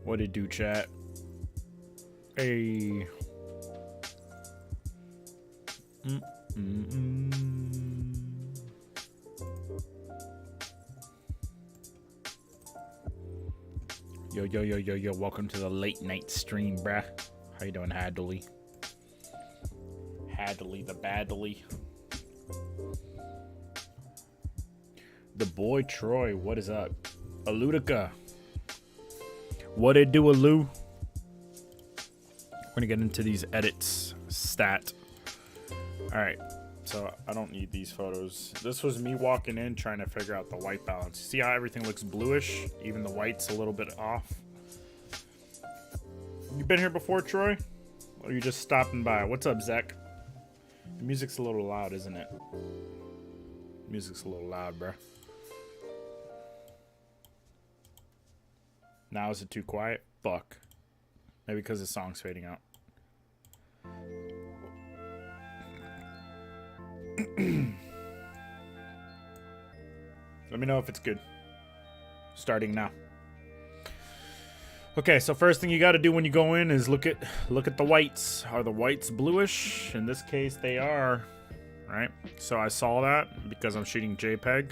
What it do, chat? Hey. Yo, yo, yo, yo, yo. Welcome to the late night stream, bruh. How you doing, Hadley? Hadley the Badley. The boy Troy, what is up? Aludica. What it do, Alu? We're gonna get into these edits. Stat. Alright, so I don't need these photos. This was me walking in trying to figure out the white balance. See how everything looks bluish? Even the white's a little bit off. You been here before, Troy? Or are you just stopping by? What's up, Zach? The music's a little loud, isn't it? Music's a little loud, bruh. Now is it too quiet? Fuck. Maybe because the song's fading out. Let me know if it's good. Starting now. Okay, so first thing you got to do when you go in is look at the whites. Are the whites bluish? In this case, they are. Right? So I saw that because I'm shooting JPEG.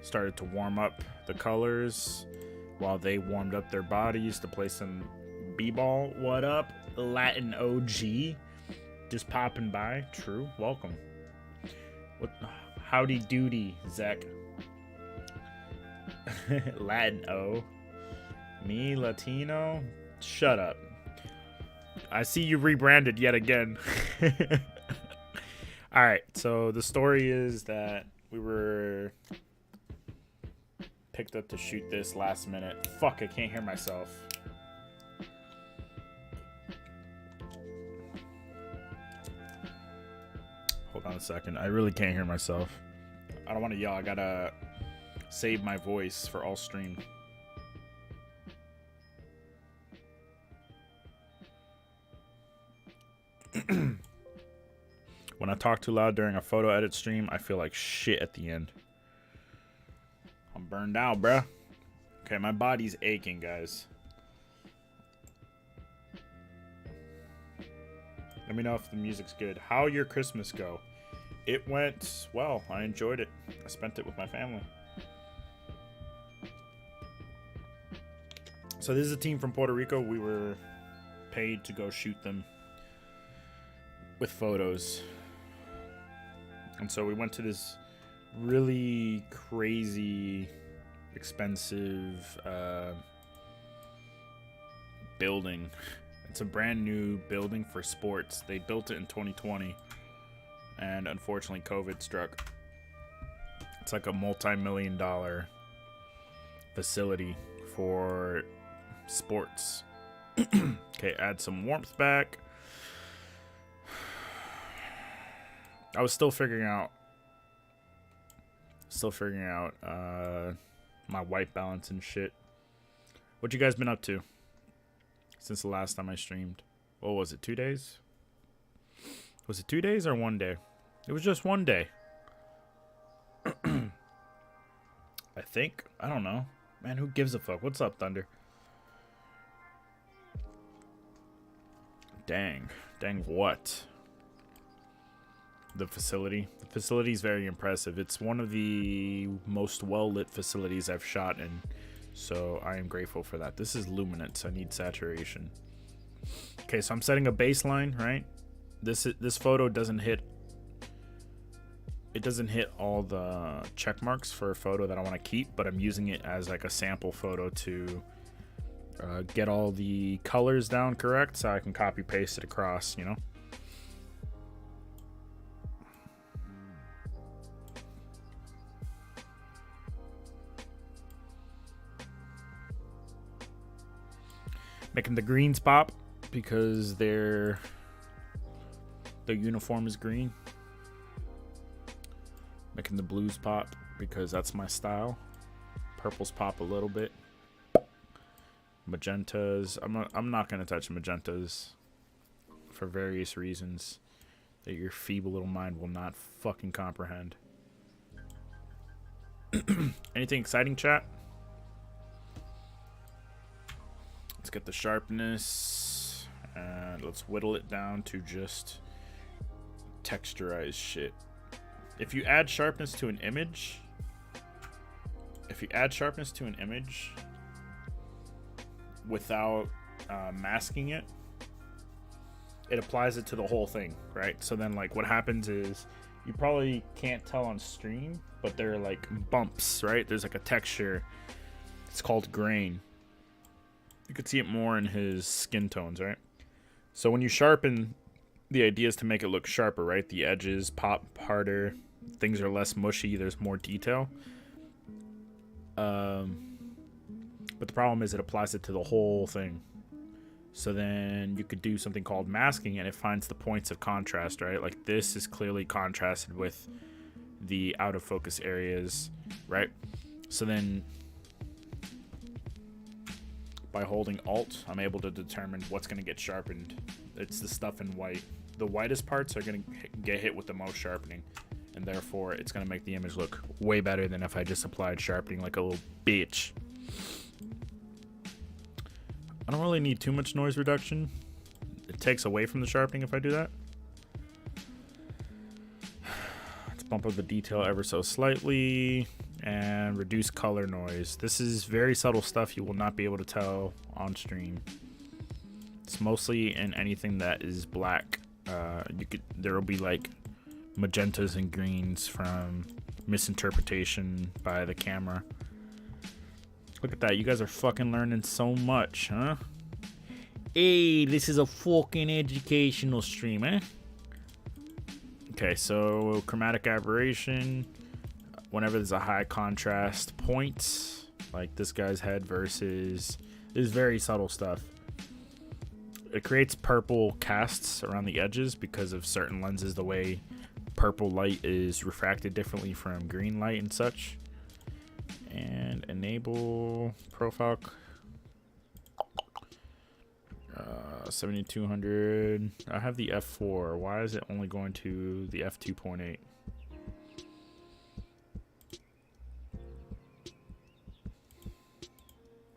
Started to warm up the colors while they warmed up their bodies to play some B-ball. What up, Latin OG? Just popping by. True. Welcome. What? Howdy doody, Zach. Latin O. Me, Latino? Shut up. I see you rebranded yet again. Alright, so the story is that we were picked up to shoot this last minute. Fuck, I can't hear myself. Hold on a second. I really can't hear myself. I don't want to yell. I gotta save my voice for all stream. When I talk too loud during a photo edit stream, I feel like shit at the end. I'm burned out, bruh. Okay, my body's aching, guys. Let me know if the music's good. How your Christmas go? It went well. I enjoyed it. I spent it with my family. So this is a team from Puerto Rico. We were paid to go shoot them with photos. And so we went to this really crazy, expensive building. It's a brand new building for sports. They built it in 2020, and unfortunately COVID struck. It's like a multi-million-dollar facility for sports. Okay, add some warmth back. I was still figuring out my white balance and shit. What you guys been up to since the last time I streamed? What was it, 2 days? Was it 2 days or 1 day? It was just 1 day. I think. I don't know. Man, who gives a fuck? What's up, Thunder? Dang. Dang what? The facility. The facility is very impressive. It's one of the most well-lit facilities I've shot in, so I am grateful for that. This is luminance. I need saturation. Okay, so I'm setting a baseline, right? This photo doesn't hit. It doesn't hit all the check marks for a photo that I want to keep, but I'm using it as like a sample photo to get all the colors down correct, so I can copy paste it across. You know. Making the greens pop because their uniform is green. Making the blues pop because that's my style. Purples pop a little bit. Magentas. I'm not gonna touch magentas for various reasons that your feeble little mind will not fucking comprehend. Anything exciting, chat? get the sharpness and let's whittle it down to just texturize shit. If you add sharpness to an image, without masking it, it applies it to the whole thing, right? So then like what happens is, you probably can't tell on stream, but they're like bumps, right? There's like a texture. It's called grain. You could see it more in his skin tones, right? So when you sharpen, the idea is to make it look sharper, right? The edges pop harder, things are less mushy, there's more detail. But the problem is it applies it to the whole thing. So then you could do something called masking, and it finds the points of contrast, right? Like this is clearly contrasted with the out of focus areas, right? So then by holding Alt, I'm able to determine what's going to get sharpened. It's the stuff in white. The whitest parts are going to get hit with the most sharpening, and therefore it's going to make the image look way better than if I just applied sharpening like a little bitch. I don't really need too much noise reduction. It takes away from the sharpening if I do that. Let's bump up the detail ever so slightly and reduce color noise. This is very subtle stuff you will not be able to tell on stream. It's mostly in anything that is black. There will be like magentas and greens from misinterpretation by the camera. Look at that. You guys are fucking learning so much, huh? Hey, this is a fucking educational stream, eh? Okay, so chromatic aberration. Whenever there's a high contrast point, like this guy's head versus... This is very subtle stuff. It creates purple casts around the edges because of certain lenses, the way purple light is refracted differently from green light and such. And enable profile 7200. I have the f4. Why is it only going to the f2.8?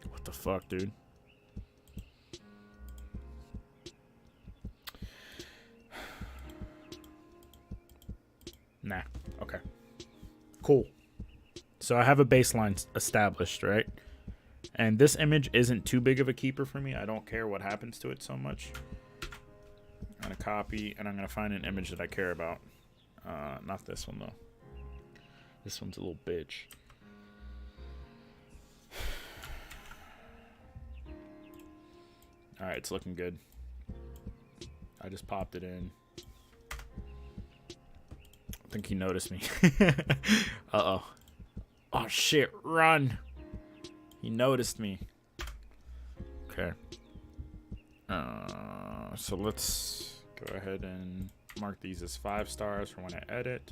What the fuck, dude? Nah. Okay. Cool. So I have a baseline established, right? And this image isn't too big of a keeper for me. I don't care what happens to it so much. I'm going to copy, and I'm going to find an image that I care about. Not this one, though. This one's a little bitch. Alright, it's looking good. I just popped it in. I think he noticed me. Uh-oh. Oh shit, run! He noticed me. Okay. So let's go ahead and mark these as 5 stars for when I edit.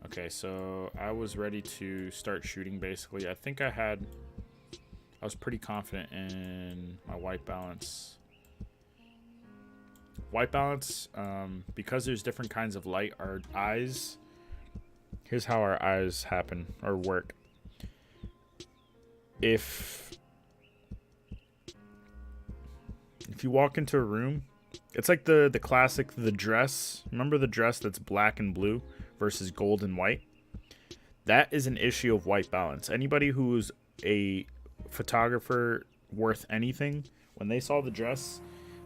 Okay, so I was ready to start shooting basically. I think I was pretty confident in my white balance. White balance, because there's different kinds of light, our eyes... Here's how our eyes happen or work. If you walk into a room, it's like the classic, the dress. Remember the dress that's black and blue versus gold and white? That is an issue of white balance. Anybody who's a photographer worth anything, when they saw the dress,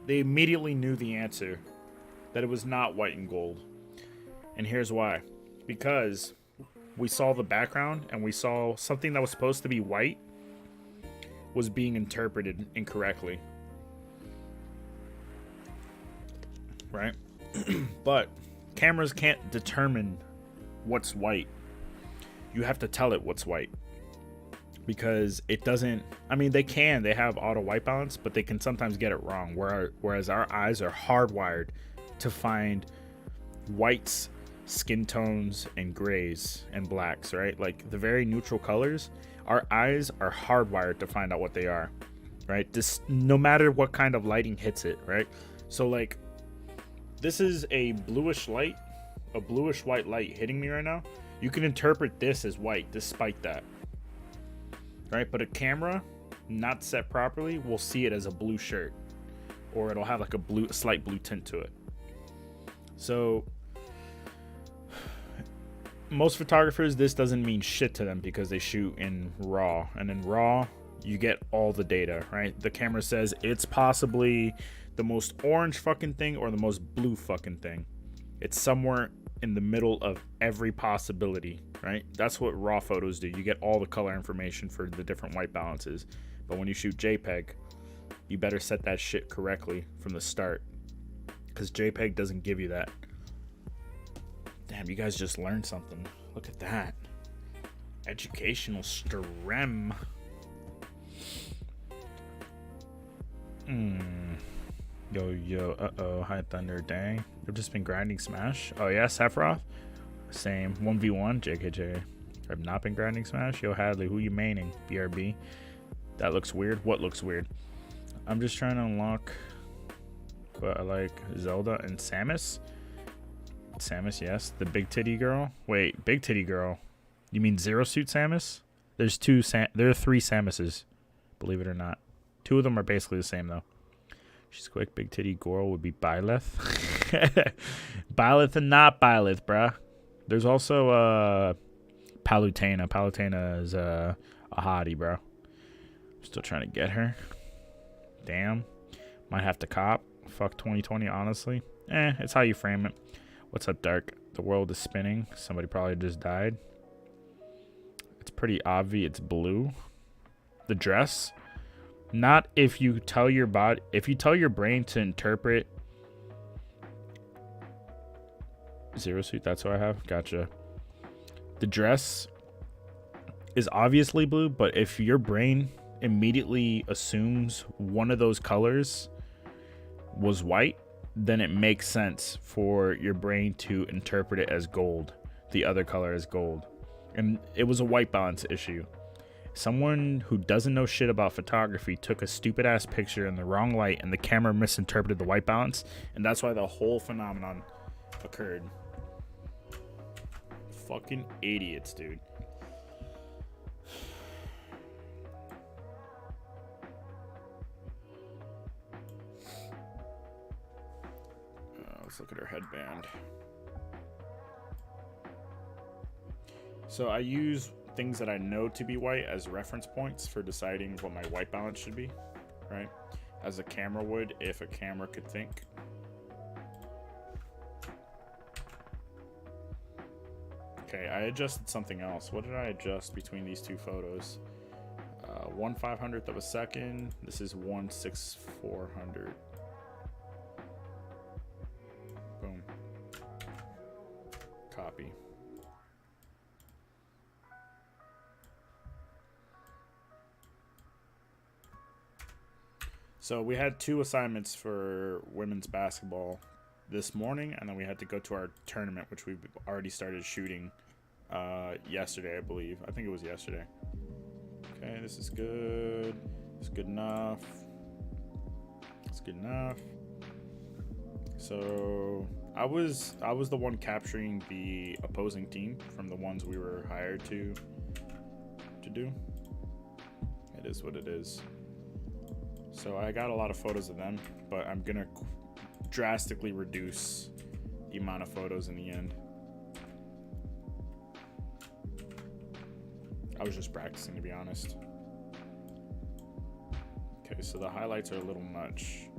they immediately knew the answer, that it was not white and gold. And here's why. Because we saw the background and we saw something that was supposed to be white was being interpreted incorrectly. Right? But cameras can't determine what's white. You have to tell it what's white. Because it doesn't... I mean, they have auto white balance, but they can sometimes get it wrong. Whereas our eyes are hardwired to find whites, skin tones, and grays and blacks, right? Like the very neutral colors, our eyes are hardwired to find out what they are, right? This, no matter what kind of lighting hits it, right? So like, this is a bluish light, a bluish white light hitting me right now. You can interpret this as white despite that, right? But a camera not set properly will see it as a blue shirt, or it'll have like a slight blue tint to it. So most photographers, this doesn't mean shit to them because they shoot in RAW, and in RAW you get all the data, right? The camera says it's possibly the most orange fucking thing or the most blue fucking thing. It's somewhere in the middle of every possibility, right? That's what RAW photos do. You get all the color information for the different white balances. But when you shoot JPEG, you better set that shit correctly from the start, because JPEG doesn't give you that. Damn, you guys just learned something. Look at that. Educational strem. Yo, uh-oh, High Thunder, dang. They've just been grinding Smash. Oh yeah, Sephiroth? Same, 1v1, JKJ. I've not been grinding Smash. Yo, Hadley, who you maining? BRB. That looks weird. What looks weird? I'm just trying to unlock, but I like Zelda and Samus. Samus, yes. The big titty girl. Wait, big titty girl. You mean Zero Suit Samus? There are 3 Samuses, believe it or not. 2 of them are basically the same though. She's quick. Big titty girl would be Byleth. Byleth and not Byleth, bruh. There's also Palutena. Palutena is a hottie, bro. Still trying to get her. Damn. Might have to cop. Fuck 2020, honestly. It's how you frame it. What's up, Dark? The world is spinning. Somebody probably just died. It's pretty obvious. It's blue. The dress. Not if you tell your body, if you tell your brain to interpret. Zero Suit, that's what I have. Gotcha. The dress is obviously blue, but if your brain immediately assumes one of those colors was white, then it makes sense for your brain to interpret it as gold, the other color as gold. And it was a white balance issue. Someone who doesn't know shit about photography took a stupid ass picture in the wrong light, and the camera misinterpreted the white balance, and that's why the whole phenomenon occurred. Fucking idiots, dude. Let's look at her headband. So I use things that I know to be white as reference points for deciding what my white balance should be, right? As a camera would, if a camera could think. Okay, I adjusted something else. What did I adjust between these 2 photos? 1/500th of a second. This is 1/6400. Boom. Copy. So we had 2 assignments for women's basketball this morning, and then we had to go to our tournament, which we've already started shooting yesterday, I believe. I think it was yesterday. Okay, this is good. It's good enough. It's good enough. So I was the one capturing the opposing team from the ones we were hired to do. It is what it is. So I got a lot of photos of them, but I'm gonna drastically reduce the amount of photos in the end. I was just practicing, to be honest. Okay, so the highlights are a little much.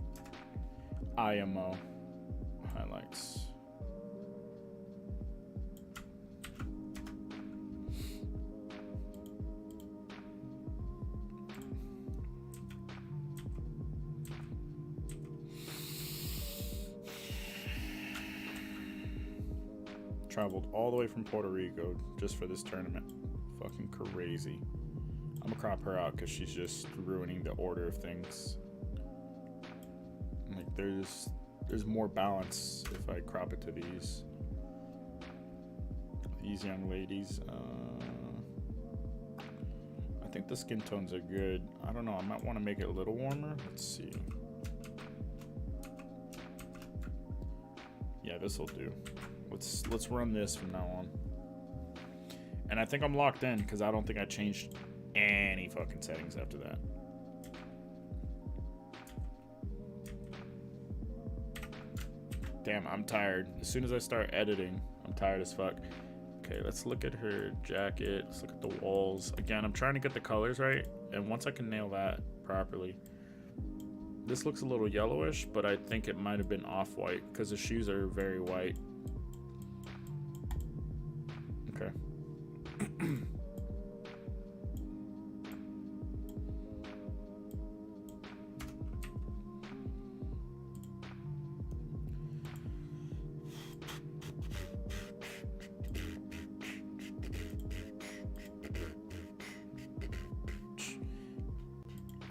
IMO highlights. Traveled all the way from Puerto Rico just for this tournament. Fucking crazy. I'm gonna crop her out because she's just ruining the order of things. Like there's more balance if I crop it to these young ladies. I think the skin tones are good. I don't know. I might want to make it a little warmer. Let's see. Yeah, this will do. Let's run this from now on. And I think I'm locked in because I don't think I changed any fucking settings after that. Damn, I'm tired. As soon as I start editing, I'm tired as fuck. Okay, let's look at her jacket. Let's look at the walls. Again, I'm trying to get the colors right, and once I can nail that properly. This looks a little yellowish, but I think it might have been off-white because the shoes are very white. Okay.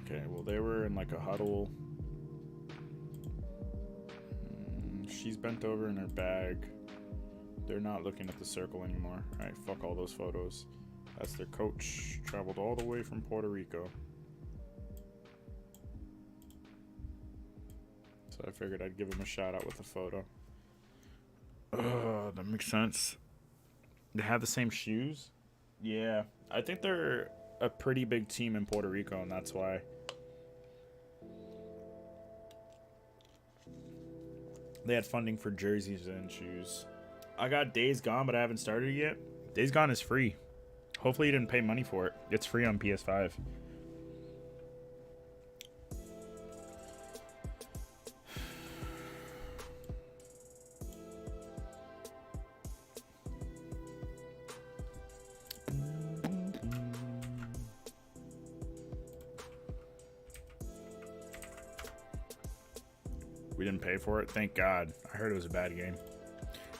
Okay, well, they were in like a huddle. She's bent over in her bag. They're not looking at the circle anymore. All right, fuck all those photos. That's their coach. Traveled all the way from Puerto Rico. So I figured I'd give him a shout out with a photo. That makes sense. They have the same shoes? Yeah, I think they're a pretty big team in Puerto Rico, and that's why. They had funding for jerseys and shoes. I got Days Gone, but I haven't started it yet. Days Gone is free. Hopefully you didn't pay money for it. It's free on PS5. We didn't pay for it? Thank God. I heard it was a bad game.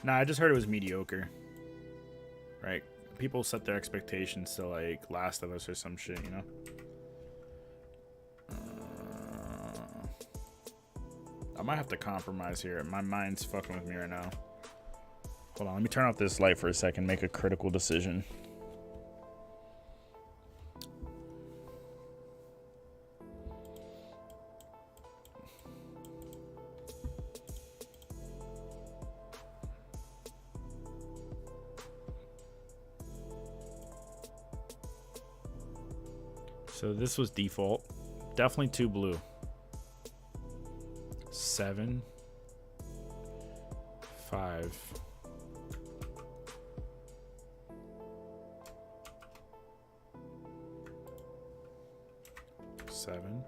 Nah, I just heard it was mediocre. Right? People set their expectations to like Last of Us or some shit, you know? I might have to compromise here. My mind's fucking with me right now. Hold on, let me turn off this light for a second, make a critical decision. So this was default. Definitely 2 blue. 7. 5. 7.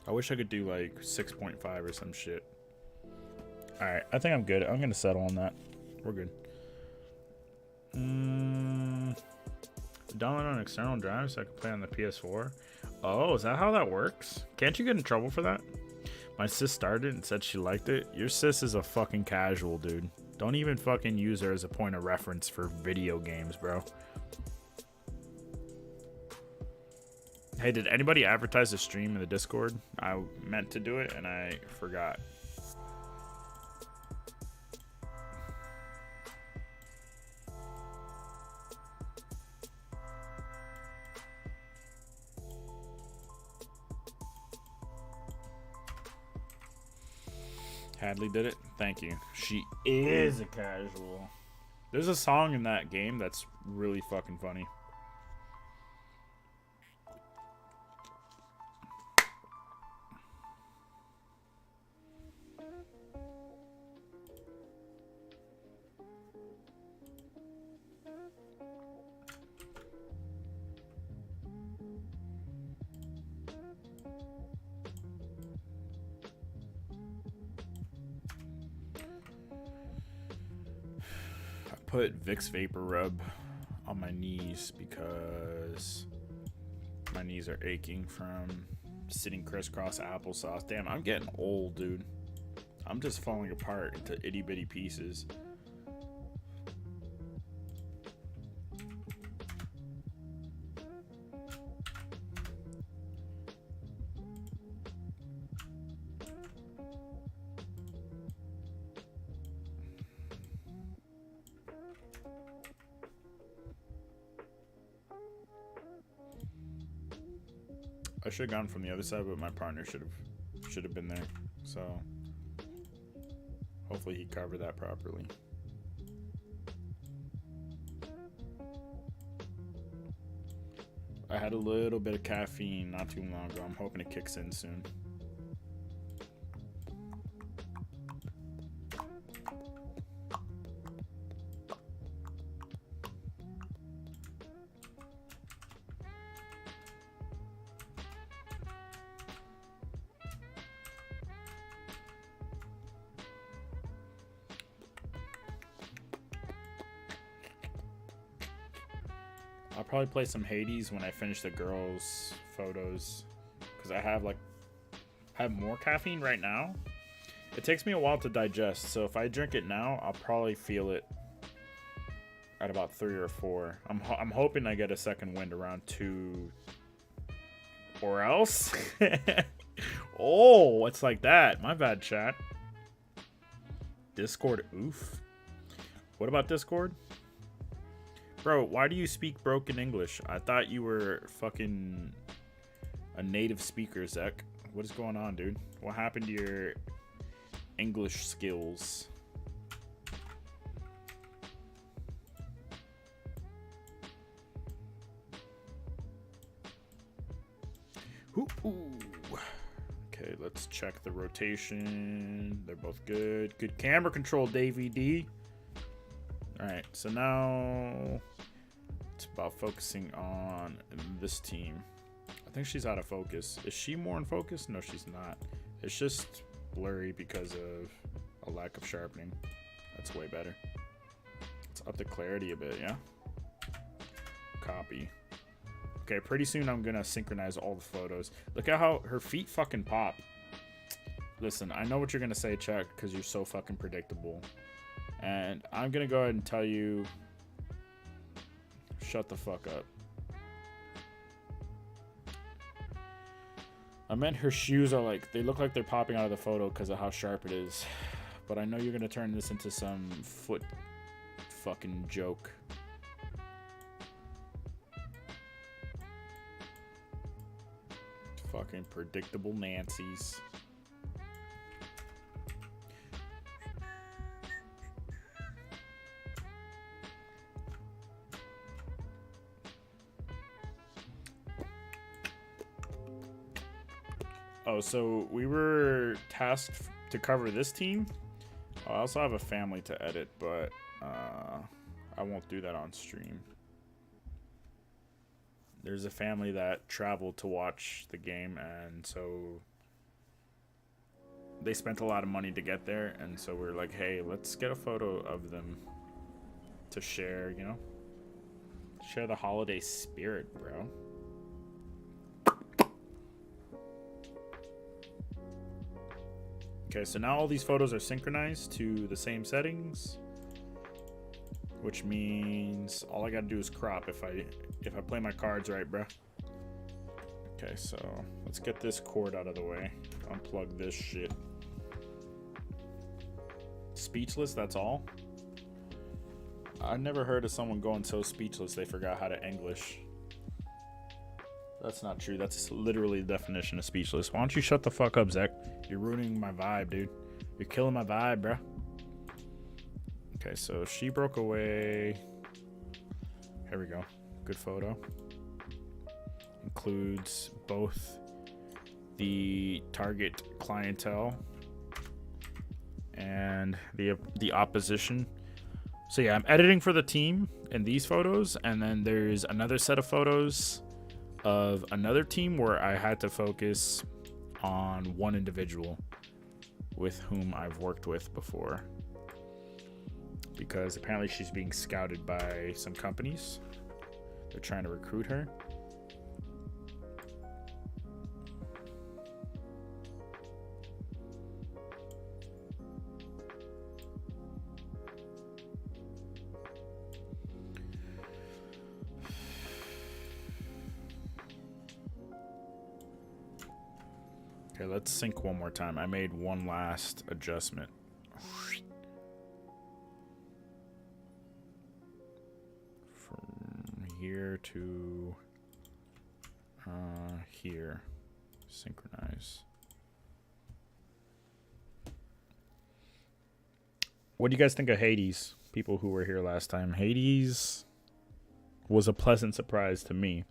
I wish I could do like 6.5 or some shit. Alright, I think I'm good. I'm gonna settle on that. We're good. Download on external drive so I can play on the PS4. Oh, is that how that works? Can't you get in trouble for that? My sis started and said she liked it. Your sis is a fucking casual, dude. Don't even fucking use her as a point of reference for video games, bro. Hey, did anybody advertise the stream in the Discord? I meant to do it and I forgot. Hadley did it. Thank you. She is a casual. There's a song in that game that's really fucking funny. Put Vicks Vapor Rub on my knees because my knees are aching from sitting crisscross applesauce. Damn, I'm getting old, dude. I'm just falling apart into itty bitty pieces. I should have gone from the other side, but my partner should have been there. So hopefully he covered that properly. I had a little bit of caffeine not too long ago. I'm hoping it kicks in soon. I'll probably play some Hades when I finish the girls' photos, because I have more caffeine right now. It takes me a while to digest, so if I drink it now, I'll probably feel it at about 3 or 4. I'm hoping I get a second wind around 2, or else. Oh, it's like that. My bad, chat. Discord, oof. What about Discord? Bro, why do you speak broken English? I thought you were fucking a native speaker, Zek. What is going on, dude? What happened to your English skills? Ooh. Okay, let's check the rotation. They're both good. Good camera control, Davey D. Alright, so now it's about focusing on this team. I think she's out of focus. Is she more in focus? No, she's not. It's just blurry because of a lack of sharpening. That's way better. Let's up the clarity a bit, yeah? Copy. Okay, pretty soon I'm gonna synchronize all the photos. Look at how her feet fucking pop. Listen, I know what you're gonna say, Chuck, because you're so fucking predictable. And I'm gonna go ahead and tell you, shut the fuck up. I meant her shoes are they look like they're popping out of the photo because of how sharp it is. But I know you're gonna turn this into some foot fucking joke. Fucking predictable Nancy's. Oh, so we were tasked to cover this team. I also have a family to edit, but I won't do that on stream. There's a family that traveled to watch the game, and so they spent a lot of money to get there, and so we're like, hey, let's get a photo of them to share, you know? Share the holiday spirit, bro. Okay, so now all these photos are synchronized to the same settings, which means all I gotta do is crop if I play my cards right, bro. Okay, so let's get this cord out of the way. Unplug this shit. Speechless, that's all? I've never heard of someone going so speechless they forgot how to English. That's not true. That's literally the definition of speechless. Why don't you shut the fuck up, Zach? You're ruining my vibe, dude. You're killing my vibe, bro. Okay, so she broke away. Here we go. Good photo. Includes both the target clientele and the opposition. So yeah, I'm editing for the team in these photos, and then there's another set of photos of another team where I had to focus on one individual with whom I've worked with before, because apparently she's being scouted by some companies. They're trying to recruit her. Okay, let's sync one more time. I made one last adjustment. From here to here. Synchronize. What do you guys think of Hades? People who were here last time. Hades was a pleasant surprise to me.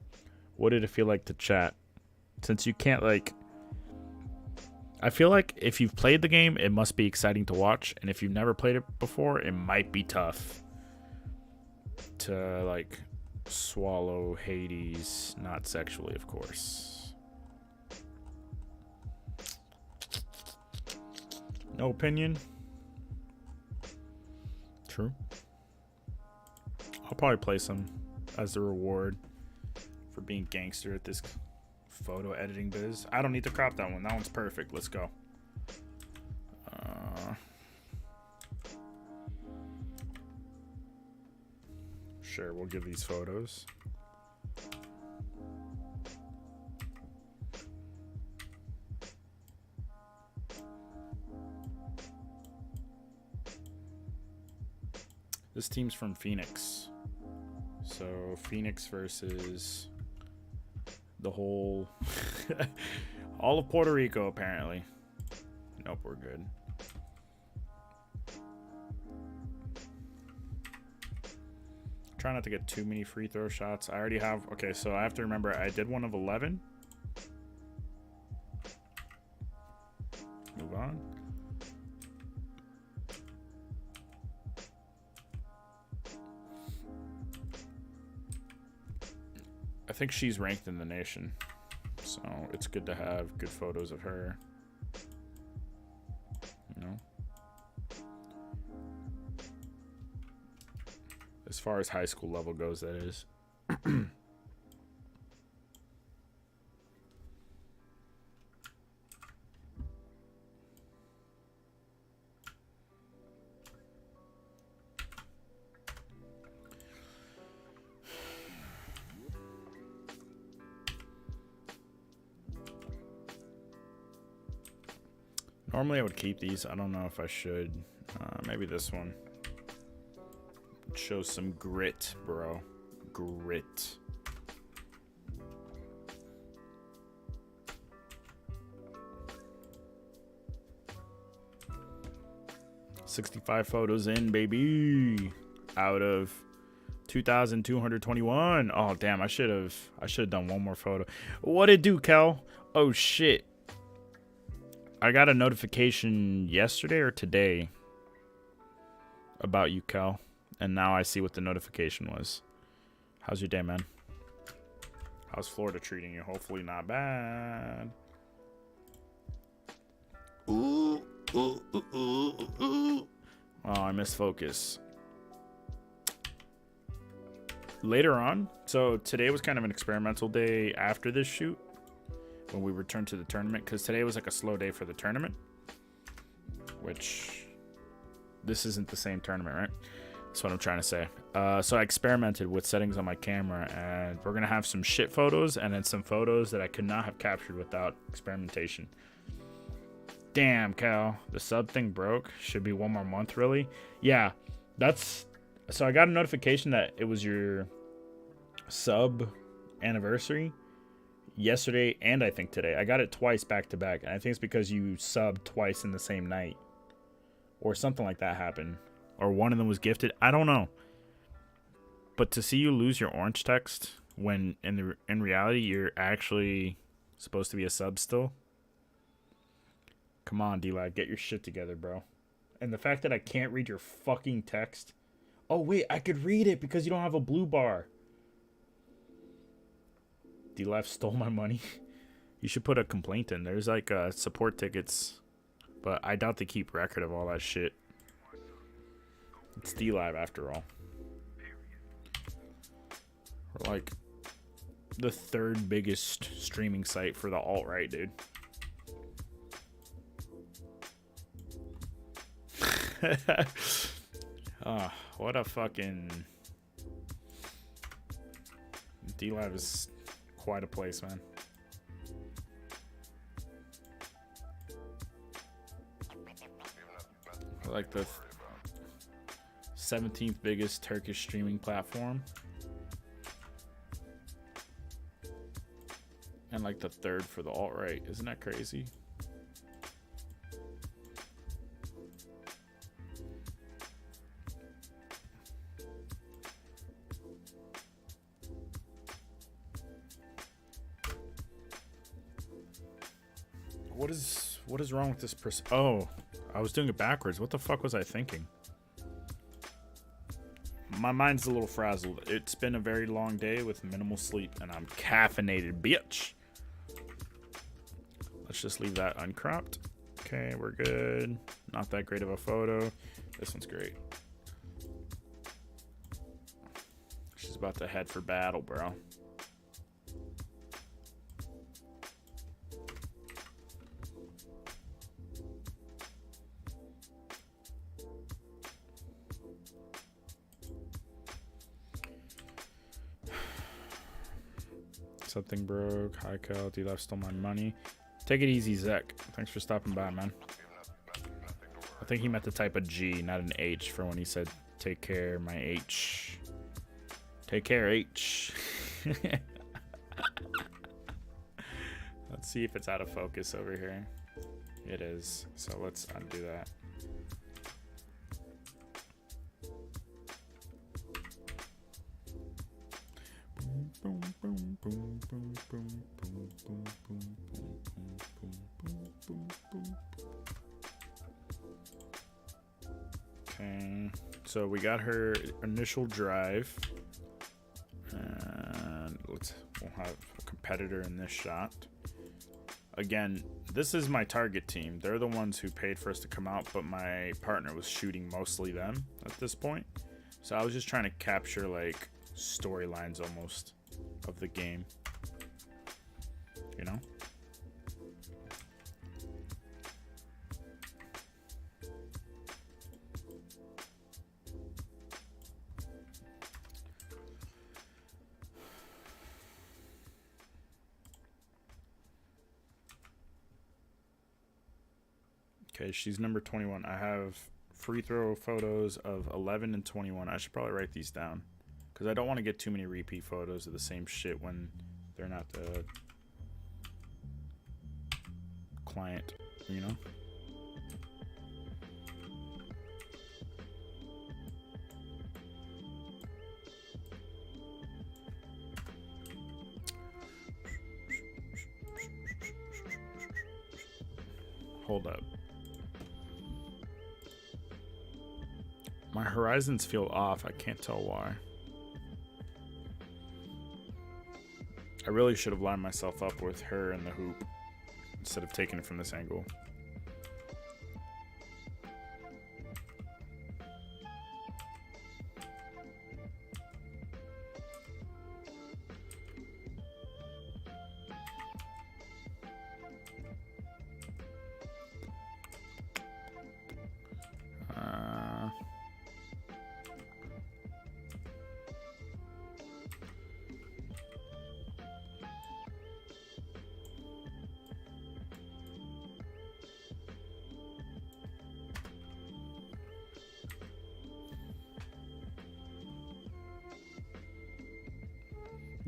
What did it feel like to chat? Since you can't, like... I feel like if you've played the game, it must be exciting to watch. And if you've never played it before, it might be tough to, like, swallow Hades. Not sexually, of course. No opinion. True. I'll probably play some as a reward for being gangster at this photo editing biz. I don't need to crop that one. That one's perfect. Let's go. Sure, we'll give these photos. This team's from Phoenix. So Phoenix versus the whole all of Puerto Rico, apparently. Nope, we're good. Try not to get too many free throw shots. I already have. Okay, so I have to remember I did one of 11. Move on. I think she's ranked in the nation, so it's good to have good photos of her. You know, as far as high school level goes, that is. Normally I would keep these. I don't know if I should. Maybe this one. Shows some grit, bro. Grit. $65 photos in, baby. Out of 2,221. Oh damn! I should have done one more photo. What it do, Kel? Oh shit! I got a notification yesterday or today about you, Kel, and now I see what the notification was. How's your day, man? How's Florida treating you? Hopefully not bad. Ooh, ooh, ooh, ooh, ooh. Oh, I missed focus. Later on, so today was kind of an experimental day after this shoot when we returned to the tournament, because today was like a slow day for the tournament, which this isn't the same tournament, right? That's what I'm trying to say. So I experimented with settings on my camera, and we're gonna have some shit photos and then some photos that I could not have captured without experimentation. Damn, Cal, the sub thing broke. Should be one more month, really? Yeah, that's... So I got a notification that it was your sub anniversary yesterday and I think today. I got it twice back to back, and I think it's because you subbed twice in the same night or something like that happened, or one of them was gifted. I don't know, but to see you lose your orange text when in reality you're actually supposed to be a sub still. Come on, D-Lab, get your shit together, bro. And the fact that I can't read your fucking text. Oh wait, I could read it because you don't have a blue bar. D-Lab stole my money. You should put a complaint in. There's like support tickets, but I doubt they keep record of all that shit. It's D-Lab after all. We're like the third biggest streaming site for the alt-right, dude. Oh, what a fucking... D-Lab is quite a place, man. Like the 17th biggest Turkish streaming platform. And like the third for the alt-right. Isn't that crazy? What is wrong with this person? Oh, I was doing it backwards. What the fuck was I thinking? My mind's a little frazzled. It's been a very long day with minimal sleep, and I'm caffeinated, bitch. Let's just leave that uncropped. Okay, we're good. Not that great of a photo. This one's great. She's about to head for battle, bro. Something broke. Hi, Cal. Dude, I've stole my money. Take it easy, Zek. Thanks for stopping by, man. I think he meant to type a G, not an H, for when he said, take care, my H. Take care, H. Let's see if it's out of focus over here. It is. So let's undo that. Okay, so we got her initial drive, and we'll have a competitor in this shot. Again, this is my target team. They're the ones who paid for us to come out, but my partner was shooting mostly them at this point. So I was just trying to capture like storylines almost of the game, you know? Okay, she's number 21. I have free throw photos of 11 and 21. I should probably write these down because I don't want to get too many repeat photos of the same shit when they're not the client, you know? Hold up. My horizons feel off. I can't tell why. I really should have lined myself up with her in the hoop instead of taking it from this angle.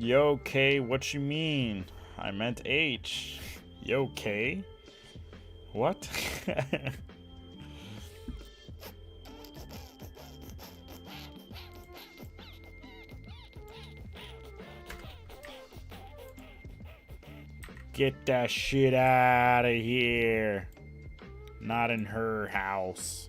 Yo, K, what you mean? I meant H. Yo, K? What? Get that shit out of here. Not in her house.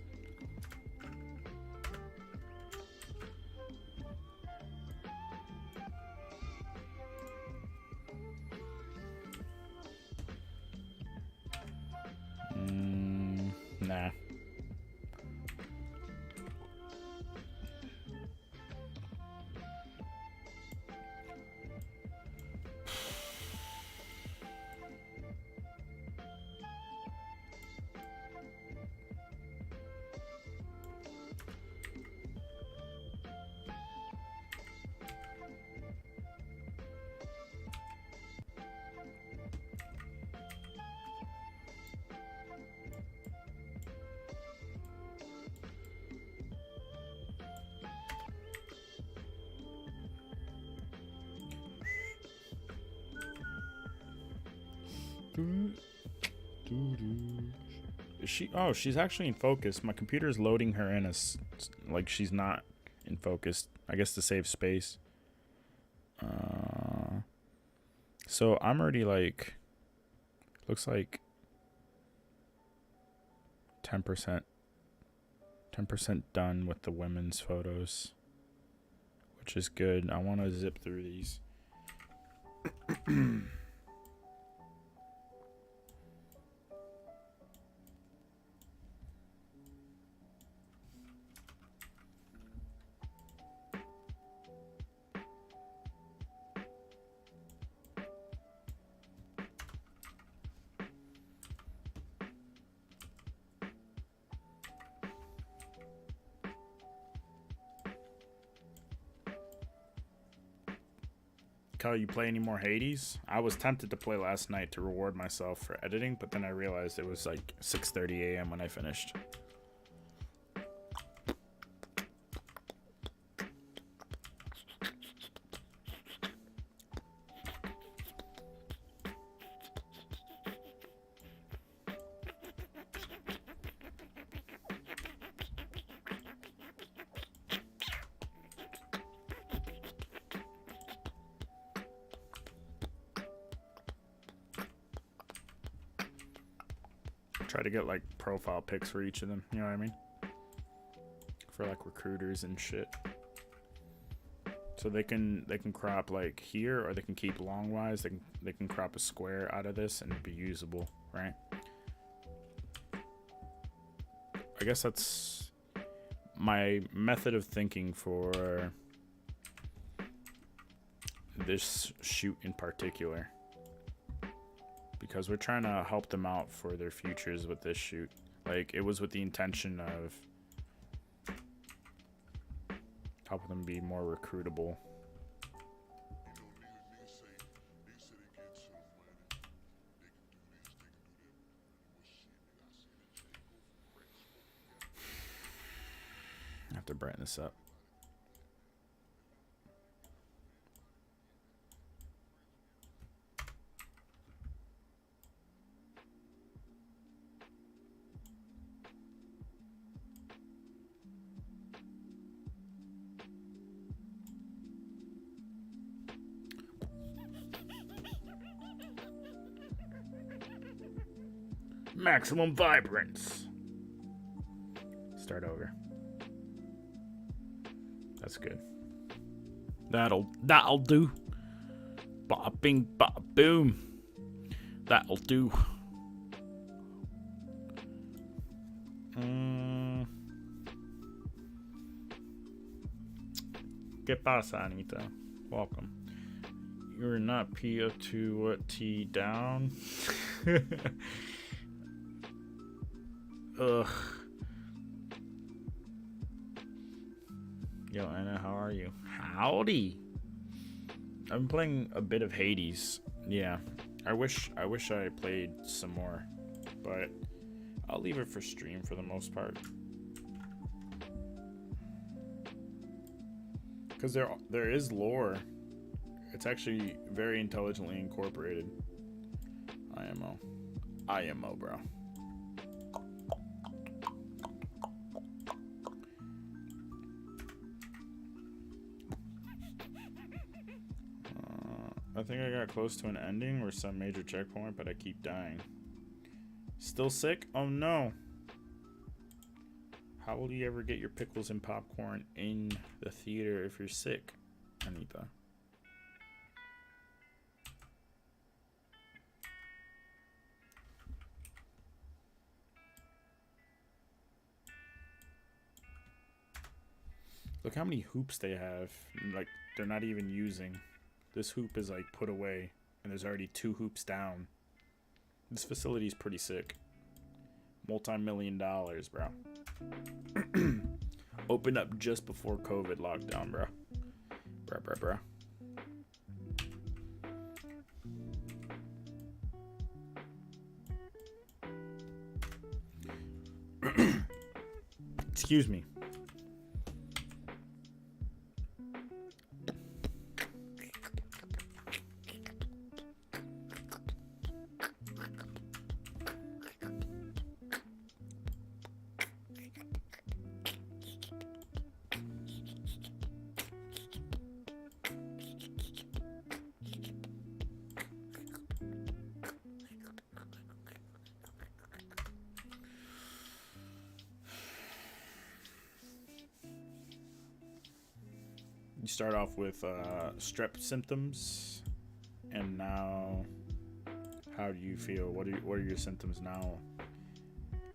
Nah. Is she? Oh, she's actually in focus. My computer's loading her in as like she's not in focus. I guess to save space. So I'm already like, looks like 10%. 10% done with the women's photos, which is good. I want to zip through these. Kyle, you play any more Hades? I was tempted to play last night to reward myself for editing, but then I realized it was like 6:30 a.m. when I finished. Try to get like profile pics for each of them, you know what I mean? For like recruiters and shit. So they can crop like here, or they can keep long wise. They can crop a square out of this and be usable, right? I guess that's my method of thinking for this shoot in particular, because we're trying to help them out for their futures with this shoot. Like, it was with the intention of helping them be more recruitable. I have to brighten this up. Maximum vibrance. Start over. That's good. That'll do. Bop bing bop boom. That'll do. ¿Qué pasa, Anita? Welcome. You're not P2T down. Ugh. Yo, Anna, how are you? Howdy. I've been playing a bit of Hades. Yeah. I wish I played some more, but I'll leave it for stream for the most part. Because there is lore. It's actually very intelligently incorporated. IMO, bro. I think I got close to an ending or some major checkpoint, but I keep dying. Still sick? Oh no. How will you ever get your pickles and popcorn in the theater if you're sick, Anita? Look how many hoops they have. Like, they're not even using. This hoop is like put away, and there's already 2 hoops down. This facility is pretty sick. Multi-million-dollars, bro. Opened up just before COVID lockdown, bro. Bruh. Excuse me. start off with strep symptoms, and now, how do you feel? What are your symptoms now,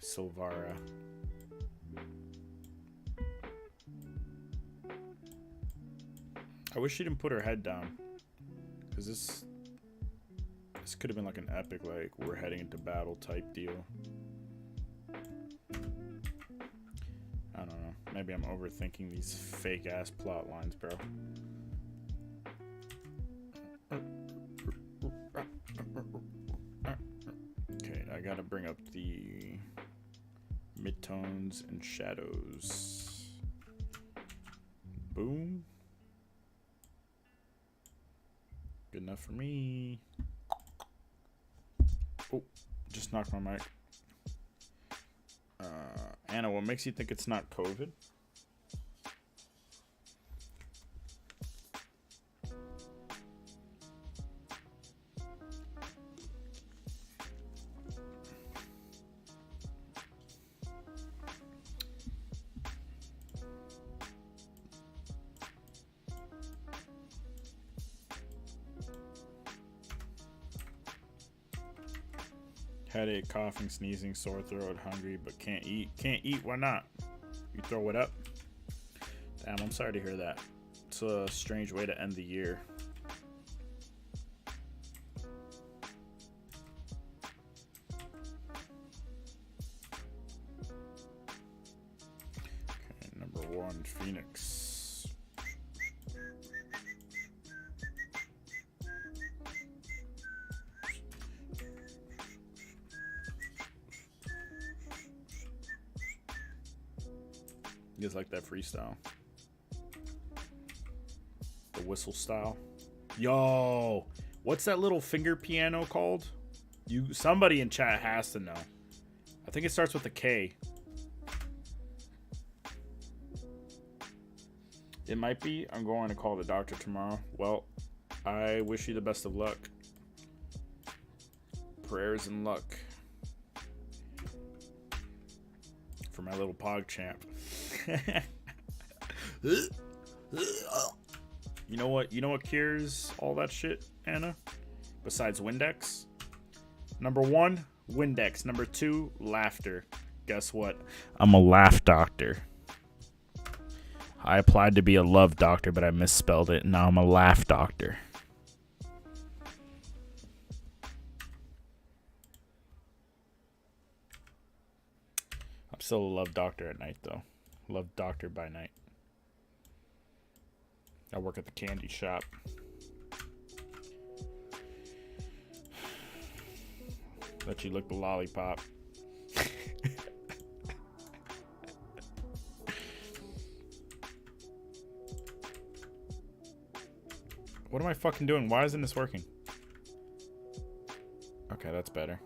Silvara? I wish she didn't put her head down, because this could have been like an epic, like, we're heading into battle type deal. I don't know. Maybe I'm overthinking these fake ass plot lines, bro. Okay, I gotta bring up the midtones and shadows. Boom. Good enough for me. Oh, just knocked my mic. Anna, what makes you think it's not COVID? Headache, coughing, sneezing, sore throat, hungry, but can't eat. Can't eat, why not? You throw it up? Damn, I'm sorry to hear that. It's a strange way to end the year. Okay, number 1, Phoenix. You guys like that freestyle? The whistle style. Yo, what's that little finger piano called? Somebody in chat has to know. I think it starts with a K. It might be. I'm going to call the doctor tomorrow. Well, I wish you the best of luck. Prayers and luck for my little pog champ. You know what cures all that shit, Anna? Besides Windex? Number 1, Windex. Number 2, laughter. Guess what? I'm a laugh doctor. I applied to be a love doctor, but I misspelled it. Now I'm a laugh doctor. I'm still a love doctor at night, though. Love doctor by night. I work at the candy shop. Let you lick the lollipop. What am I fucking doing? Why isn't this working? Okay, that's better.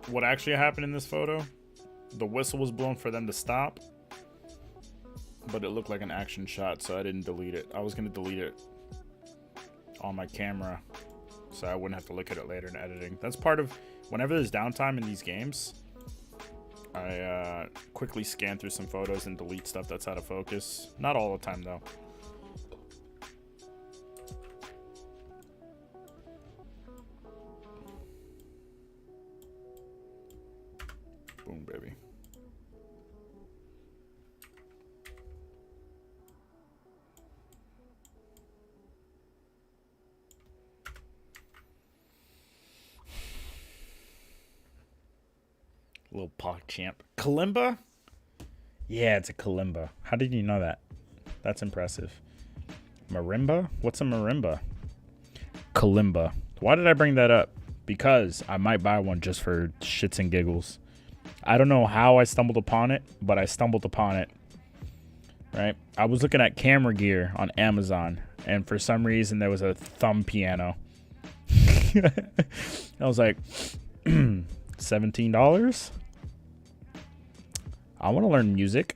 What actually happened in this photo? The whistle was blown for them to stop, but it looked like an action shot, so I didn't delete it. I was gonna delete it on my camera so I wouldn't have to look at it later in editing. That's part of, whenever there's downtime in these games, I quickly scan through some photos and delete stuff that's out of focus. Not all the time though. Boom, baby. Little PogChamp. Kalimba? Yeah, it's a Kalimba. How did you know that? That's impressive. Marimba? What's a marimba? Kalimba. Why did I bring that up? Because I might buy one just for shits and giggles. I don't know how I stumbled upon it, but I stumbled upon it. Right? I was looking at camera gear on Amazon, and for some reason there was a thumb piano. I was like, $17? I want to learn music.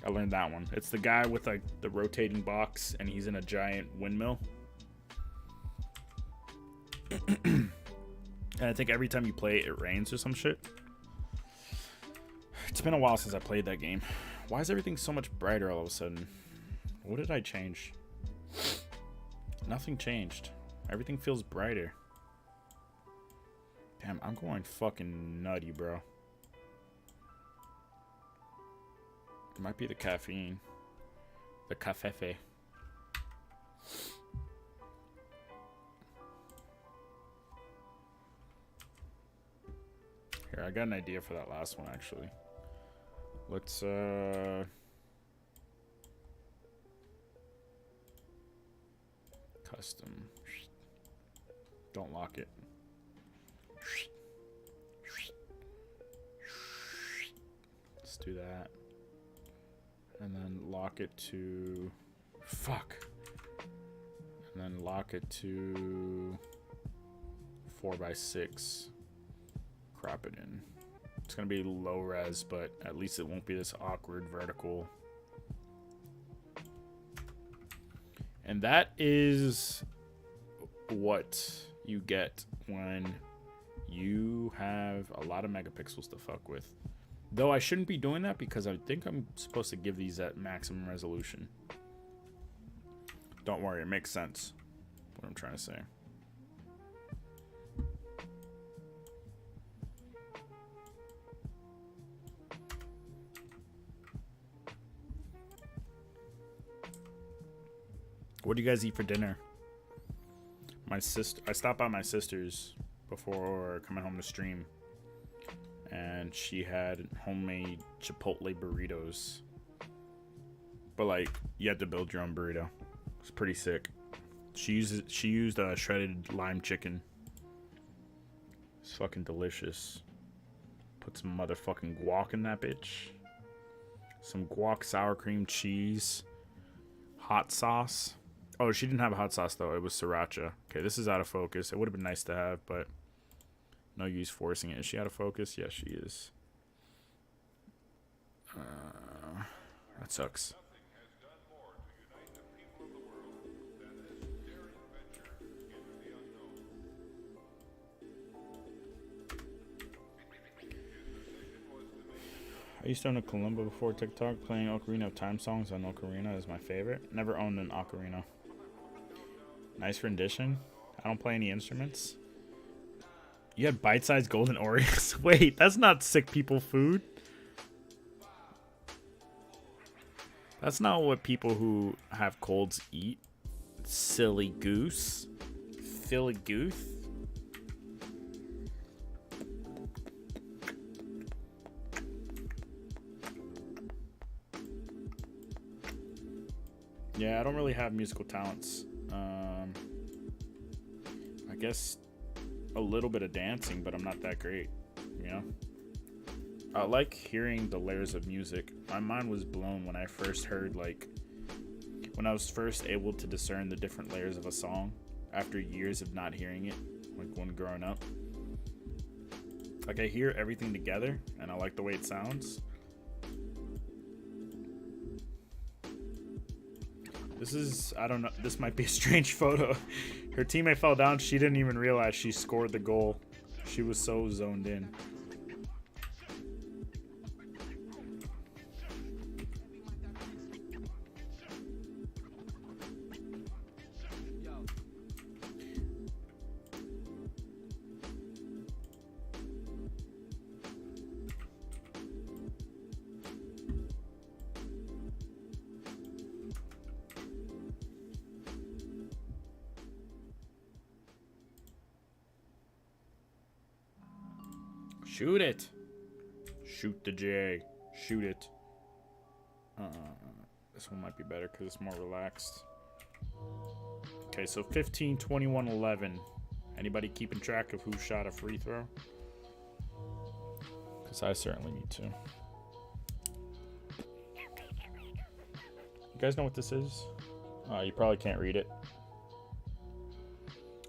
I learned that one. It's the guy with like the rotating box and he's in a giant windmill. And I think every time you play it, it rains or some shit. It's been a while since I played that game. Why is everything so much brighter all of a sudden? What did I change? Nothing changed. Everything feels brighter. Damn, I'm going fucking nutty, bro. It might be the caffeine. The cafefe. Here, I got an idea for that last one, actually. Let's, custom. Don't lock it. Let's do that. And then lock it to... Fuck. And then lock it to 4x6. Crop it in. It's gonna be low res, but at least it won't be this awkward vertical. And that is what you get when you have a lot of megapixels to fuck with. Though I shouldn't be doing that because I think I'm supposed to give these at maximum resolution. Don't worry, it makes sense what I'm trying to say. What do you guys eat for dinner? I stopped by my sister's before coming home to stream, and she had homemade Chipotle burritos. But like, you had to build your own burrito. It's pretty sick. She used shredded lime chicken. It's fucking delicious. Put some motherfucking guac in that bitch. Some guac, sour cream, cheese, hot sauce. Oh, she didn't have a hot sauce, though. It was sriracha. Okay, this is out of focus. It would have been nice to have, but no use forcing it. Is she out of focus? Yes, she is. That sucks. I used to own a Kalimba before TikTok. Playing Ocarina of Time songs on Ocarina is my favorite. Never owned an ocarina. Nice rendition. I don't play any instruments. You had bite-sized golden Oreos? Wait, that's not sick people food. That's not what people who have colds eat. Silly goose. Silly goose. Yeah, I don't really have musical talents. I guess a little bit of dancing, but I'm not that great, you know? I like hearing the layers of music. My mind was blown when I first heard, like, when I was first able to discern the different layers of a song after years of not hearing it, like when growing up. Like, I hear everything together, and I like the way it sounds. This is, I don't know, this might be a strange photo. Her teammate fell down. She didn't even realize she scored the goal. She was so zoned in. Shoot it. Shoot the J. Shoot it. This one might be better because it's more relaxed. Okay, so 15, 21, 11. Anybody keeping track of who shot a free throw? Because I certainly need to. You guys know what this is? You probably can't read it.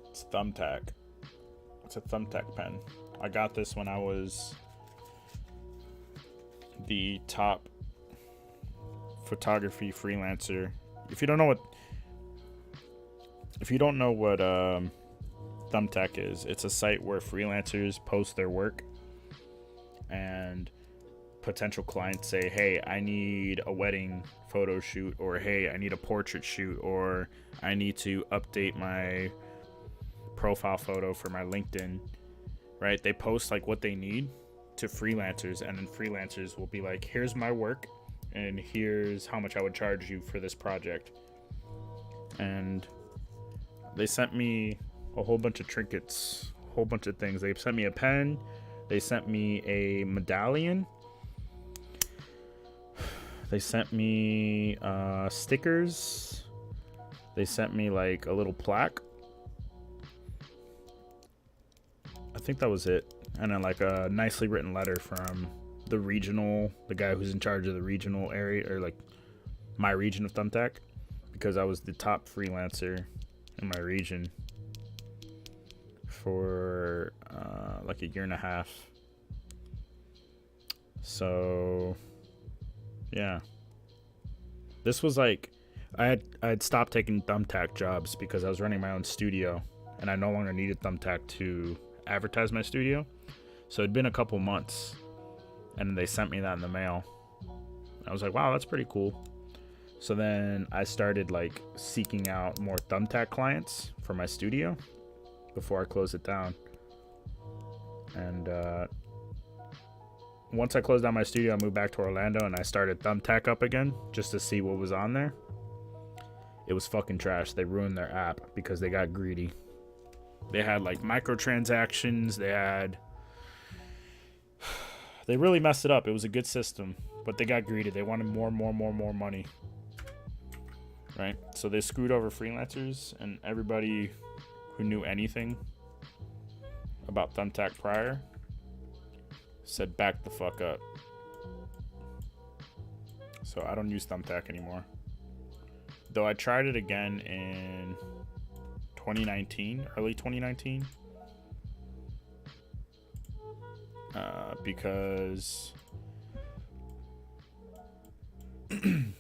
It's Thumbtack. It's a Thumbtack pen. I got this when I was the top photography freelancer. If you don't know what Thumbtack is, it's a site where freelancers post their work and potential clients say, hey, I need a wedding photo shoot, or hey, I need a portrait shoot, or I need to update my profile photo for my LinkedIn, right? They post like what they need to freelancers, and then freelancers will be like, here's my work and here's how much I would charge you for this project. And they sent me a whole bunch of trinkets, a whole bunch of things. They sent me a pen, they sent me a medallion, they sent me stickers, they sent me like a little plaque. I think that was it. And then like a nicely written letter from the guy who's in charge of the regional area, or like my region of Thumbtack, because I was the top freelancer in my region for like a year and a half. So yeah, this was like, I had stopped taking Thumbtack jobs because I was running my own studio and I no longer needed Thumbtack to advertise my studio. So it'd been a couple months and they sent me that in the mail. I was like, wow, that's pretty cool. So then I started like seeking out more Thumbtack clients for my studio before I closed it down. And once I closed down my studio, I moved back to Orlando and I started Thumbtack up again just to see what was on there. It was fucking trash. They ruined their app because they got greedy. They had like microtransactions. They really messed it up. It was a good system, but they got greedy. They wanted more money. Right? So they screwed over freelancers, and everybody who knew anything about Thumbtack prior said back the fuck up. So I don't use Thumbtack anymore. Though I tried it again in 2019, early 2019. Because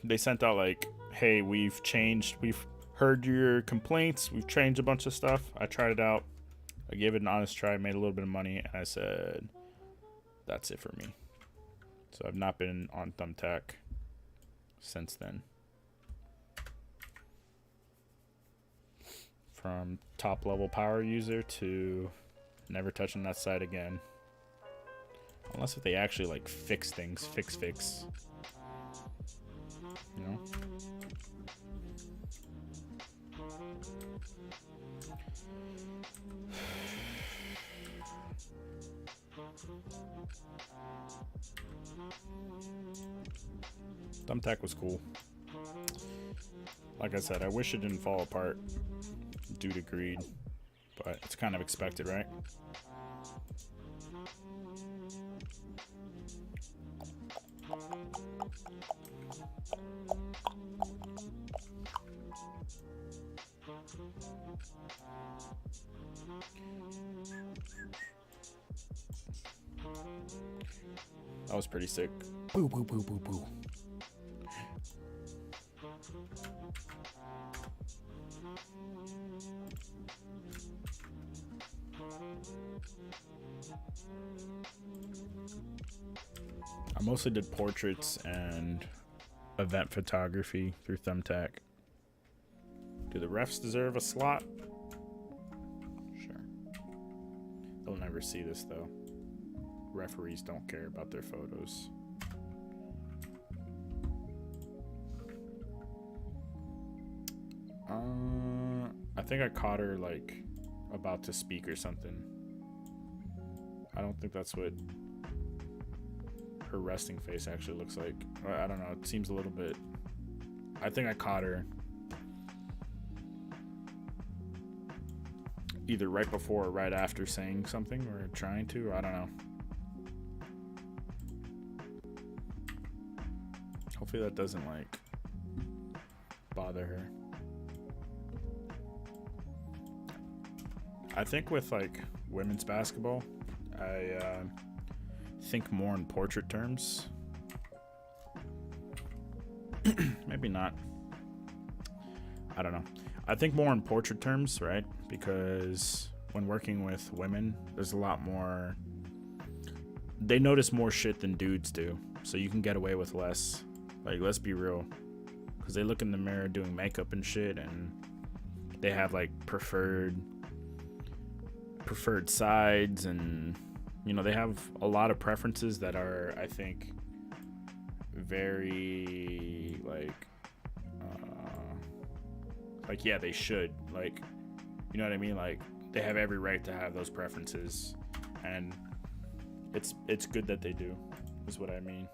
they sent out like, hey, we've heard your complaints, we've changed a bunch of stuff. I tried it out, I gave it an honest try, made a little bit of money, and I said, that's it for me. So I've not been on Thumbtack since then. From top level power user to never touching that site again. Unless if they actually like fix things, fix. You know? Thumbtack was cool. Like I said, I wish it didn't fall apart due to greed, but it's kind of expected, right? That was pretty sick. Boo, boo, boo, boo, boo. I mostly did portraits and event photography through Thumbtack. Do the refs deserve a slot? Sure. They'll never see this though. Referees don't care about their photos. I think I caught her like about to speak or something. I don't think that's what her resting face actually looks like. I don't know. It seems a little bit. I think I caught her either right before or right after saying something or trying to. I don't know. Hopefully that doesn't like bother her. I think with like women's basketball, I think more in portrait terms. Maybe not. I don't know. I think more in portrait terms, right? Because when working with women, there's a lot more. They notice more shit than dudes do, so you can get away with less. Like, let's be real, because they look in the mirror doing makeup and shit, and they have like preferred sides, and you know, they have a lot of preferences that are, I think, very like yeah, they should, like, you know what I mean, like they have every right to have those preferences, and it's good that they do, is what I mean.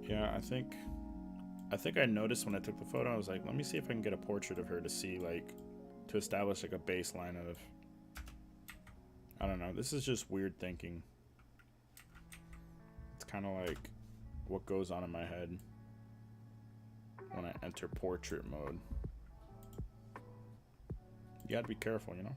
Yeah, I think I noticed when I took the photo, I was like, let me see if I can get a portrait of her to see, like, to establish like a baseline of, I don't know, this is just weird thinking. It's kind of like what goes on in my head when I enter portrait mode. You gotta be careful, you know?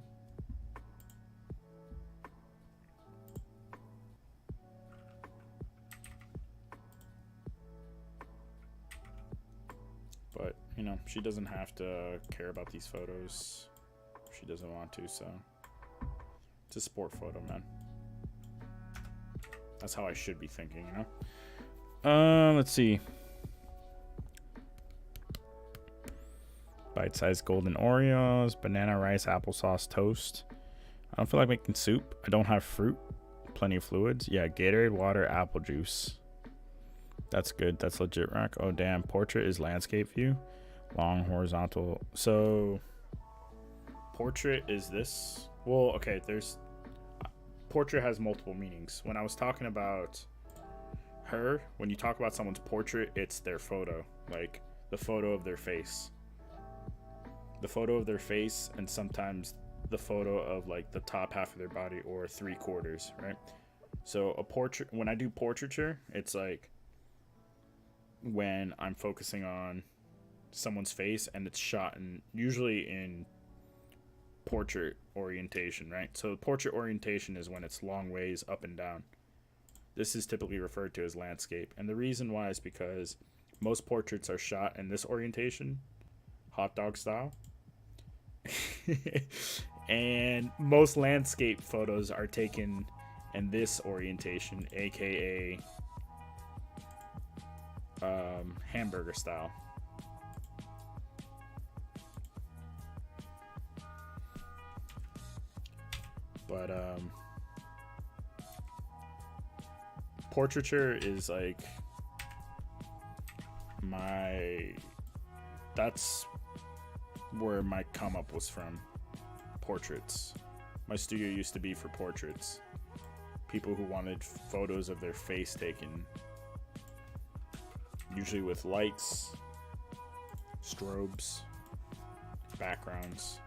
But, you know, she doesn't have to care about these photos if she doesn't want to, so it's a sport photo, man. That's how I should be thinking, you know? Let's see. Bite-sized golden Oreos, banana rice, applesauce toast. I don't feel like making soup. I don't have fruit. Plenty of fluids. Yeah, Gatorade, water, apple juice. That's good. That's legit, Rack. Oh, damn. Portrait is landscape view. Long, horizontal. So, portrait is this. Well, okay, there's... Portrait has multiple meanings. When I was talking about her, when you talk about someone's portrait, it's their photo. Like, the photo of their face. The photo of their face, and sometimes the photo of, like, the top half of their body, or 3/4, right? So, a portrait... When I do portraiture, it's like... when I'm focusing on someone's face and it's shot usually in portrait orientation, right? So portrait orientation is when it's long ways up and down. This is typically referred to as landscape. And the reason why is because most portraits are shot in this orientation, hot dog style. And most landscape photos are taken in this orientation, aka hamburger style. But portraiture is like that's where my come up was from. Portraits. My studio used to be for portraits. People who wanted photos of their face taken, usually with lights, strobes, backgrounds.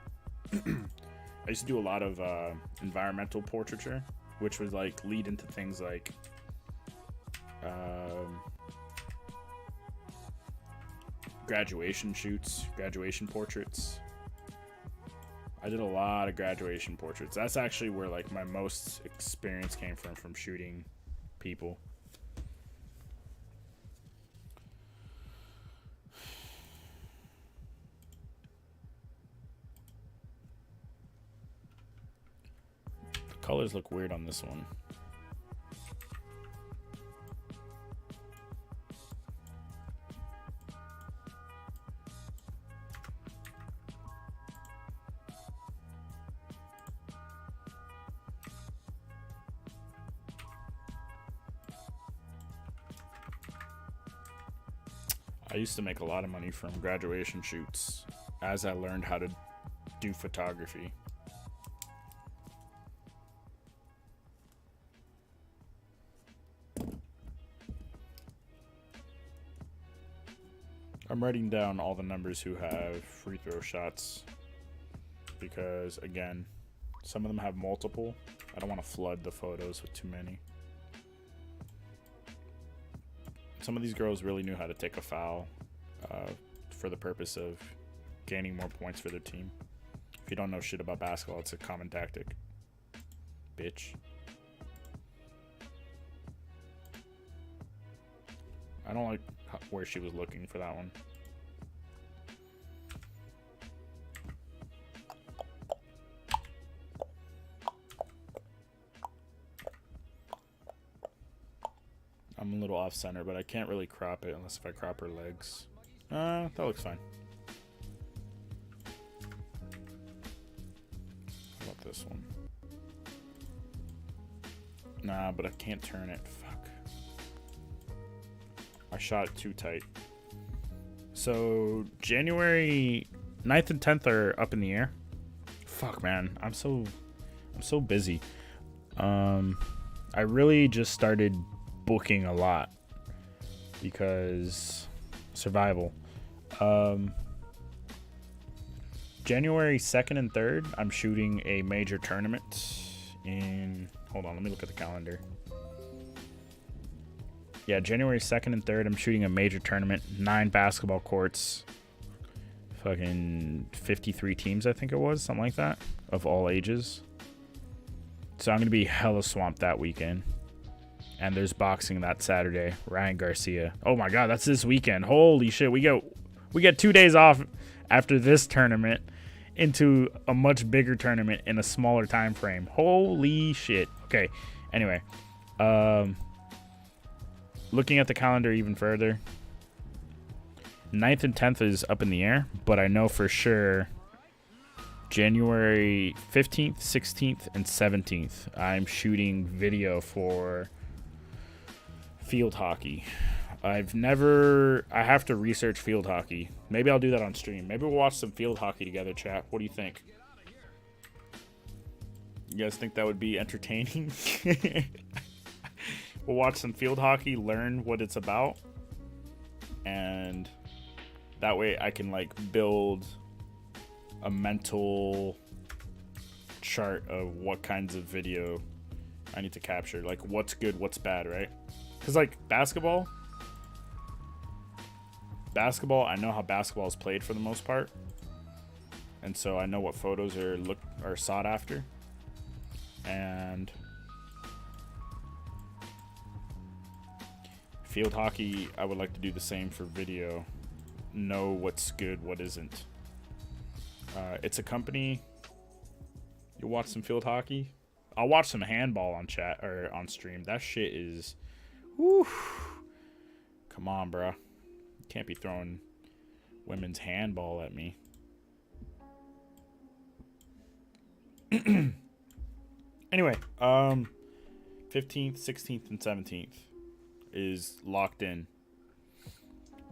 I used to do a lot of environmental portraiture, which would like lead into things like graduation shoots, graduation portraits. I did a lot of graduation portraits. That's actually where like my most experience came from shooting people. The colors look weird on this one. I used to make a lot of money from graduation shoots as I learned how to do photography. I'm writing down all the numbers who have free throw shots because, again, some of them have multiple. I don't want to flood the photos with too many. some of these girls really knew how to take a foul for the purpose of gaining more points for their team. If you don't know shit about basketball, it's a common tactic. Bitch. I don't like where she was looking for that one. I'm a little off center, but I can't really crop it unless if I crop her legs. That looks fine. How about this one? Nah, but I can't turn it. Fuck. I shot it too tight. So January 9th and 10th are up in the air. Fuck, man. I'm so busy. I really just started booking a lot because survival. January 2nd and 3rd, I'm shooting a major tournament in... Hold on, let me look at the calendar. Yeah, January 2nd and 3rd, I'm shooting a major tournament. 9 basketball courts. Fucking 53 teams, I think it was. Something like that. Of all ages. So I'm going to be hella swamped that weekend. And there's boxing that Saturday. Ryan Garcia. Oh my god, that's this weekend. Holy shit. We get 2 days off after this tournament into a much bigger tournament in a smaller time frame. Holy shit. Okay. Anyway. Looking at the calendar even further. 9th and 10th is up in the air, but I know for sure January 15th, 16th, and 17th I'm shooting video for field hockey. I have to research field hockey. Maybe I'll do that on stream. Maybe we'll watch some field hockey together, chat. What do you think? You guys think that would be entertaining? We'll watch some field hockey, learn what it's about, and that way I can like build a mental chart of what kinds of video I need to capture. Like what's good, what's bad, right? Because like basketball, I know how basketball is played for the most part, and so I know what photos are sought after, and field hockey, I would like to do the same for video. Know what's good, what isn't. It's a company. You'll watch some field hockey. I'll watch some handball on chat or on stream. That shit is, whew. Come on, bro. You can't be throwing women's handball at me. Anyway, 15th, 16th, and 17th is locked in.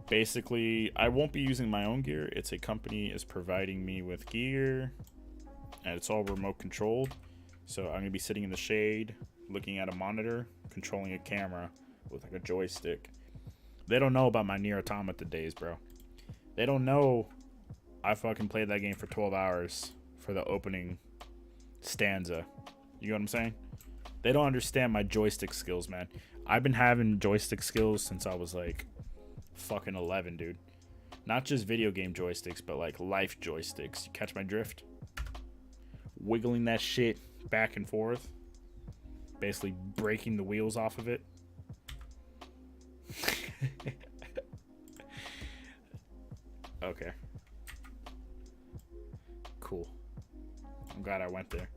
Basically, I won't be using my own gear. It's a company is providing me with gear, and it's all remote controlled. So I'm gonna be sitting in the shade, looking at a monitor, controlling a camera with like a joystick. They don't know about my Nier Automata days, bro. They don't know I fucking played that game for 12 hours for the opening stanza. You know what I'm saying? They don't understand my joystick skills, man. I've been having joystick skills since I was like fucking 11, dude. Not just video game joysticks, but like life joysticks. You catch my drift? Wiggling that shit back and forth. Basically breaking the wheels off of it. Okay. Cool. I'm glad I went there.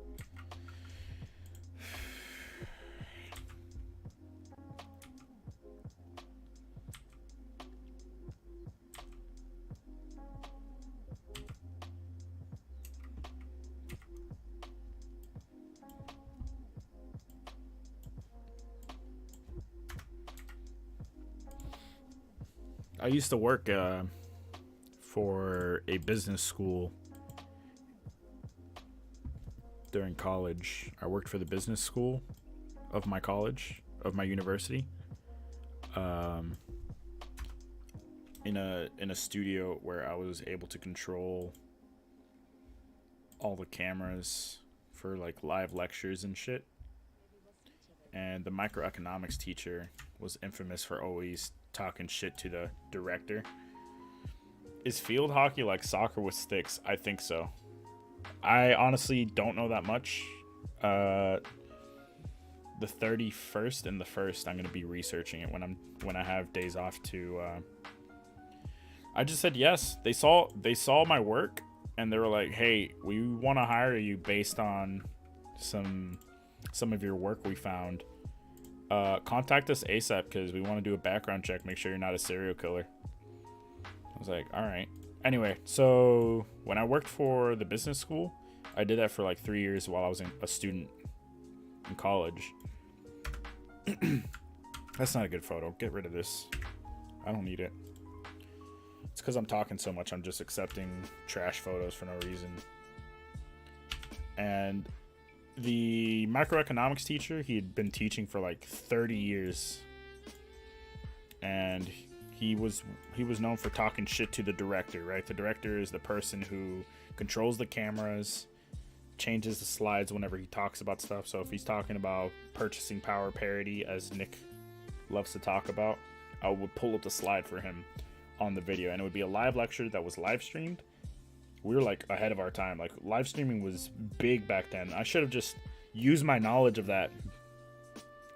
I used to work for a business school during college. I worked for the business school of my college, of my university, in a studio where I was able to control all the cameras for like live lectures and shit. And the microeconomics teacher was infamous for always talking shit to the director. Is field hockey like soccer with sticks? I think so. I honestly don't know that much. The 31st and the 1st, I'm gonna be researching it when I have days off to. I just said yes. They saw my work and they were like, "Hey, we want to hire you based on some of your work we found. Contact us ASAP because we want to do a background check. Make sure you're not a serial killer." I was like, all right. Anyway, so when I worked for the business school, I did that for like 3 years while I was a student in college. That's not a good photo. Get rid of this. I don't need it. It's because I'm talking so much. I'm just accepting trash photos for no reason. And the microeconomics teacher, he had been teaching for like 30 years. And he was known for talking shit to the director, right? The director is the person who controls the cameras, changes the slides whenever he talks about stuff. So if he's talking about purchasing power parity, as Nick loves to talk about, I would pull up the slide for him on the video, and it would be a live lecture that was live streamed. We were like ahead of our time. Like, live streaming was big back then. I should have just used my knowledge of that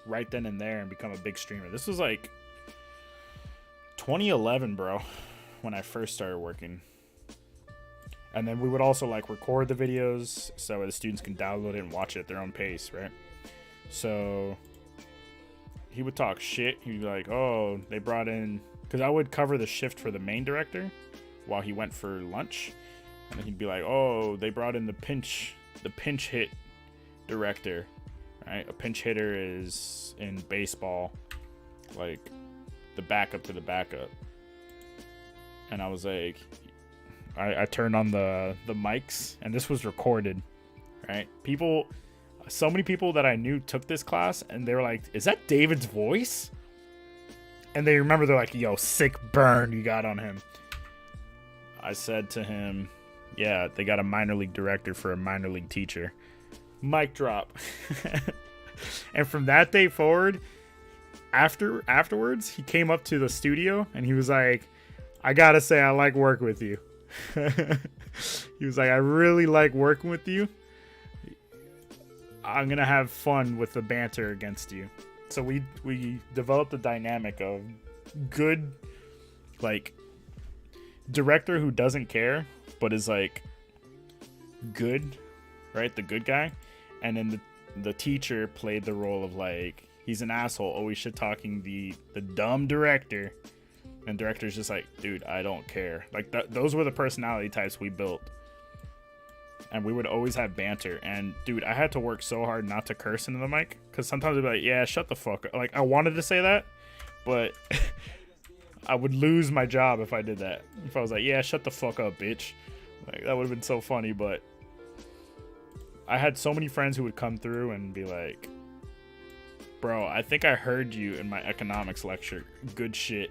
right then and there and become a big streamer. This was like 2011, bro, when I first started working. And then we would also like record the videos so the students can download it and watch it at their own pace, right? So he would talk shit. He'd be like, "Oh, they brought in," because I would cover the shift for the main director while he went for lunch, and then he'd be like, "Oh, they brought in the pinch hit director," right? A pinch hitter is in baseball like the backup to the backup. And I was like, I turned on the mics, and this was recorded, right? So many people that I knew took this class, and they were like, "Is that David's voice?" And they remember, they're like, "Yo, sick burn you got on him." I said to him, "Yeah, they got a minor league director for a minor league teacher." Mic drop. And from that day forward, afterwards, he came up to the studio and he was like, "I gotta say, I like working with you." He was like, "I really like working with you. I'm gonna have fun with the banter against you." So we developed a dynamic of good, like, director who doesn't care but is like good, right? The good guy. And then the teacher played the role of like, he's an asshole, always shit talking the dumb director. And director's just like, "Dude, I don't care." Like, those were the personality types we built. And we would always have banter. And, dude, I had to work so hard not to curse into the mic. Because sometimes I'd be like, "Yeah, shut the fuck up." Like, I wanted to say that, but I would lose my job if I did that. If I was like, "Yeah, shut the fuck up, bitch." Like, that would have been so funny. But I had so many friends who would come through and be like, "Bro, I think I heard you in my economics lecture. Good shit."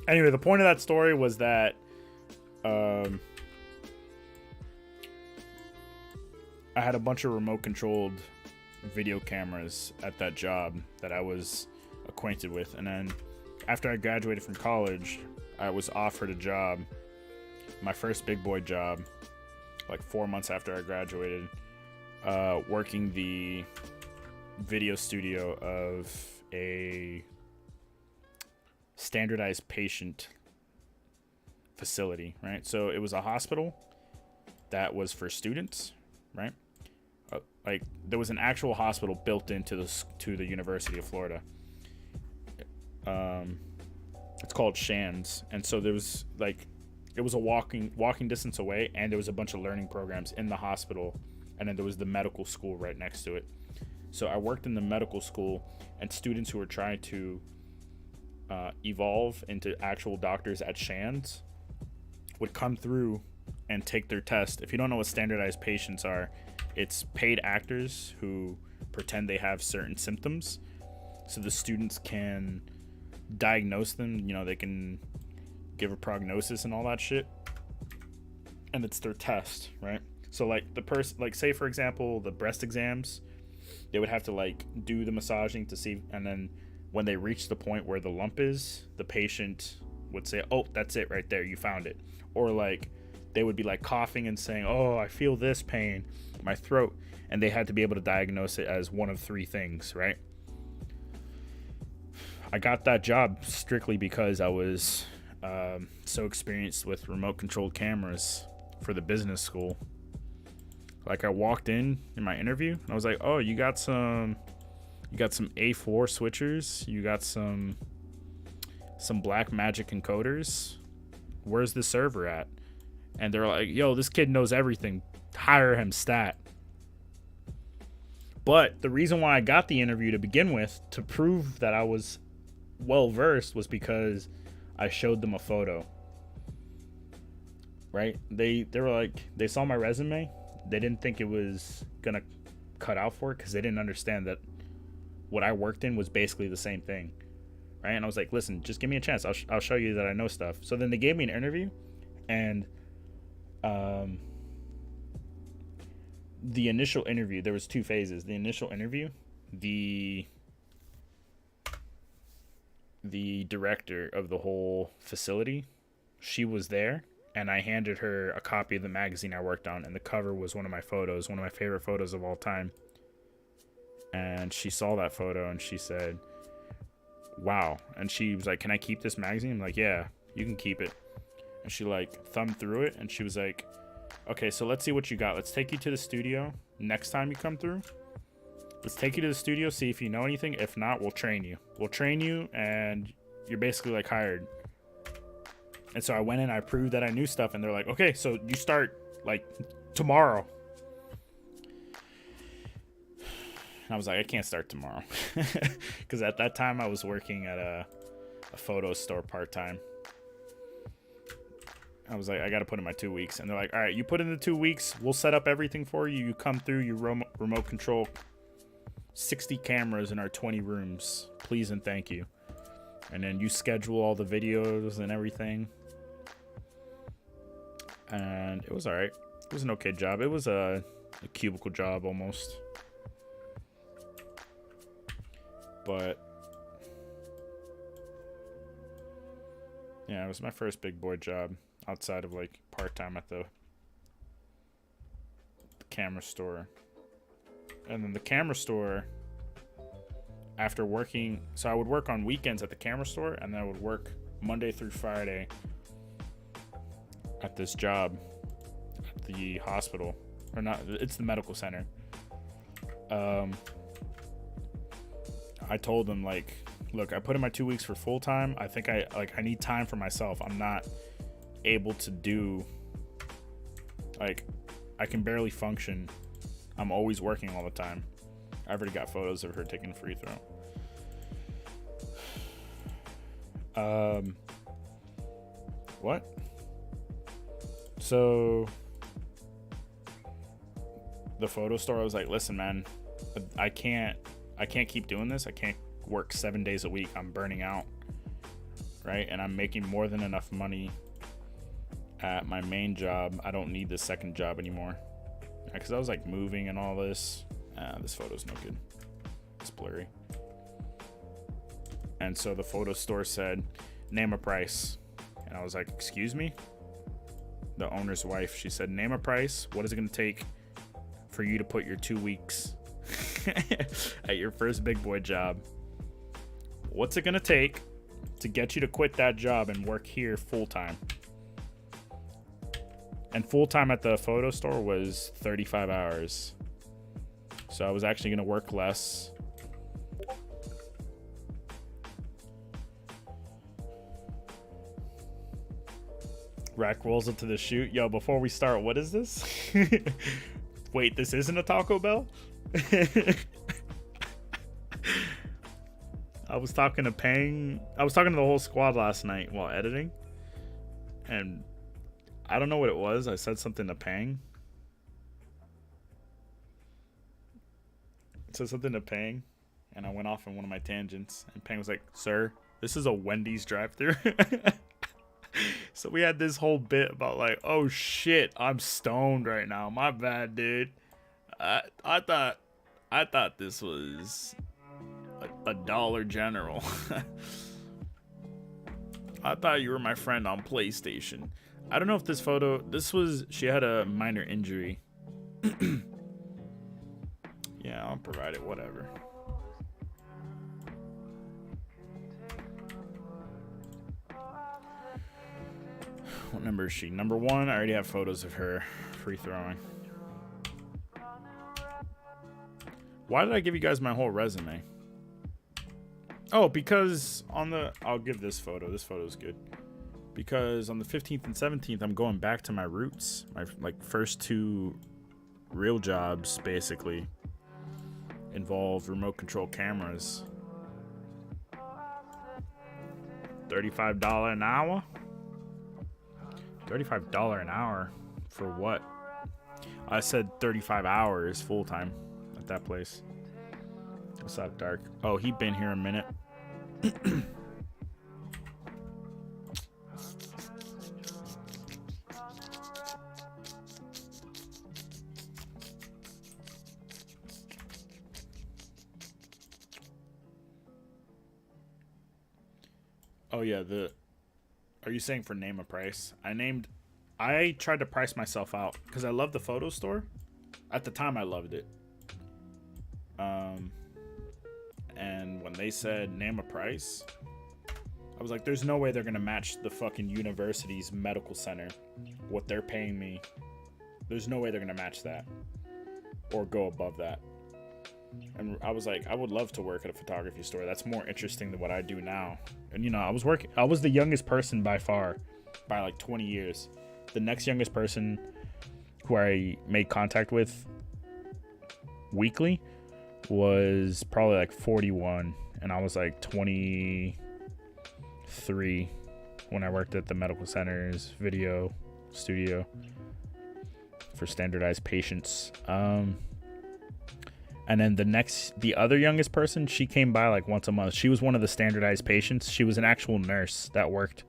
Anyway, the point of that story was that I had a bunch of remote controlled video cameras at that job that I was acquainted with. And then after I graduated from college, I was offered a job, my first big boy job, like 4 months after I graduated, working the video studio of a standardized patient facility, right? So it was a hospital that was for students, right? Like, there was an actual hospital built into the University of Florida. It's called Shands, and so there was like, it was a walking distance away, and there was a bunch of learning programs in the hospital, and then there was the medical school right next to it. So I worked in the medical school, and students who were trying to evolve into actual doctors at Shands would come through and take their test. If you don't know what standardized patients are, it's paid actors who pretend they have certain symptoms so the students can diagnose them. You know, they can give a prognosis and all that shit, and it's their test, right? So like the person, like, say for example, the breast exams, they would have to like do the massaging to see, and then when they reach the point where the lump is, the patient would say, "Oh, that's it right there, you found it." Or like they would be like coughing and saying, "Oh, I feel this pain, my throat," and they had to be able to diagnose it as one of three things, right? I got that job strictly because I was so experienced with remote controlled cameras for the business school. Like I walked in my interview and I was like, "Oh, you got some A4 switchers, you got some Black Magic encoders. Where's the server at?" And they're like, "Yo, this kid knows everything. Hire him stat." But the reason why I got the interview to begin with, to prove that I was well versed, was because I showed them a photo. Right? They were like, they saw my resume. They didn't think it was gonna cut out for it because they didn't understand that what I worked in was basically the same thing. Right? And I was like, "Listen, just give me a chance. I'll show you that I know stuff." So then they gave me an interview, and the initial interview, there was two phases. The initial interview, the director of the whole facility, she was there, and I handed her a copy of the magazine I worked on, and the cover was one of my photos, one of my favorite photos of all time. And she saw that photo and she said, "Wow." And she was like, "Can I keep this magazine?" I'm like, "Yeah, you can keep it." And she like thumbed through it and she was like, "Okay, so let's see what you got. Let's take you to the studio next time you come through. Let's take you to the studio, see if you know anything. If not, we'll train you. We'll train you and you're basically like hired." And so I went in, I proved that I knew stuff, and they're like, "Okay, so you start like tomorrow." And I was like, "I can't start tomorrow." Because at that time I was working at a photo store part-time. I was like, "I got to put in my 2 weeks." And they're like, "All right, you put in the 2 weeks. We'll set up everything for you. You come through, you remote control 60 cameras in our 20 rooms. Please and thank you. And then you schedule all the videos and everything." And it was all right. It was an okay job. It was a cubicle job almost. But yeah, it was my first big boy job outside of like part-time at the camera store. And then the camera store, after working, so I would work on weekends at the camera store, and then I would work Monday through Friday at this job at the hospital, or not, it's the medical center. I told them like, "Look, I put in my 2 weeks for full time. I think I need time for myself. I'm not able to do, like, I can barely function. I'm always working all the time." I've already got photos of her taking a free throw. What? So the photo store, I was like, "Listen, man, I can't keep doing this. I can't work 7 days a week. I'm burning out." Right? And I'm making more than enough money at my main job. I don't need this second job anymore. Because I was like moving and all this. This photo's no good. It's blurry. And so the photo store said, "Name a price." And I was like, "Excuse me?" The owner's wife, she said, "Name a price. What is it going to take for you to put your 2 weeks at your first big boy job? What's it going to take to get you to quit that job and work here full time?" And full time at the photo store was 35 hours. So I was actually going to work less. Rack rolls into the chute. Yo, before we start, what is this? Wait, this isn't a Taco Bell? I was talking to Pang. I was talking to the whole squad last night while editing. And I don't know what it was. I said something to Pang. And I went off on one of my tangents. And Pang was like, "Sir, this is a Wendy's drive-thru." So we had this whole bit about like, "Oh shit, I'm stoned right now. My bad, dude. I I thought this was a Dollar General. I thought you were my friend on PlayStation. I don't know if this photo, she had a minor injury. Yeah, I'll provide it, whatever. What number is she? Number 1, I already have photos of her free throwing. Why did I give you guys my whole resume? Oh, because I'll give this photo. This photo is good. Because on the 15th and 17th, I'm going back to my roots. My first 2 real jobs basically involve remote control cameras. $35 an hour? $35 an hour for what? I said 35 hours full time at that place. What's up, Dark? Oh, he been here a minute. Oh yeah, are you saying for name a price? I tried to price myself out because I love the photo store. At the time, I loved it. And when they said name a price, I was like, there's no way they're gonna match the fucking university's medical center, what they're paying me. There's no way they're gonna match that or go above that. And I was like, I would love to work at a photography store. That's more interesting than what I do now. And you know, I was the youngest person by far, by like 20 years. The next youngest person who I made contact with weekly was probably like 41, and I was like 23 when I worked at the medical center's video studio for standardized patients. And then the other youngest person, she came by like once a month. She was one of the standardized patients. She was an actual nurse that worked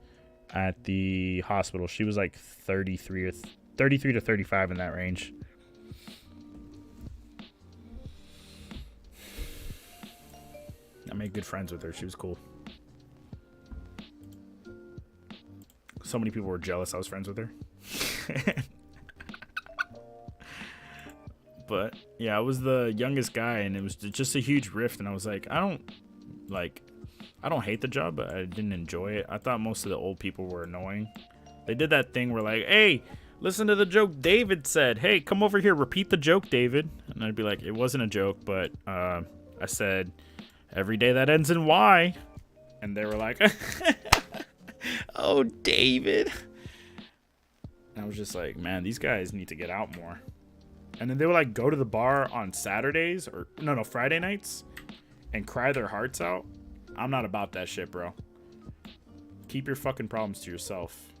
at the hospital. She was like 33 to 35 in that range. I made good friends with her. She was cool. So many people were jealous I was friends with her. But yeah, I was the youngest guy, and it was just a huge rift. And I was like, I don't hate the job, but I didn't enjoy it. I thought most of the old people were annoying. They did that thing where like, hey, listen to the joke David said. Hey, come over here, repeat the joke, David. And I'd be like, it wasn't a joke, but I said every day that ends in Y. And they were like, oh, David. And I was just like, man, these guys need to get out more. And then they would like go to the bar on Saturdays or Friday nights and cry their hearts out. I'm not about that shit, bro. Keep your fucking problems to yourself.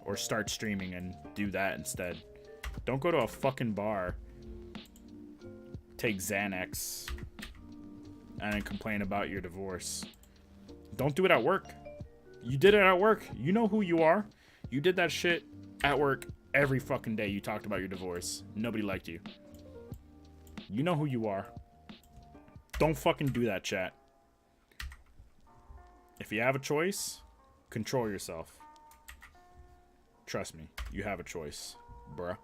Or start streaming and do that instead. Don't go to a fucking bar, take Xanax, and then complain about your divorce. Don't do it at work. You did it at work. You know who you are. You did that shit at work every fucking day. You talked about your divorce. Nobody liked you. You know who you are. Don't fucking do that, chat. If you have a choice, control yourself. Trust me, you have a choice, bruh.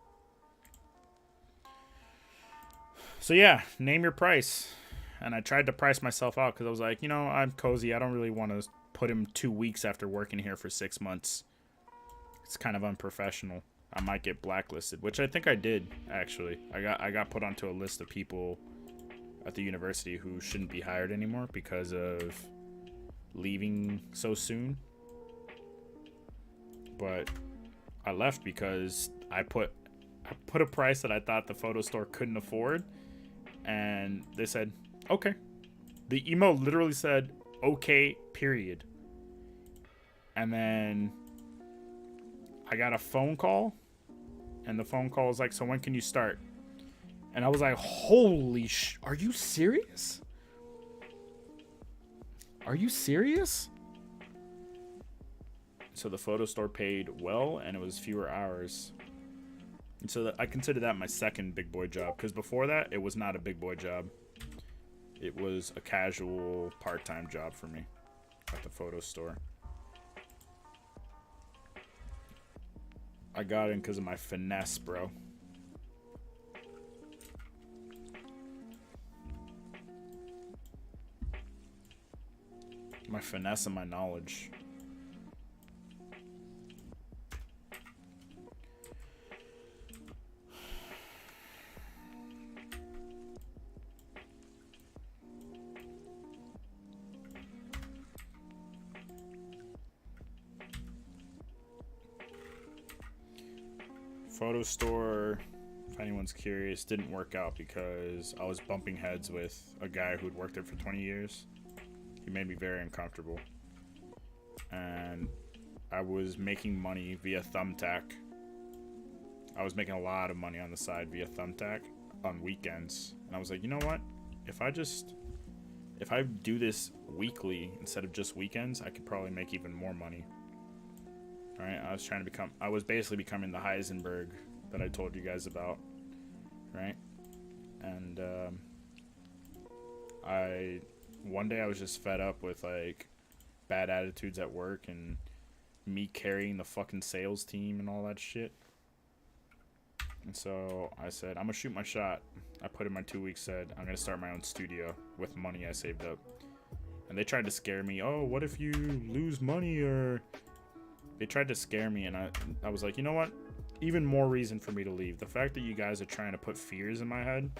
So yeah, name your price. And I tried to price myself out because I was like, you know, I'm cozy. I don't really want to put him 2 weeks after working here for 6 months. It's kind of unprofessional. I might get blacklisted, which I think I did, actually. I got put onto a list of people at the university who shouldn't be hired anymore because of leaving so soon. But I left because I put a price that I thought the photo store couldn't afford, and they said, okay. The email literally said, okay, period. And then I got a phone call, and the phone call was like, so when can you start? And I was like, holy are you serious? Are you serious? So the photo store paid well, and it was fewer hours. And so I consider that my second big boy job, because before that, it was not a big boy job. It was a casual part-time job for me at the photo store. I got in because of my finesse, bro. My finesse and my knowledge. Photo store, if anyone's curious, didn't work out because I was bumping heads with a guy who'd worked there for 20 years. He made me very uncomfortable. And I was making money via Thumbtack. I was making a lot of money on the side via Thumbtack on weekends. And I was like, you know what? If I do this weekly instead of just weekends, I could probably make even more money. Right? I was basically becoming the Heisenberg that I told you guys about. Right? And one day I was just fed up with like bad attitudes at work and me carrying the fucking sales team and all that shit. And so I said, I'm gonna shoot my shot. I put in my 2 weeks, said I'm gonna start my own studio with money I saved up. And they tried to scare me. Oh, what if you lose money? Or they tried to scare me, and I was like, you know what? Even more reason for me to leave. The fact that you guys are trying to put fears in my head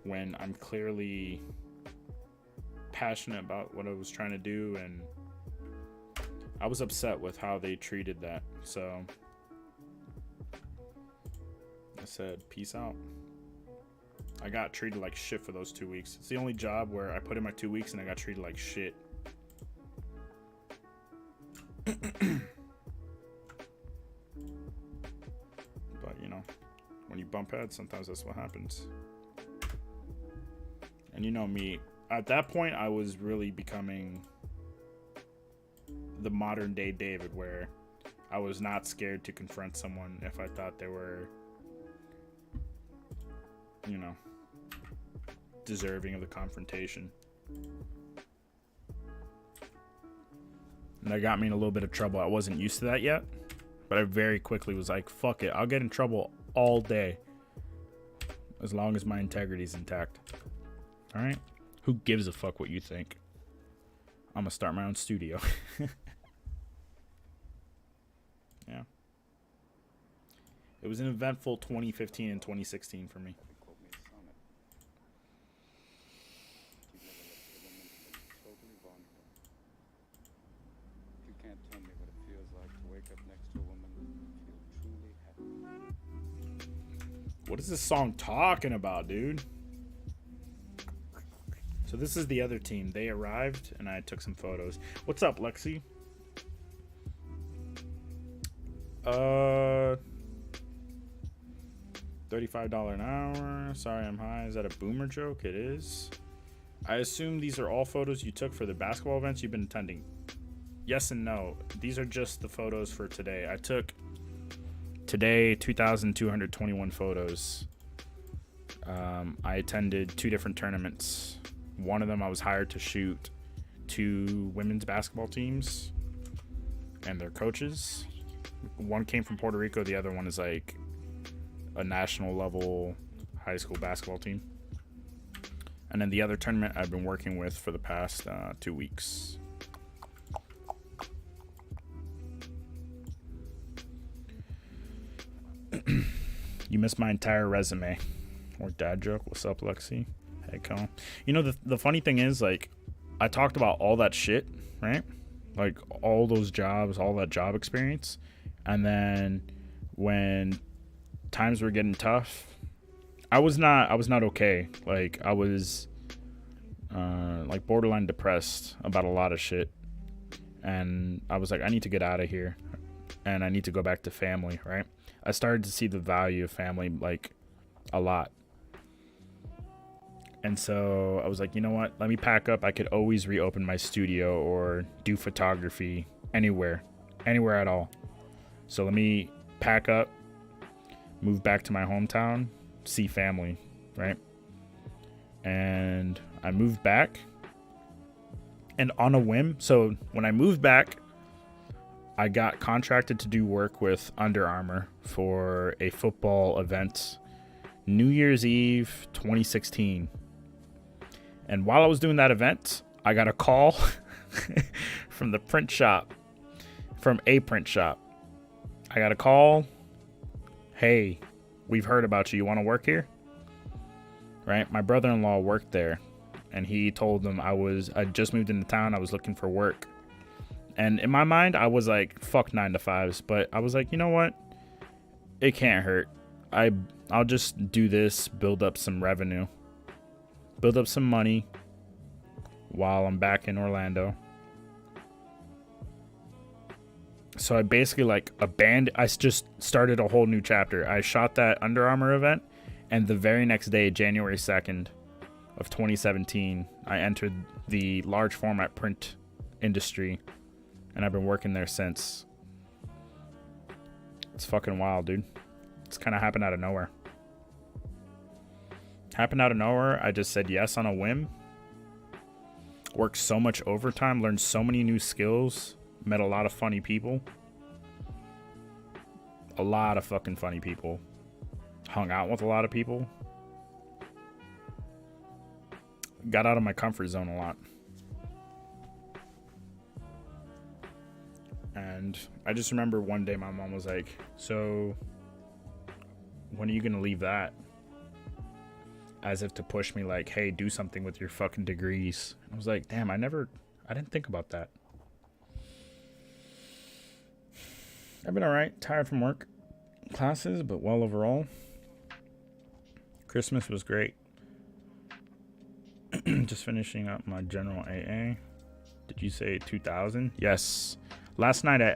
when I'm clearly passionate about what I was trying to do, and I was upset with how they treated that. So I said, peace out. I got treated like shit for those 2 weeks. It's the only job where I put in my 2 weeks and I got treated like shit. But you know, when you bump heads, sometimes that's what happens. And you know me, at that point I was really becoming the modern day David, where I was not scared to confront someone if I thought they were, you know, deserving of the confrontation. And that got me in a little bit of trouble. I wasn't used to that yet, but I very quickly was like, fuck it, I'll get in trouble all day as long as my integrity is intact. All right? Who gives a fuck what you think? I'm gonna start my own studio. Yeah. It was an eventful 2015 and 2016 for me. What is this song talking about, dude? So this is the other team. They arrived, and I took some photos. What's up, Lexi? $35 an hour. Sorry, I'm high. Is that a boomer joke? It is. I assume these are all photos you took for the basketball events you've been attending. Yes and no. These are just the photos for today. I took today 2,221 photos. I attended 2 different tournaments. One of them I was hired to shoot 2 women's basketball teams and their coaches. One came from Puerto Rico. The other one is like a national level high school basketball team. And then the other tournament I've been working with for the past 2 weeks. You missed my entire resume. Or dad joke. What's up, Lexi? Hey, Colin. You know, the funny thing is, like, I talked about all that shit, right? Like, all those jobs, all that job experience. And then when times were getting tough, I was not okay. Like, I was, like, borderline depressed about a lot of shit. And I was like, I need to get out of here. And I need to go back to family, right? I started to see the value of family, like, a lot. And so I was like, you know what? Let me pack up. I could always reopen my studio or do photography anywhere at all. So let me pack up move back to my hometown, see family, right? And I moved back, and on a whim, so when I moved back, I got contracted to do work with Under Armour for a football event, New Year's Eve 2016. And while I was doing that event, I got a call from the print shop, from a print shop. I got a call. Hey, we've heard about you. You want to work here? Right? My brother-in-law worked there, and he told them I just moved into town. I was looking for work. And in my mind, I was like, fuck 9 to 5s. But I was like, you know what? It can't hurt. I'll just do this, build up some revenue, build up some money while I'm back in Orlando. So I basically I just started a whole new chapter. I shot that Under Armour event, and the very next day, January 2nd of 2017, I entered the large format print industry, and I've been working there since. It's fucking wild, dude. It's kind of happened out of nowhere. I just said yes on a whim. Worked so much overtime, learned so many new skills, met a lot of funny people. A lot of fucking funny people. Hung out with a lot of people. Got out of my comfort zone a lot. And I just remember one day my mom was like, so when are you going to leave that? As if to push me like, hey, do something with your fucking degrees. I was like, damn, I didn't think about that. I've been alright, tired from work classes, but well overall. Christmas was great. Just finishing up my general AA. Did you say 2000? Yes. Last night I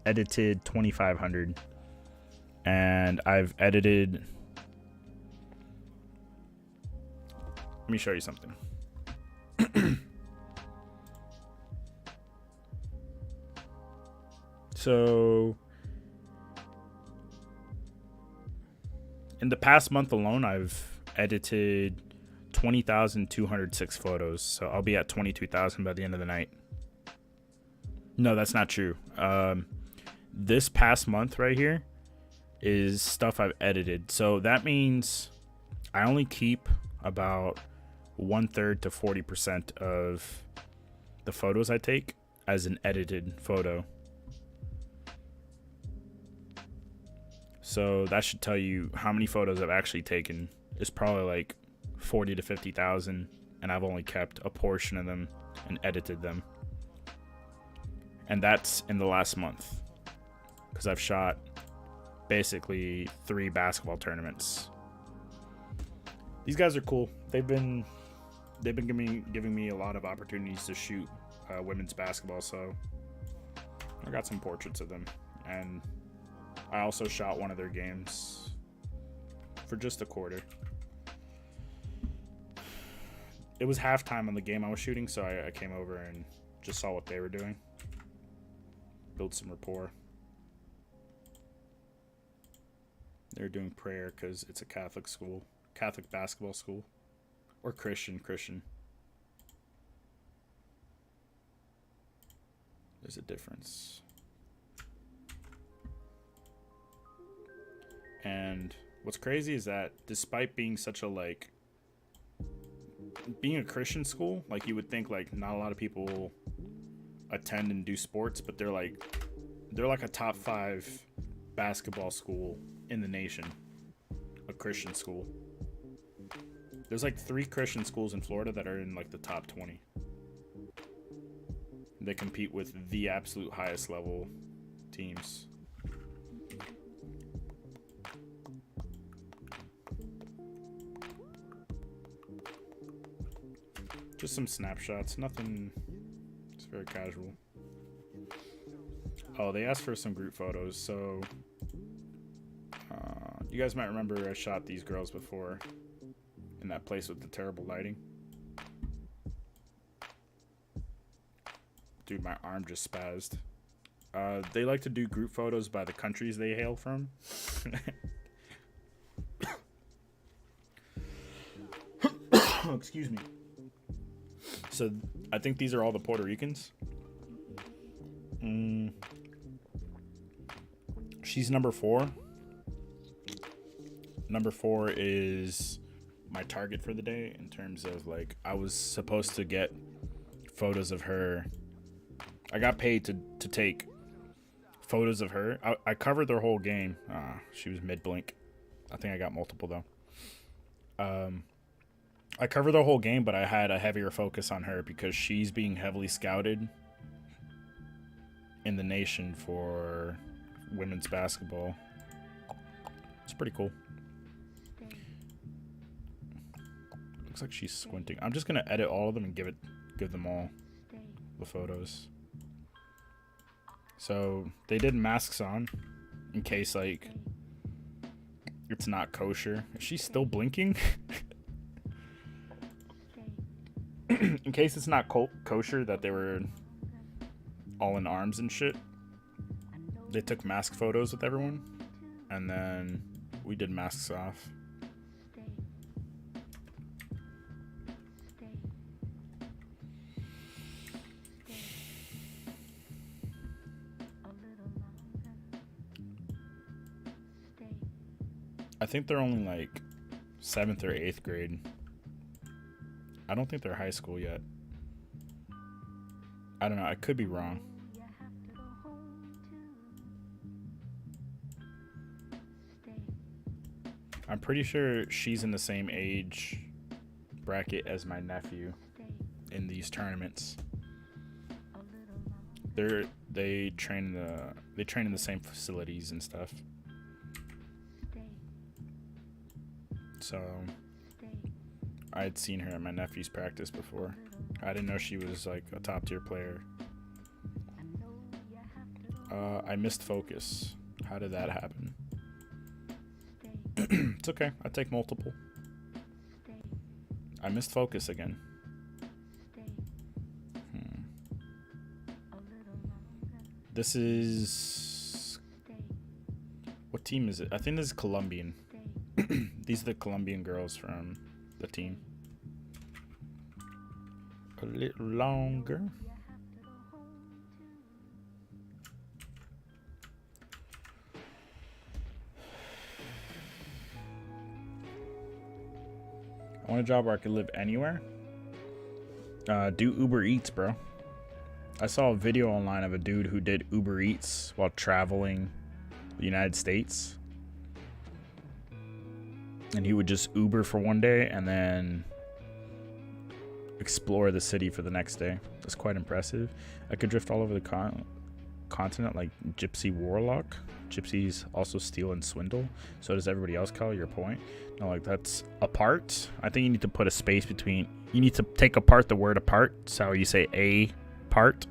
edited 2500. And I've edited... Let me show you something. So, in the past month alone, I've edited 20,206 photos. So I'll be at 22,000 by the end of the night. No, that's not true. This past month right here is stuff I've edited. So that means I only keep about 1/3 to 40% of the photos I take as an edited photo. So that should tell you how many photos I've actually taken. It's probably like 40 to 50,000, and I've only kept a portion of them and edited them. And that's in the last month, because I've shot basically 3 basketball tournaments. These guys are cool. They've been giving me a lot of opportunities to shoot women's basketball, so I got some portraits of them. And I also shot one of their games for just a quarter. It was halftime on the game I was shooting, so I came over and just saw what they were doing. Build some rapport. They're doing prayer because it's a Catholic school. Catholic basketball school. Or Christian. There's a difference. And what's crazy is that despite being such a being a Christian school, you would think not a lot of people attend and do sports, but they're like a top 5 basketball school in the nation. A Christian school. There's 3 Christian schools in Florida that are in the top 20. They compete with the absolute highest level teams. Just some snapshots, nothing. It's very casual. Oh, they asked for some group photos, so you guys might remember I shot these girls before in that place with the terrible lighting. Dude, my arm just spazzed. They like to do group photos by the countries they hail from. Excuse me. So I think these are all the Puerto Ricans. She's number 4. Number 4 is my target for the day in terms of, like, I was supposed to get photos of her. I got paid to take photos of her. I covered their whole game. She was mid-blink. I think I got multiple, though. I covered the whole game, but I had a heavier focus on her because she's being heavily scouted in the nation for women's basketball. It's pretty cool. Looks like she's squinting. I'm just gonna edit all of them and give them all the photos. So they did masks on in case, like, it's not kosher. Is she still blinking? In case it's not kosher that they were all in arms and shit. They took mask photos with everyone, and then we did masks off. I think they're only like 7th or 8th grade. I don't think they're high school yet. I don't know. I could be wrong. I'm pretty sure she's in the same age bracket as my nephew in these tournaments. They train in the same facilities and stuff. So I had seen her at my nephew's practice before. I didn't know she was like a top tier player. I missed focus. How did that happen? It's okay. I take multiple. I missed focus again. This is... What team is it? I think this is Colombian. These are the Colombian girls from the team. A little longer. I want a job where I could live anywhere. Do Uber Eats, bro. I saw a video online of a dude who did Uber Eats while traveling the United States. And he would just Uber for one day and then explore the city for the next day. That's quite impressive. I could drift all over the continent like Gypsy Warlock. Gypsies also steal and swindle. So does everybody else, Kyle. Your point. No, like, that's apart. I think you need to put a space between. You need to take apart the word apart. So you say a part.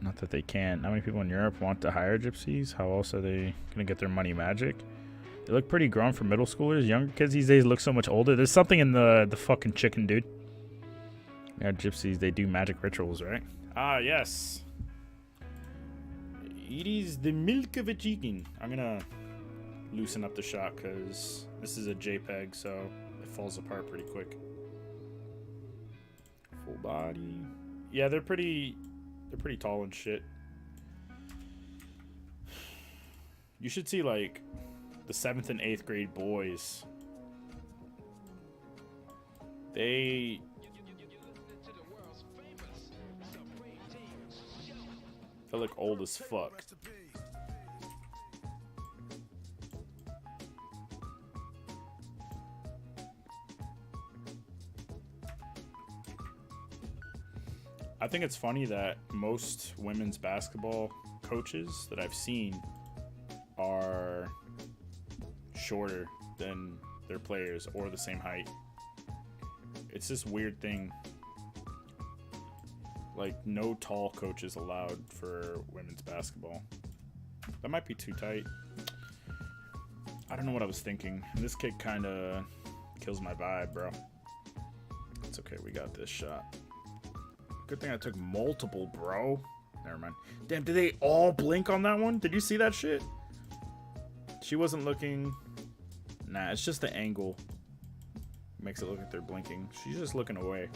Not that they can. How many people in Europe want to hire gypsies? How else are they gonna get their money magic? They look pretty grown for middle schoolers. Younger kids these days look so much older. There's something in the fucking chicken, dude. Yeah, gypsies, they do magic rituals, right? Ah, yes. It is the milk of a chicken. I'm gonna loosen up the shot because this is a JPEG, so it falls apart pretty quick. Full body. Yeah, they're pretty tall and shit. You should see, like, the 7th and 8th grade boys. They look old as fuck. I think it's funny that most women's basketball coaches that I've seen are shorter than their players or the same height. It's this weird thing. Like, no tall coaches allowed for women's basketball. That might be too tight. I don't know what I was thinking. This kid kind of kills my vibe, bro. It's okay, we got this shot. Good thing I took multiple, bro. Never mind. Damn, did they all blink on that one? Did you see that shit? She wasn't looking. Nah, it's just the angle. Makes it look like they're blinking. She's just looking away.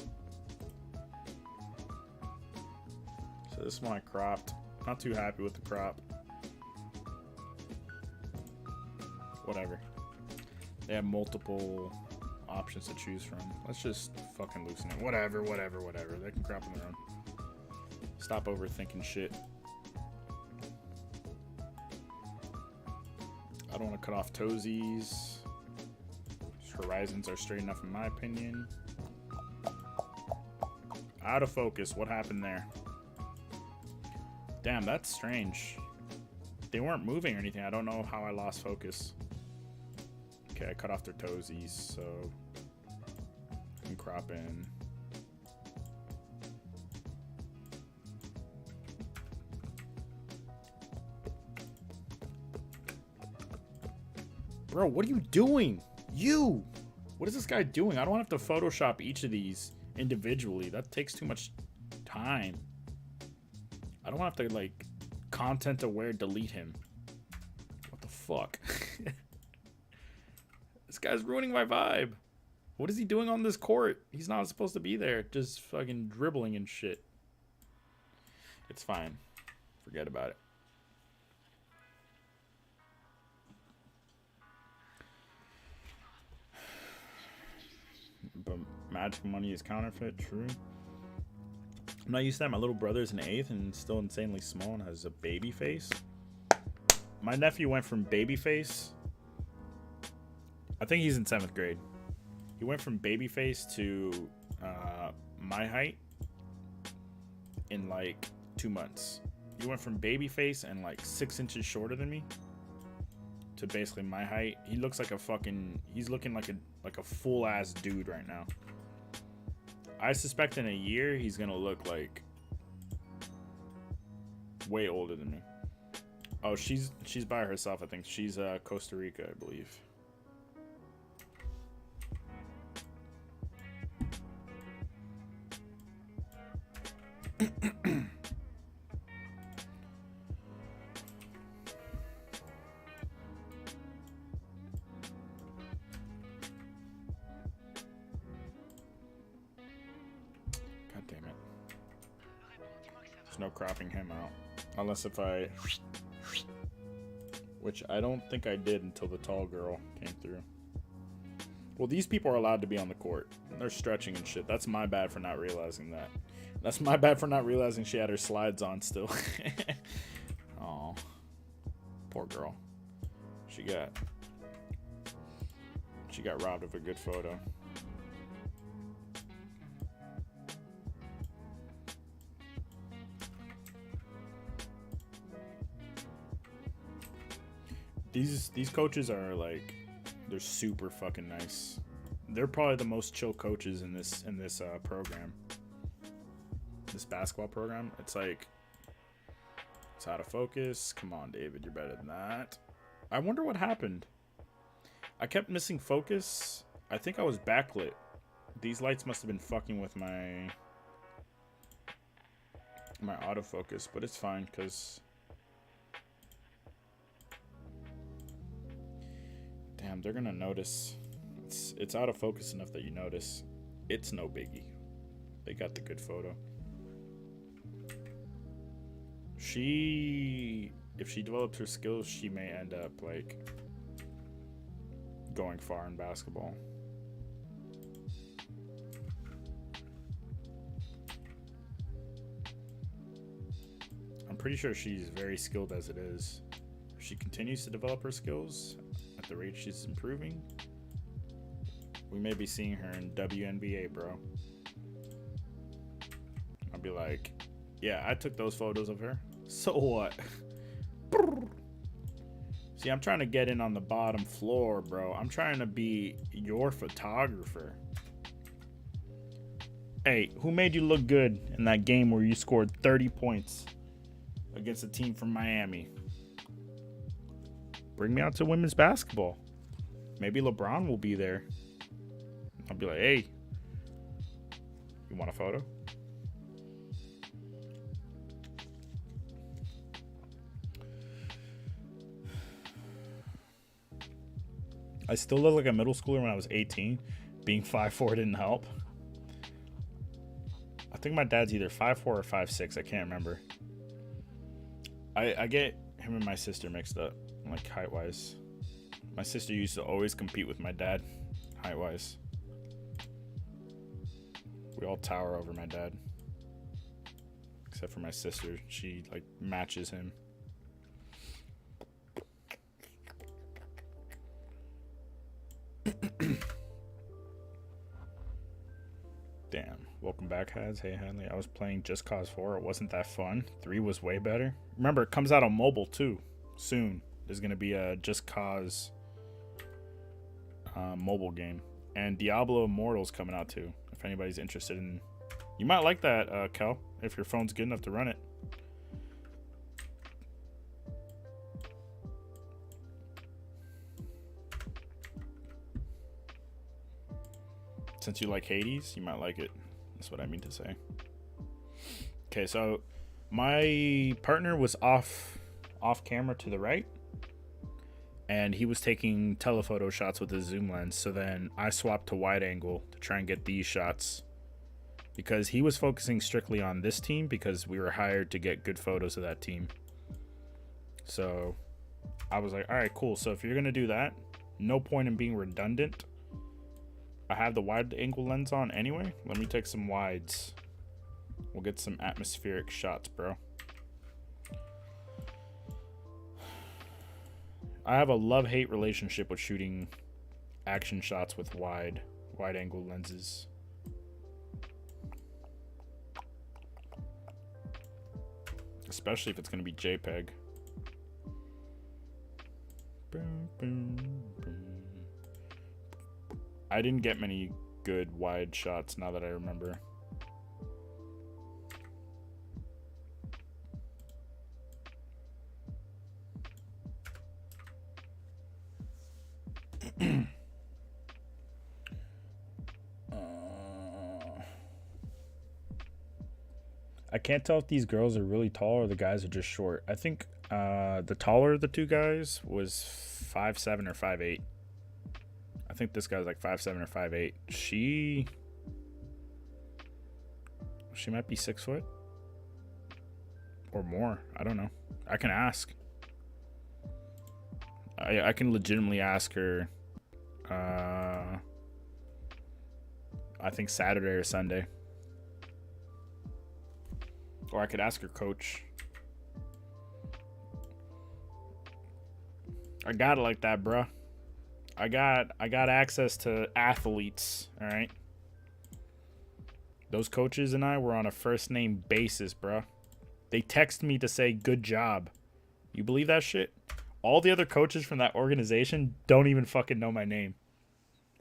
So this one I cropped. Not too happy with the crop. Whatever. They have multiple options to choose from. Let's just fucking loosen it. Whatever. They can crop on their own. Stop overthinking shit. I don't want to cut off toesies. Horizons are straight enough in my opinion. Out of focus. What happened there? Damn, that's strange. They weren't moving or anything. I don't know how I lost focus. Okay, I cut off their toesies, so I can crop in. Bro, what are you doing? What is this guy doing? I don't have to Photoshop each of these individually. That takes too much time. I don't have to, like, content aware delete him. What the fuck? This guy's ruining my vibe. What is he doing on this court? He's not supposed to be there. Just fucking dribbling and shit. It's fine. Forget about it. But magic money is counterfeit, true. I'm not used to that. My little brother's in 8th and still insanely small and has a baby face. My nephew went from baby face. I think he's in 7th grade. He went from baby face to my height in like 2 months. He went from baby face and like 6 inches shorter than me to basically my height. He looks like a fucking, he's looking like a full ass dude right now. I suspect in a year he's gonna look like way older than me. Oh, she's by herself. I think she's Costa Rica, I believe. God damn it. There's no cropping him out. Unless if I... Which I don't think I did until the tall girl came through. Well, these people are allowed to be on the court. They're stretching and shit. That's my bad for not realizing that. That's my bad for not realizing she had her slides on still. Aw. Poor girl. She got robbed of a good photo. These coaches are like, they're super fucking nice. They're probably the most chill coaches in this program. This basketball program. It's like, it's out of focus. Come on, David, you're better than that. I wonder what happened. I kept missing focus. I think I was backlit. These lights must have been fucking with my autofocus, but it's fine because damn, they're gonna notice. It's out of focus enough that you notice. It's no biggie. They got the good photo. If she develops her skills, she may end up like going far in basketball. I'm pretty sure she's very skilled as it is. If she continues to develop her skills at the rate she's improving, we may be seeing her in WNBA, bro. I'll be like, yeah, I took those photos of her. So what? See, I'm trying to get in on the bottom floor, bro. I'm trying to be your photographer. Hey, who made you look good in that game where you scored 30 points against a team from Miami? Bring me out to women's basketball. Maybe LeBron will be there. I'll be like, hey, you want a photo? I still look like a middle schooler when I was 18 Being 5'4" didn't help. I think my dad's either 5'4" or 5'6". I can't remember. I get him and my sister mixed up, like height-wise. My sister used to always compete with my dad, height-wise. We all tower over my dad. Except for my sister. She, like, matches him. Damn. Welcome back, Hads. Hey, Hadley. I was playing Just Cause 4. It wasn't that fun. 3 was way better. Remember, it comes out on mobile, too. Soon. There's going to be a Just Cause mobile game. And Diablo Immortal's coming out, too. If anybody's interested in... You might like that, Kel, if your phone's good enough to run it. Since you like Hades, you might like it. That's what I mean to say. Okay, so my partner was off camera to the right, and he was taking telephoto shots with his zoom lens. So then I swapped to wide angle to try and get these shots, because he was focusing strictly on this team because we were hired to get good photos of that team. So I was like, all right, cool. So if you're gonna do that, no point in being redundant. I have the wide angle lens on anyway. Let me take some wides. We'll get some atmospheric shots, bro. I have a love-hate relationship with shooting action shots with wide angle lenses. Especially if it's going to be JPEG. Boom, boom, boom. I didn't get many good wide shots now that I remember. I can't tell if these girls are really tall or the guys are just short. I think the taller of the two guys was 5'7" or 5'8". I think this guy's like 5'7" or 5'8". She might be 6 foot or more. I don't know. I can ask. I can legitimately ask her. I think Saturday or Sunday. Or I could ask her coach. I got it like that, bruh. I got access to athletes, all right? Those coaches and I were on a first name basis, bruh. They text me to say good job. You believe that shit? All the other coaches from that organization don't even fucking know my name.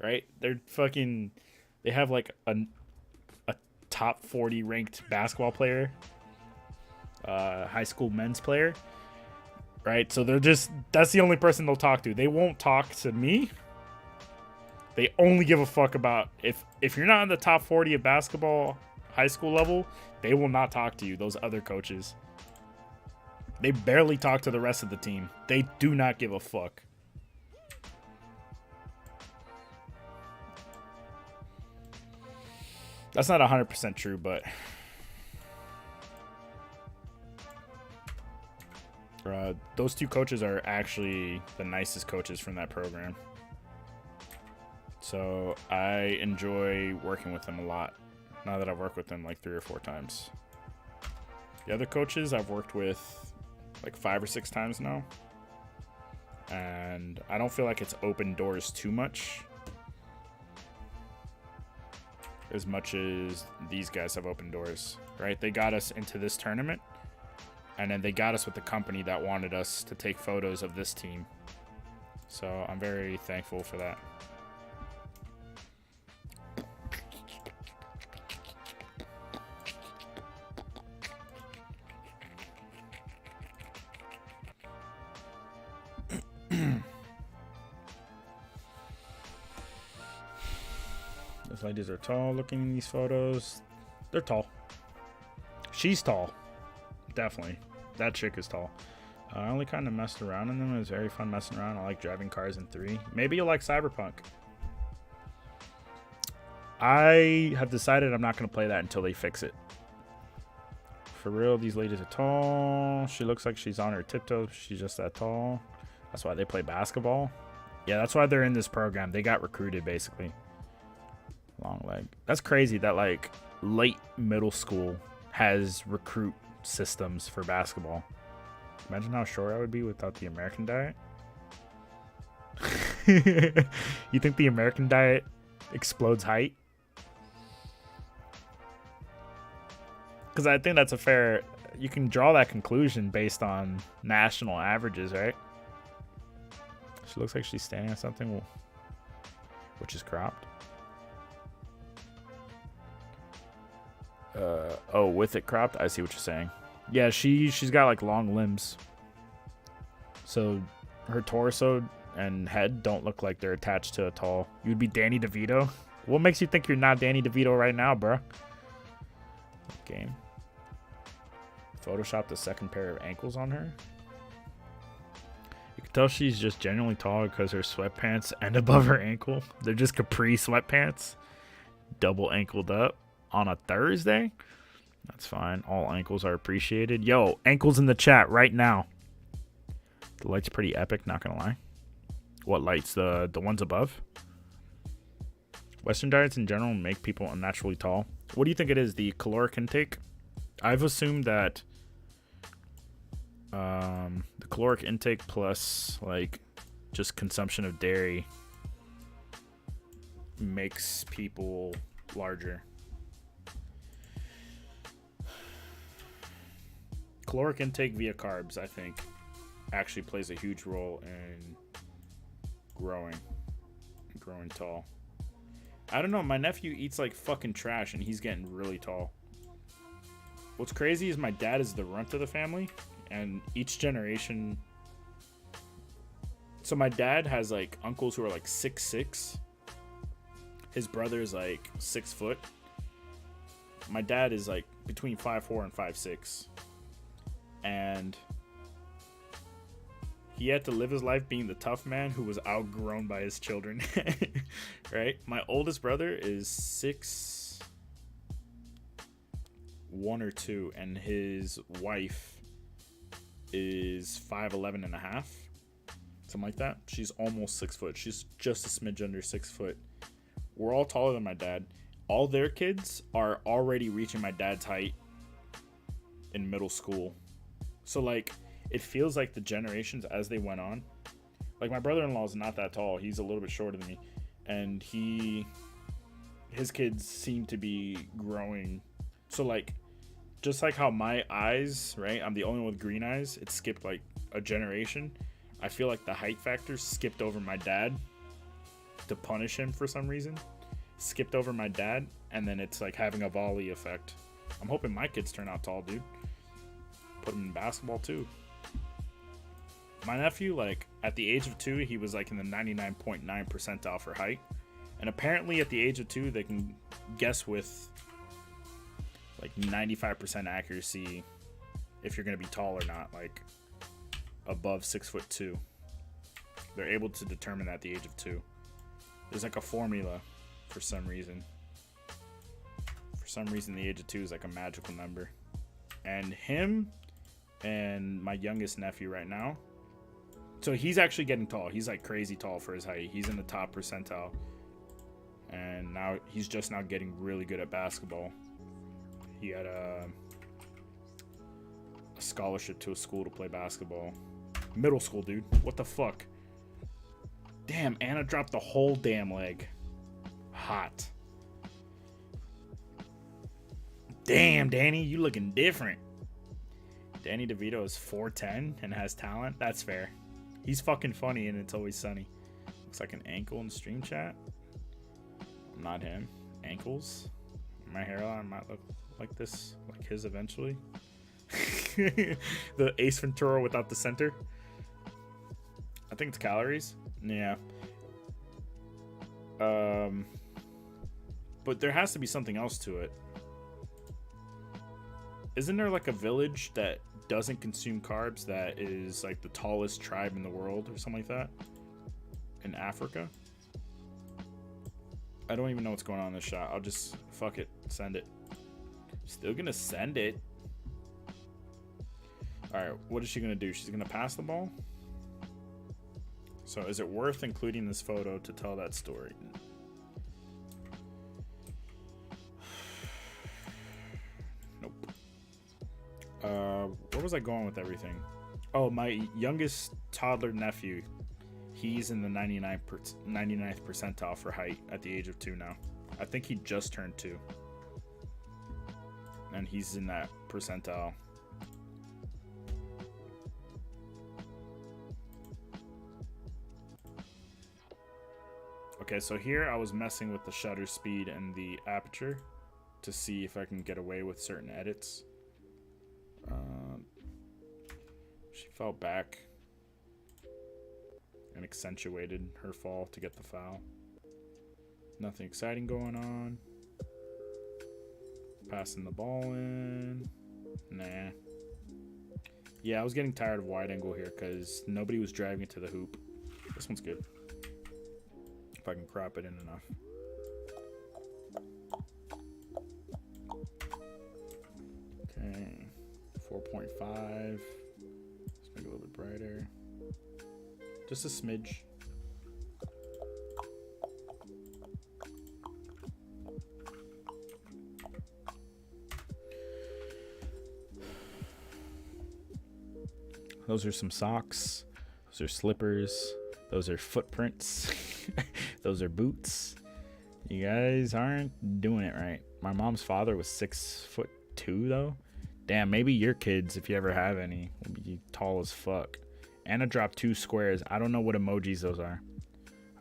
Right? They're fucking... They have like a top 40 ranked basketball player. High school men's player. Right? So they're just... That's the only person they'll talk to. They won't talk to me. They only give a fuck about... If you're not in the top 40 of basketball high school level, they will not talk to you, those other coaches. They barely talk to the rest of the team. They do not give a fuck. That's not 100% true, but... those two coaches are actually the nicest coaches from that program. So I enjoy working with them a lot. Now that I've worked with them like 3 or 4 times. The other coaches I've worked with like 5 or 6 times now. And I don't feel like it's opened doors too much. As much as these guys have opened doors, right? They got us into this tournament. And then they got us with the company that wanted us to take photos of this team. So I'm very thankful for that. Those ladies are tall looking in these photos. They're tall. She's tall. Definitely. That chick is tall. I only kind of messed around in them. It was very fun messing around. I like driving cars in 3. Maybe you'll like Cyberpunk. I have decided I'm not going to play that until they fix it. For real, these ladies are tall. She looks like she's on her tiptoes. She's just that tall. That's why they play basketball. Yeah, that's why they're in this program. They got recruited, basically. Long leg. That's crazy that, like, late middle school has recruit systems for basketball. Imagine how short I would be without the American diet. You think the American diet explodes height? Because I think that's a fair... You can draw that conclusion based on national averages, right? She looks like she's standing on something, which is cropped. Oh, with it cropped? I see what you're saying. Yeah, she's got like long limbs. So her torso and head don't look like they're attached to a tall. You'd be Danny DeVito? What makes you think you're not Danny DeVito right now, bro? Game. Photoshopped a second pair of ankles on her. You can tell she's just genuinely tall because her sweatpants end above her ankle. They're just capri sweatpants. Double ankled up on a Thursday. That's fine. All ankles are appreciated. Yo, ankles in the chat right now. The light's pretty epic, not gonna lie. What lights? The ones above? Western diets in general make people unnaturally tall. What do you think it is? The caloric intake? I've assumed that the caloric intake plus like just consumption of dairy makes people larger. Caloric intake via carbs, I think, actually plays a huge role in growing tall. I don't know, my nephew eats like fucking trash and he's getting really tall. What's crazy is my dad is the runt of the family, and each generation... So my dad has like uncles who are like 6'6". His brother is like 6 foot. My dad is like between 5'4" and 5'6". And he had to live his life being the tough man who was outgrown by his children. Right? My oldest brother is 6'1" or 2", and his wife is 5'11" and a half. Something like that. She's almost 6 foot. She's just a smidge under 6 foot. We're all taller than my dad. All their kids are already reaching my dad's height in middle school. So, like, it feels like the generations as they went on. Like, my brother-in-law is not that tall. He's a little bit shorter than me. And his kids seem to be growing. So, like, just like how my eyes, right? I'm the only one with green eyes. It skipped, like, a generation. I feel like the height factor skipped over my dad to punish him for some reason. Skipped over my dad, and then it's, like, having a volley effect. I'm hoping my kids turn out tall, dude. Put him in basketball, too. My nephew, like, at the age of 2, he was, like, in the 99.9 percentile for height. And apparently at the age of 2, they can guess with, like, 95% accuracy if you're going to be tall or not, like, above 6'2". They're able to determine at the age of 2. There's, like, a formula for some reason. For some reason, the age of 2 is, like, a magical number. And him and my youngest nephew right now, so he's actually getting tall. He's like crazy tall for his height. He's in the top percentile. And now he's just now getting really good at basketball. He had a scholarship to a school to play basketball. Middle school, dude. What the fuck? Damn, Anna dropped the whole damn leg. Hot. Damn, Danny, you looking different. Danny DeVito is 4'10" and has talent. That's fair. He's fucking funny and It's Always Sunny. Looks like an ankle in stream chat. Not him. Ankles. My hairline might look like this, like his eventually. The Ace Ventura without the center. I think it's calories. Yeah. But there has to be something else to it. Isn't there like a village that doesn't consume carbs that is like the tallest tribe in the world or something like that? In Africa? I don't even know what's going on in this shot. I'll just, fuck it, send it. Still gonna send it. All right, what is she gonna do? She's gonna pass the ball. So is it worth including this photo to tell that story? Nope. Where was I going with everything? Oh, my youngest toddler nephew. He's in the 99th percentile for height at the age of 2 now. I think he just turned 2. And he's in that percentile. Okay, so here I was messing with the shutter speed and the aperture to see if I can get away with certain edits. She fell back and accentuated her fall to get the foul. Nothing exciting going on. Passing the ball in. Nah. Yeah, I was getting tired of wide angle here because nobody was driving it to the hoop. This one's good. If I can crop it in enough. Okay. 4.5. Let's make it a little bit brighter. Just a smidge. Those are some socks. Those are slippers. Those are footprints. Those are boots. You guys aren't doing it right. My mom's father was 6'2" though. Damn, maybe your kids, if you ever have any, will be tall as fuck. Anna dropped 2 squares. I don't know what emojis those are.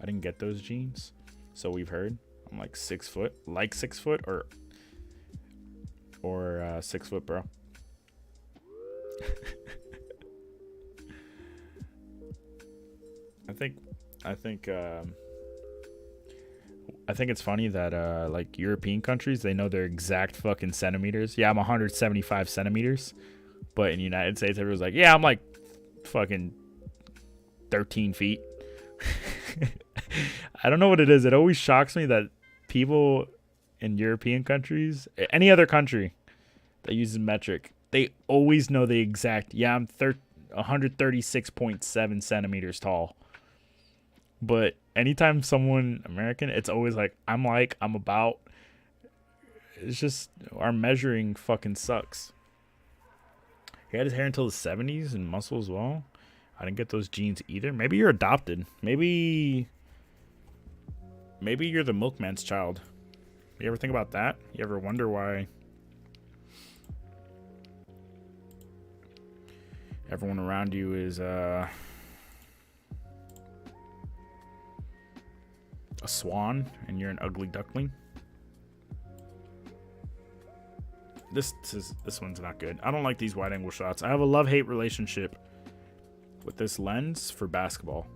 I didn't get those jeans. So we've heard. I'm like 6 foot. Like 6 foot or 6 foot, bro. I think it's funny that like European countries, they know their exact fucking centimeters. Yeah, I'm 175 centimeters, but in the United States, everyone's like, yeah, I'm like fucking 13 feet. I don't know what it is. It always shocks me that people in European countries, any other country that uses metric, they always know the exact. Yeah, I'm 136.7 centimeters tall. But anytime someone American, it's always like, I'm about. It's just, our measuring fucking sucks. He had his hair until the 70s and muscle as well. I didn't get those genes either. Maybe you're adopted. Maybe you're the milkman's child. You ever think about that? You ever wonder why everyone around you is a swan and you're an ugly duckling? This one's not good. I don't like these wide angle shots. I have a love-hate relationship with this lens for basketball.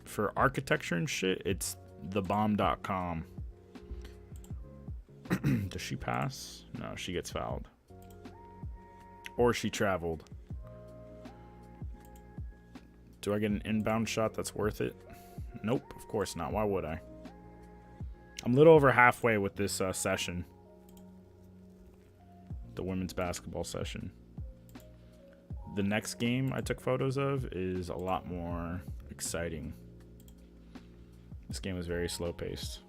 For architecture and shit, it's thebomb.com. Does she pass? No, she gets fouled. Or she traveled. Do I get an inbound shot that's worth it? Nope, of course not. Why would I? I'm a little over halfway with this session. The women's basketball session. The next game I took photos of is a lot more exciting. This game is very slow paced.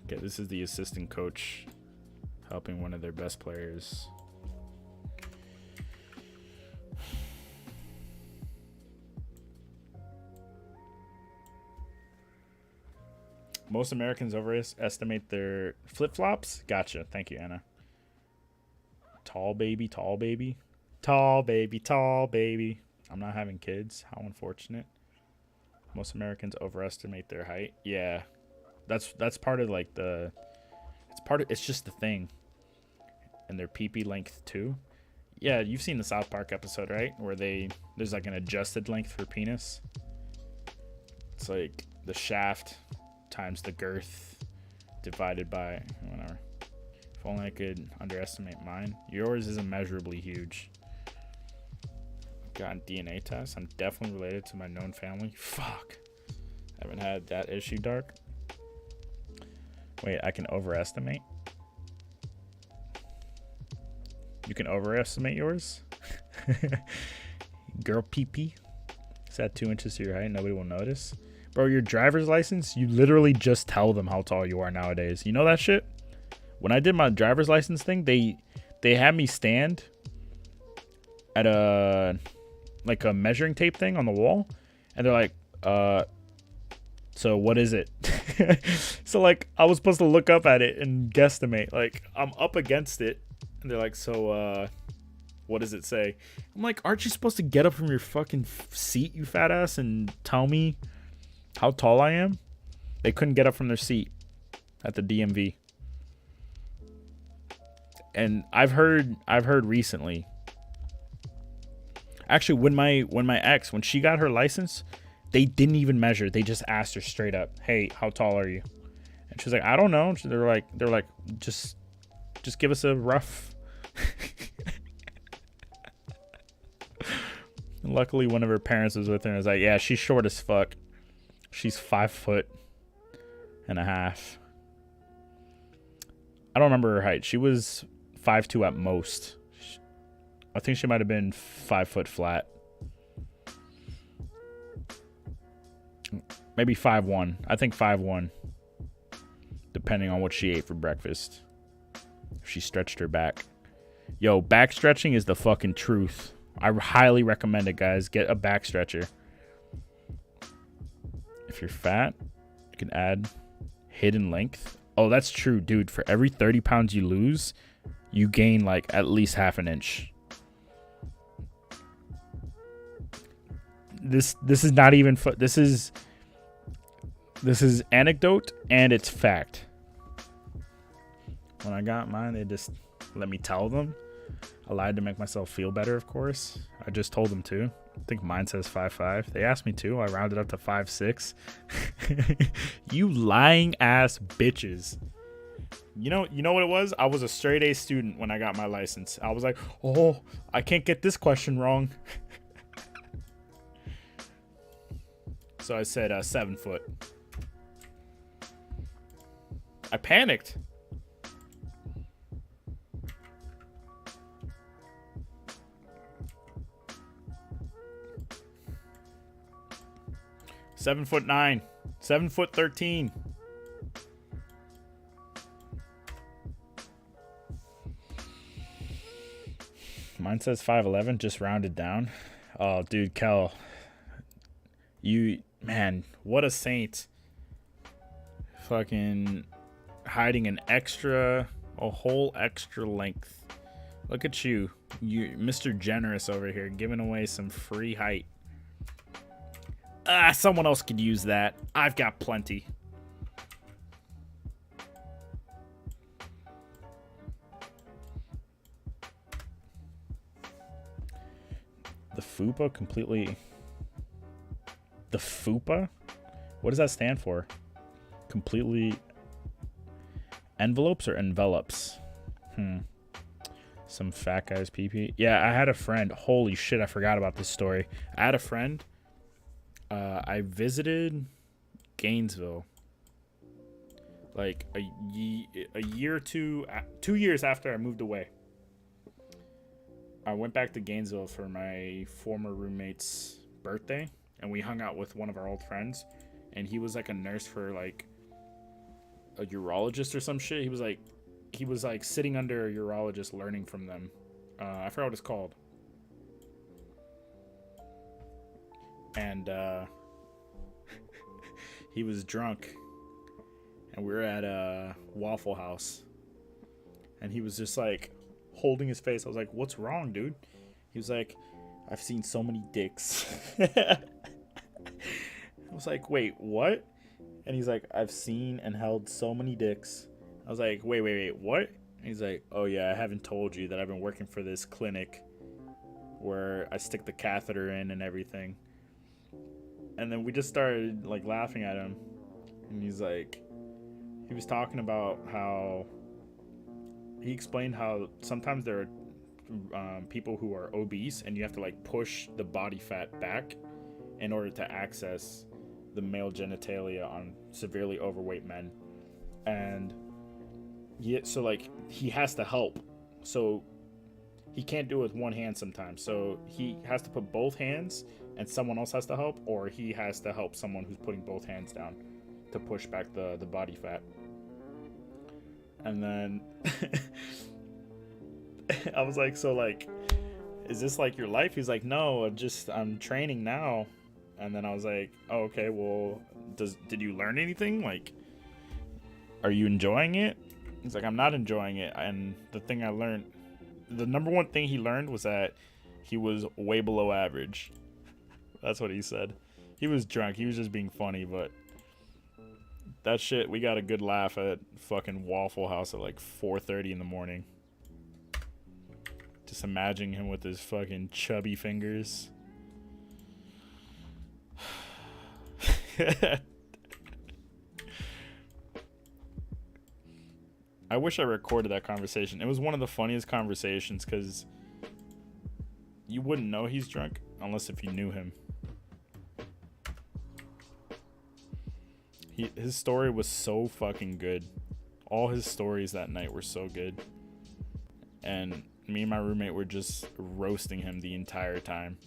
Okay, this is the assistant coach helping one of their best players. Most Americans overestimate their flip-flops. Gotcha. Thank you, Anna. Tall baby, tall baby. Tall baby, tall baby. I'm not having kids. How unfortunate. Most Americans overestimate their height. Yeah. That's part of like the... It's just the thing. And their pee-pee length too. Yeah, you've seen the South Park episode, right? Where there's like an adjusted length for penis. It's like the shaft times the girth divided by whatever. If only I could underestimate mine. Yours is immeasurably huge. Gotten DNA tests. I'm definitely related to my known family. Fuck. Haven't had that issue, Dark. Wait, I can overestimate? You can overestimate yours? Girl pee-pee. Is that 2 inches to your height? Nobody will notice. Bro, your driver's license, you literally just tell them how tall you are nowadays. You know that shit? When I did my driver's license thing, they had me stand at a measuring tape thing on the wall, and they're like, so what is it? So like I was supposed to look up at it and guesstimate. Like I'm up against it, and they're like, so what does it say? I'm like, aren't you supposed to get up from your fucking seat, you fat ass, and tell me how tall I am? They couldn't get up from their seat at the DMV. And I've heard recently. Actually, when my ex, when she got her license, they didn't even measure. They just asked her straight up, "Hey, how tall are you?" And she was like, "I don't know." They're like, just give us a rough. And luckily, one of her parents was with her and was like, "Yeah, she's short as fuck. She's 5'1.5". I don't remember her height. She was 5'2" at most. I think she might have been 5 foot flat. Maybe 5'1". I think 5'1", depending on what she ate for breakfast. If she stretched her back. Yo, back stretching is the fucking truth. I highly recommend it, guys. Get a back stretcher. If you're fat, you can add hidden length. Oh, that's true, dude. For every 30 pounds you lose, you gain like at least half an inch. This is not even this is anecdote and it's fact. When I got mine, they just let me tell them. I lied to make myself feel better, of course. I just told them to. I think mine says 5'5". They asked me to. I rounded up to 5'6". You lying ass bitches. You know what it was? I was a straight A student when I got my license. I was like, oh, I can't get this question wrong. So I said 7 foot. I panicked. (7'9", 7'13". Mine says 5'11", just rounded down. Oh, dude, Kel, man, what a saint. Fucking hiding a whole extra length. Look at you, Mr. Generous over here, giving away some free height. Someone else could use that. I've got plenty. The FUPA completely... The FUPA? What does that stand for? Completely... Envelopes or envelops? Some fat guy's pee-pee. Yeah, I had a friend. Holy shit, I forgot about this story. I had a friend. I visited Gainesville like a year or 2 years after I moved away. I went back to Gainesville for my former roommate's birthday, and we hung out with one of our old friends, and he was like a nurse for like a urologist or some shit. He was like sitting under a urologist learning from them. I forgot what it's called. And he was drunk, and we were at a Waffle House, and he was just like holding his face. I was like, what's wrong, dude? He was like, I've seen so many dicks. I was like, wait, what? And he's like, I've seen and held so many dicks. I was like, wait, what? And he's like, oh yeah, I haven't told you that I've been working for this clinic where I stick the catheter in and everything. And then we just started like laughing at him, and he was talking about how he explained how sometimes there are people who are obese, and you have to like push the body fat back in order to access the male genitalia on severely overweight men. and so like he has to help, so he can't do it with one hand sometimes, so he has to put both hands and someone else has to help, or he has to help someone who's putting both hands down to push back the body fat. And then I was like, so like, is this like your life? He's like, no, I'm training now. And then I was like, oh, okay, well, did you learn anything? Like, are you enjoying it? He's like, I'm not enjoying it. And the number one thing he learned was that he was way below average. That's what he said. He was drunk. He was just being funny, but that shit, we got a good laugh at fucking Waffle House at like 4:30 in the morning. Just imagining him with his fucking chubby fingers. I wish I recorded that conversation. It was one of the funniest conversations because you wouldn't know he's drunk unless if you knew him. His story was so fucking good. All his stories that night were so good. And me and my roommate were just roasting him the entire time.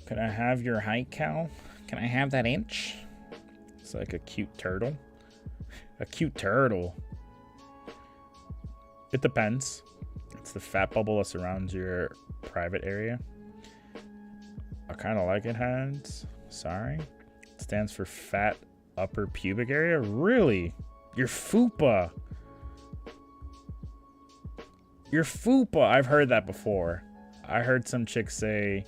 Could I have your height, Cal? Can I have that inch? It's like a cute turtle. A cute turtle. It depends. It's the fat bubble that surrounds your private area. I kind of like it, Hans. Sorry. It stands for fat upper pubic area. Really? Your fupa. Your fupa. I've heard that before. I heard some chick say,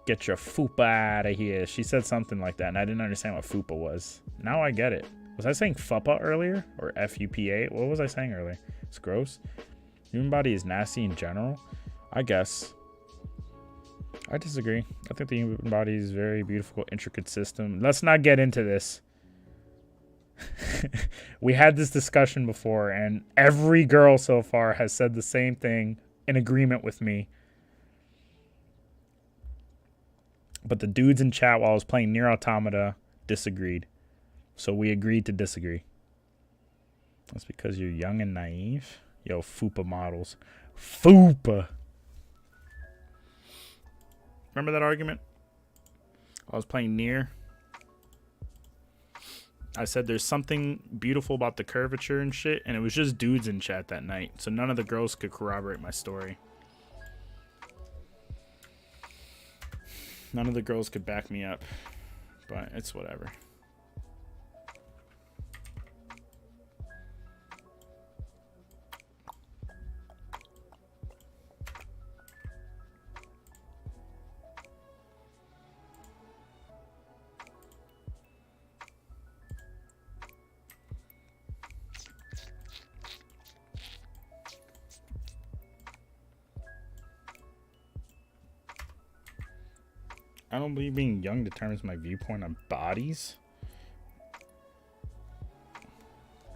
get your fupa out of here. She said something like that, and I didn't understand what fupa was. Now I get it. Was I saying fupa earlier? Or F-U-P-A? What was I saying earlier? It's gross. Human body is nasty in general? I guess. I disagree. I think the human body is a very beautiful, intricate system. Let's not get into this. We had this discussion before, and every girl so far has said the same thing in agreement with me. But the dudes in chat while I was playing Nier Automata disagreed. So we agreed to disagree. That's because you're young and naive. Yo, FUPA models. FUPA. Remember that argument? I was playing Nier. I said there's something beautiful about the curvature and shit, and it was just dudes in chat that night. So none of the girls could corroborate my story. None of the girls could back me up. But it's whatever. I don't believe being young determines my viewpoint on bodies.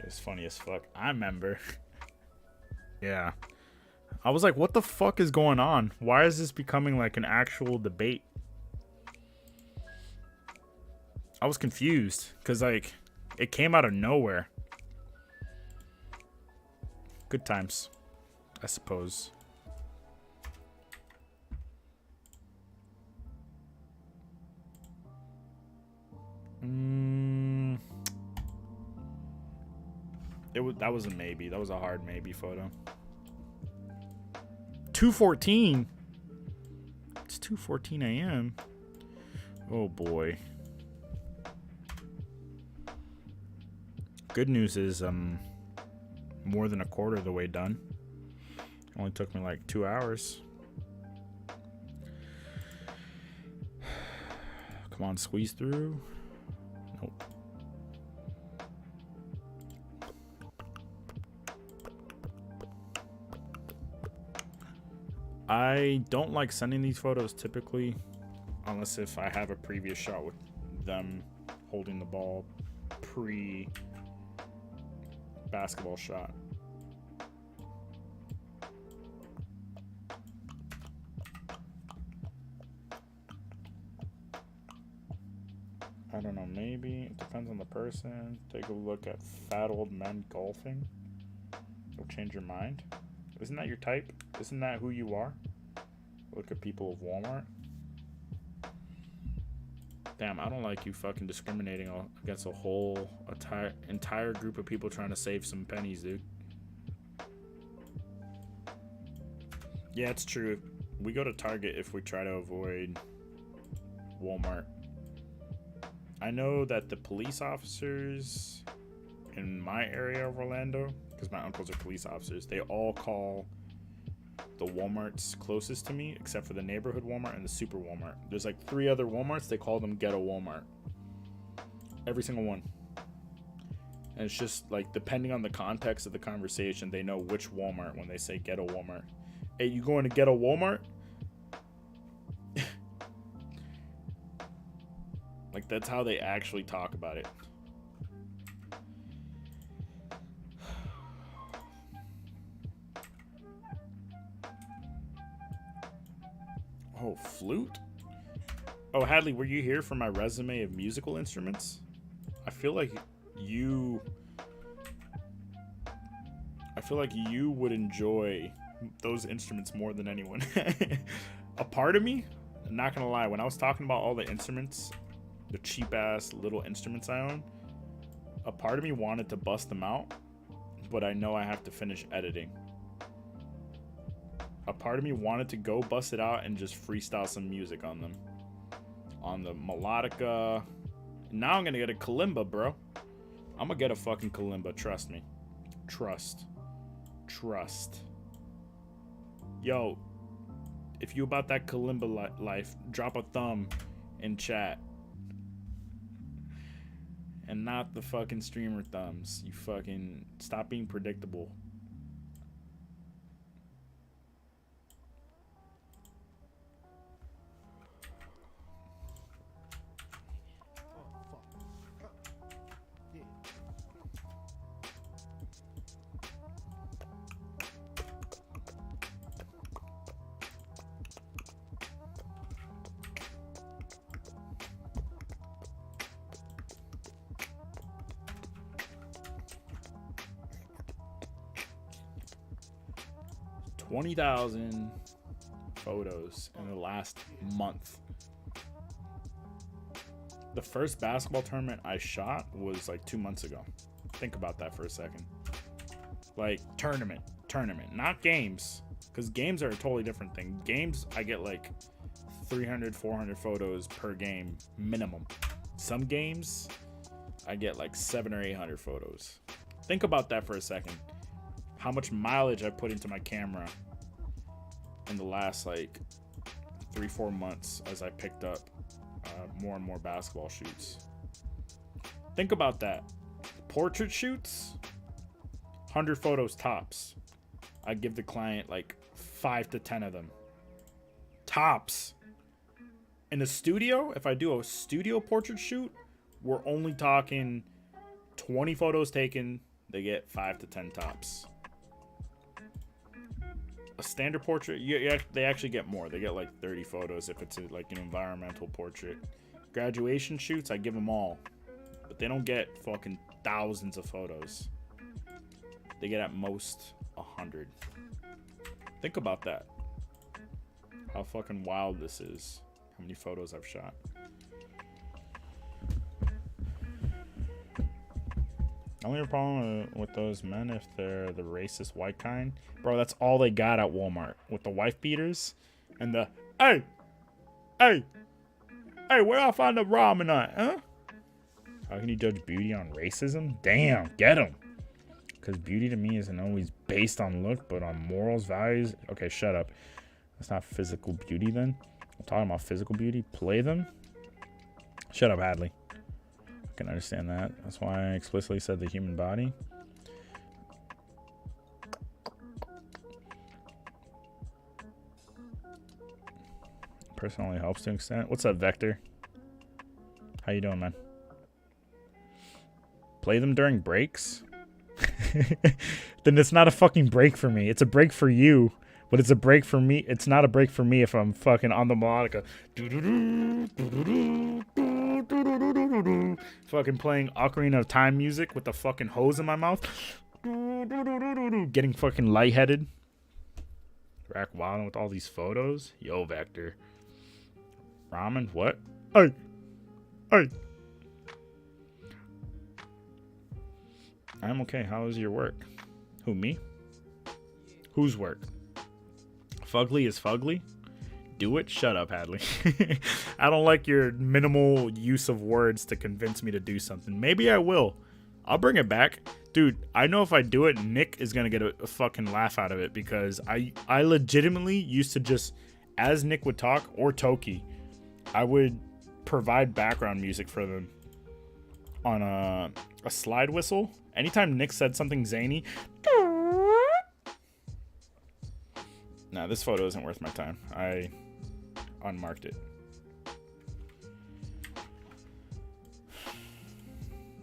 It's funny as fuck. I remember. Yeah. I was like, what the fuck is going on? Why is this becoming like an actual debate? I was confused because like it came out of nowhere. Good times, I suppose. That was a maybe. That was a hard maybe photo. 2:14. It's 2:14 a.m. Oh boy. Good news is more than a quarter of the way done. It only took me like 2 hours. Come on, squeeze through. Nope. I don't like sending these photos typically, unless if I have a previous shot with them holding the ball basketball shot. I don't know, maybe it depends on the person. Take a look at fat old men golfing. It'll change your mind. Isn't that your type? Isn't that who you are? Look at people of Walmart. Damn, I don't like you fucking discriminating against a whole entire group of people trying to save some pennies, dude. Yeah, it's true. We go to Target if we try to avoid Walmart. I know that the police officers in my area of Orlando, because my uncles are police officers, they all call the Walmarts closest to me, except for the neighborhood Walmart and the super Walmart. There's like 3 other Walmarts. They call them ghetto Walmart. Every single one. And it's just like, depending on the context of the conversation, they know which Walmart when they say ghetto Walmart. Hey, you going to ghetto Walmart? Like, that's how they actually talk about it. Oh, flute? Oh, Hadley, were you here for my resume of musical instruments? I feel like you would enjoy those instruments more than anyone. A part of me, I'm not gonna lie, when I was talking about all the instruments, the cheap ass little instruments I own, a part of me wanted to bust them out, but I know I have to finish editing. A part of me wanted to go bust it out and just freestyle some music on them. On the melodica. Now I'm gonna get a kalimba, bro. I'm gonna get a fucking kalimba, trust me. Trust. Yo, if you about that kalimba life, drop a thumb in chat. And not the fucking streamer thumbs. You fucking stop being predictable. $20,000 photos in the last month. The first basketball tournament I shot was like 2 months ago. Think about that for a second. Like tournament, not games. Because games are a totally different thing. Games, I get like 300, 400 photos per game minimum. Some games, I get like 700 or 800 photos. Think about that for a second. How much mileage I put into my camera in the last like 3-4 months as I picked up more and more basketball shoots. Think about that. Portrait shoots, 100 photos tops. I give the client like 5 to 10 of them. Tops. In the studio, if I do a studio portrait shoot, we're only talking 20 photos taken. They get 5 to 10 tops. A standard portrait, they actually get more. They get like 30 photos if it's like an environmental portrait. Graduation shoots, I give them all. But they don't get fucking thousands of photos. They get at most 100. Think about that. How fucking wild this is. How many photos I've shot. Only problem with those men if they're the racist white kind. Bro, that's all they got at Walmart. With the wife beaters and the, hey, where I find the ramen at, huh? How can you judge beauty on racism? Damn, get him. Because beauty to me isn't always based on look, but on morals, values. Okay, shut up. That's not physical beauty then. I'm talking about physical beauty. Play them. Shut up, Hadley. I can understand that. That's why I explicitly said the human body. Personally helps to an extent. What's up, Vector? How you doing, man? Play them during breaks? then it's not a fucking break for me. It's a break for you, but it's a break for me. It's not a break for me if I'm fucking on the melodica. Fucking playing Ocarina of Time music with the fucking hose in my mouth. Getting fucking lightheaded. Rack wilding with all these photos. Yo, Vector. Ramen? What? Hey. Hey. I'm okay. How is your work? Who, me? Whose work? Fugly is fugly? Do it? Shut up, Hadley. I don't like your minimal use of words to convince me to do something. Maybe I will. I'll bring it back. Dude, I know if I do it, Nick is going to get a fucking laugh out of it because I legitimately used to just, as Nick would talk, or Toki, I would provide background music for them on a slide whistle. Anytime Nick said something zany, nah, this photo isn't worth my time. I unmarked it.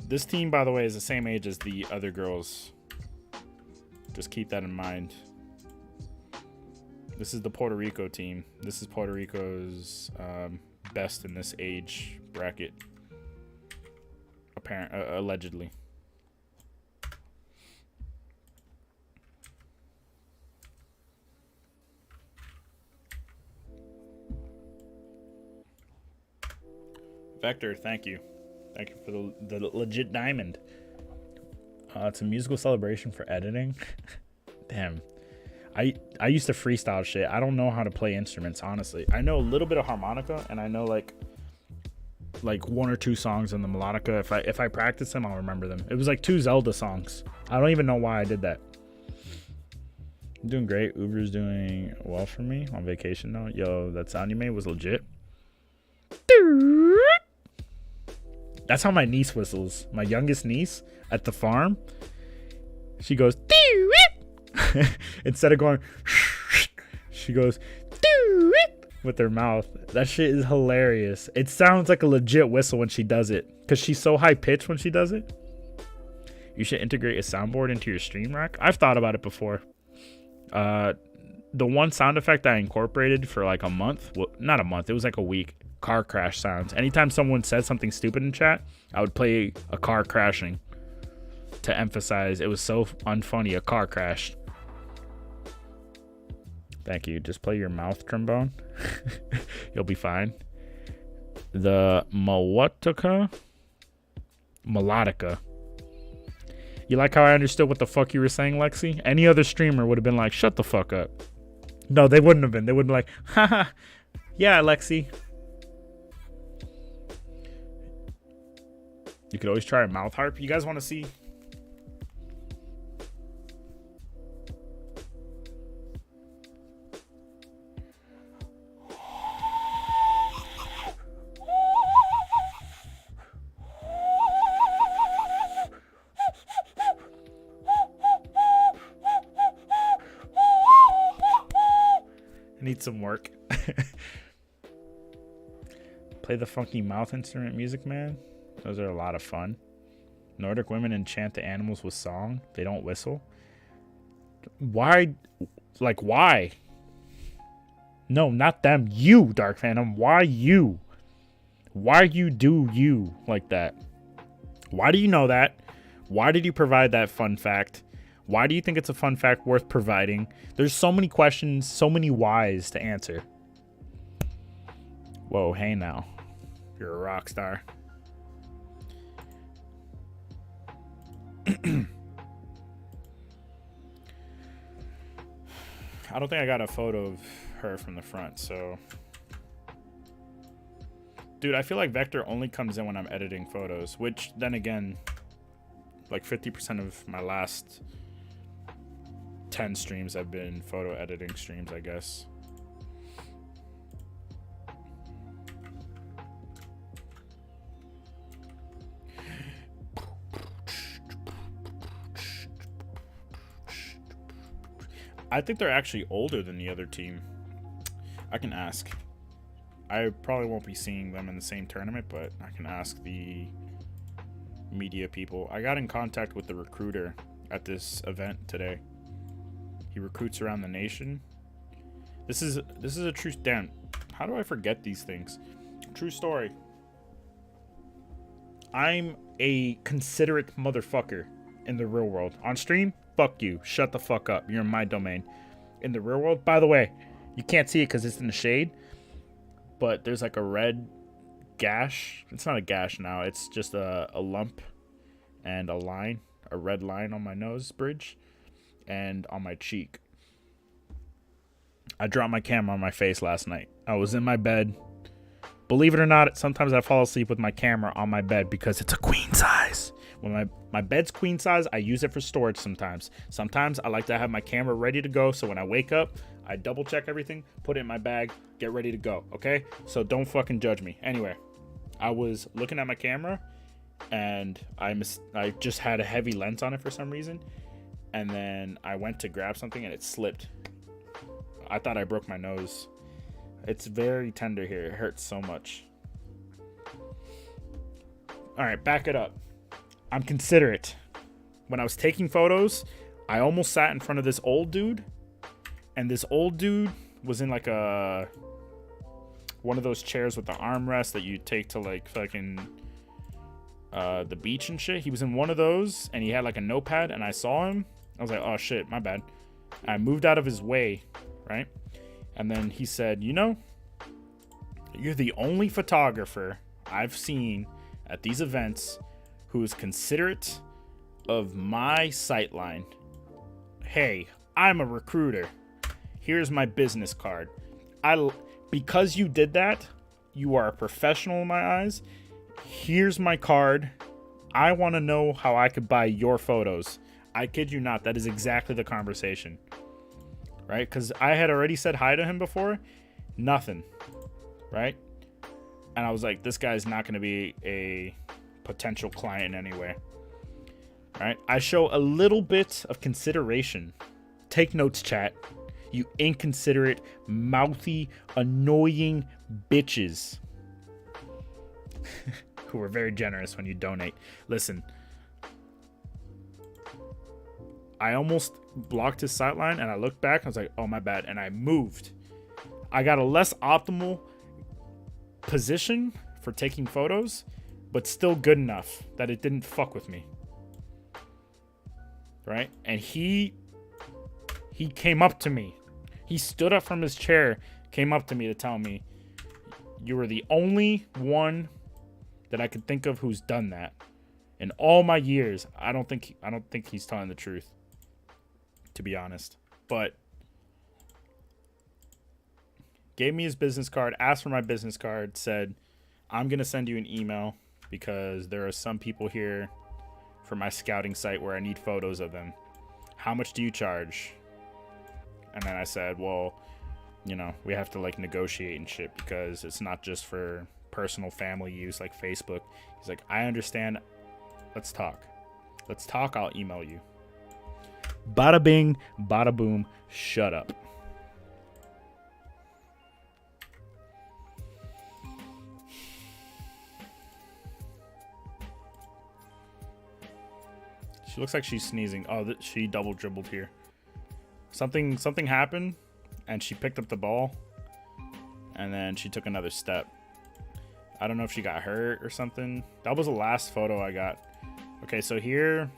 This team, by the way, is the same age as the other girls. Just keep that in mind. This is the Puerto Rico team. This is Puerto Rico's best in this age bracket. Allegedly. Vector, thank you. Thank you for the legit diamond. It's a musical celebration for editing. Damn. I used to freestyle shit. I don't know how to play instruments, honestly. I know a little bit of harmonica, and I know like one or two songs on the melodica. If I practice them, I'll remember them. It was like 2 Zelda songs. I don't even know why I did that. I'm doing great. Uber's doing well for me on vacation though. Yo, that sound you made was legit. That's how my niece whistles. My youngest niece at the farm. She goes instead of going she goes with her mouth. That shit is hilarious. It sounds like a legit whistle when she does it because she's so high pitched when she does it. You should integrate a soundboard into your stream rack. I've thought about it before. The one sound effect I incorporated for like a month, well, not a month, it was like a week. Car crash sounds. Anytime someone said something stupid in chat, I would play a car crashing to emphasize it was so unfunny. A car crashed. Thank you. Just play your mouth trombone. You'll be fine. The melodica. You like how I understood what the fuck you were saying, Lexi? Any other streamer would have been like, shut the fuck up. No, they wouldn't have been. They would have been like, haha, yeah, Lexi. You could always try a mouth harp. You guys want to see? Need some work. Play the funky mouth instrument music, man. Those are a lot of fun. Nordic women enchant the animals with song. They don't whistle. Why? Like, why? No, not them. You, Dark Phantom. Why you? Why you do you like that? Why do you know that? Why did you provide that fun fact? Why do you think it's a fun fact worth providing? There's so many questions, so many whys to answer. Whoa, hey now. You're a rock star. I don't think I got a photo of her from the front, so... Dude, I feel like Vector only comes in when I'm editing photos, which, then again, like 50% of my last 10 streams have been photo editing streams, I guess. I think they're actually older than the other team. I can ask. I probably won't be seeing them in the same tournament, but I can ask the media people. I got in contact with the recruiter at this event today. He recruits around the nation. This is a true... Damn, how do I forget these things? True story. I'm a considerate motherfucker in the real world. On stream, fuck you. Shut the fuck up. You're in my domain. In the real world, by the way, you can't see it because it's in the shade, but there's like a red gash. It's not a gash now. It's just a lump and a line, a red line on my nose bridge and on my cheek. I dropped my camera on my face last night. I was in my bed. Believe it or not, sometimes I fall asleep with my camera on my bed because it's a queen size. When my bed's queen size, I use it for storage sometimes. Sometimes I like to have my camera ready to go, so when I wake up, I double check everything, put it in my bag, get ready to go, okay? So don't fucking judge me. Anyway, I was looking at my camera, and I just had a heavy lens on it for some reason, and then I went to grab something, and it slipped. I thought I broke my nose. It's very tender here. It hurts so much. All right, back it up. I'm considerate. When I was taking photos, I almost sat in front of this old dude, and this old dude was in like one of those chairs with the armrest that you take to like fucking the beach and shit. He was in one of those, and he had like a notepad, and I saw him. I was like, oh shit, my bad. I moved out of his way, right? And then he said, you know, you're the only photographer I've seen at these events who is considerate of my sightline. Hey, I'm a recruiter. Here's my business card. Because you did that, you are a professional in my eyes. Here's my card. I want to know how I could buy your photos. I kid you not, that is exactly the conversation. Right? Because I had already said hi to him before. Nothing. Right? And I was like, this guy's not going to be a potential client anyway. Right? I show a little bit of consideration. Take notes, chat. You inconsiderate, mouthy, annoying bitches. Who are very generous when you donate. Listen. I almost blocked his sightline, and I looked back, and I was like, oh, my bad. And I moved. I got a less optimal position for taking photos, but still good enough that it didn't fuck with me. Right? And he came up to me. He stood up from his chair, came up to me to tell me, you were the only one that I could think of who's done that. In all my years, I don't think he's telling the truth, to be honest. But gave me his business card, asked for my business card, said, I'm going to send you an email because there are some people here for my scouting site where I need photos of them. How much do you charge? And then I said, well, you know, we have to like negotiate and shit because it's not just for personal family use like Facebook. He's like, I understand. Let's talk. I'll email you. Bada bing, bada boom, shut up. She looks like she's sneezing. Oh, she double dribbled here. Something happened, and she picked up the ball, and then she took another step. I don't know if she got hurt or something. That was the last photo I got. Okay, so here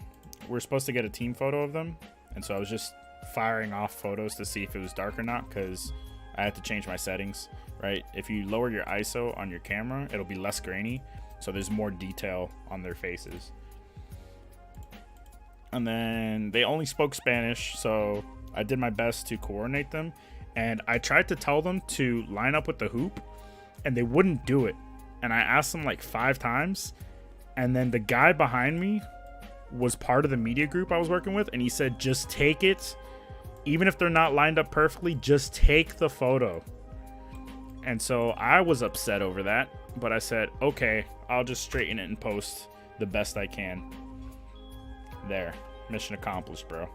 we're supposed to get a team photo of them, and so I was just firing off photos to see if it was dark or not because I had to change my settings, right? If you lower your ISO on your camera, it'll be less grainy, so there's more detail on their faces. And then they only spoke Spanish, so I did my best to coordinate them, and I tried to tell them to line up with the hoop, and they wouldn't do it. And I asked them like 5 times, and then the guy behind me was part of the media group I was working with, and he said, just take it. Even if they're not lined up perfectly, just take the photo. And so I was upset over that, but I said, okay, I'll just straighten it and post the best I can. There. Mission accomplished, bro.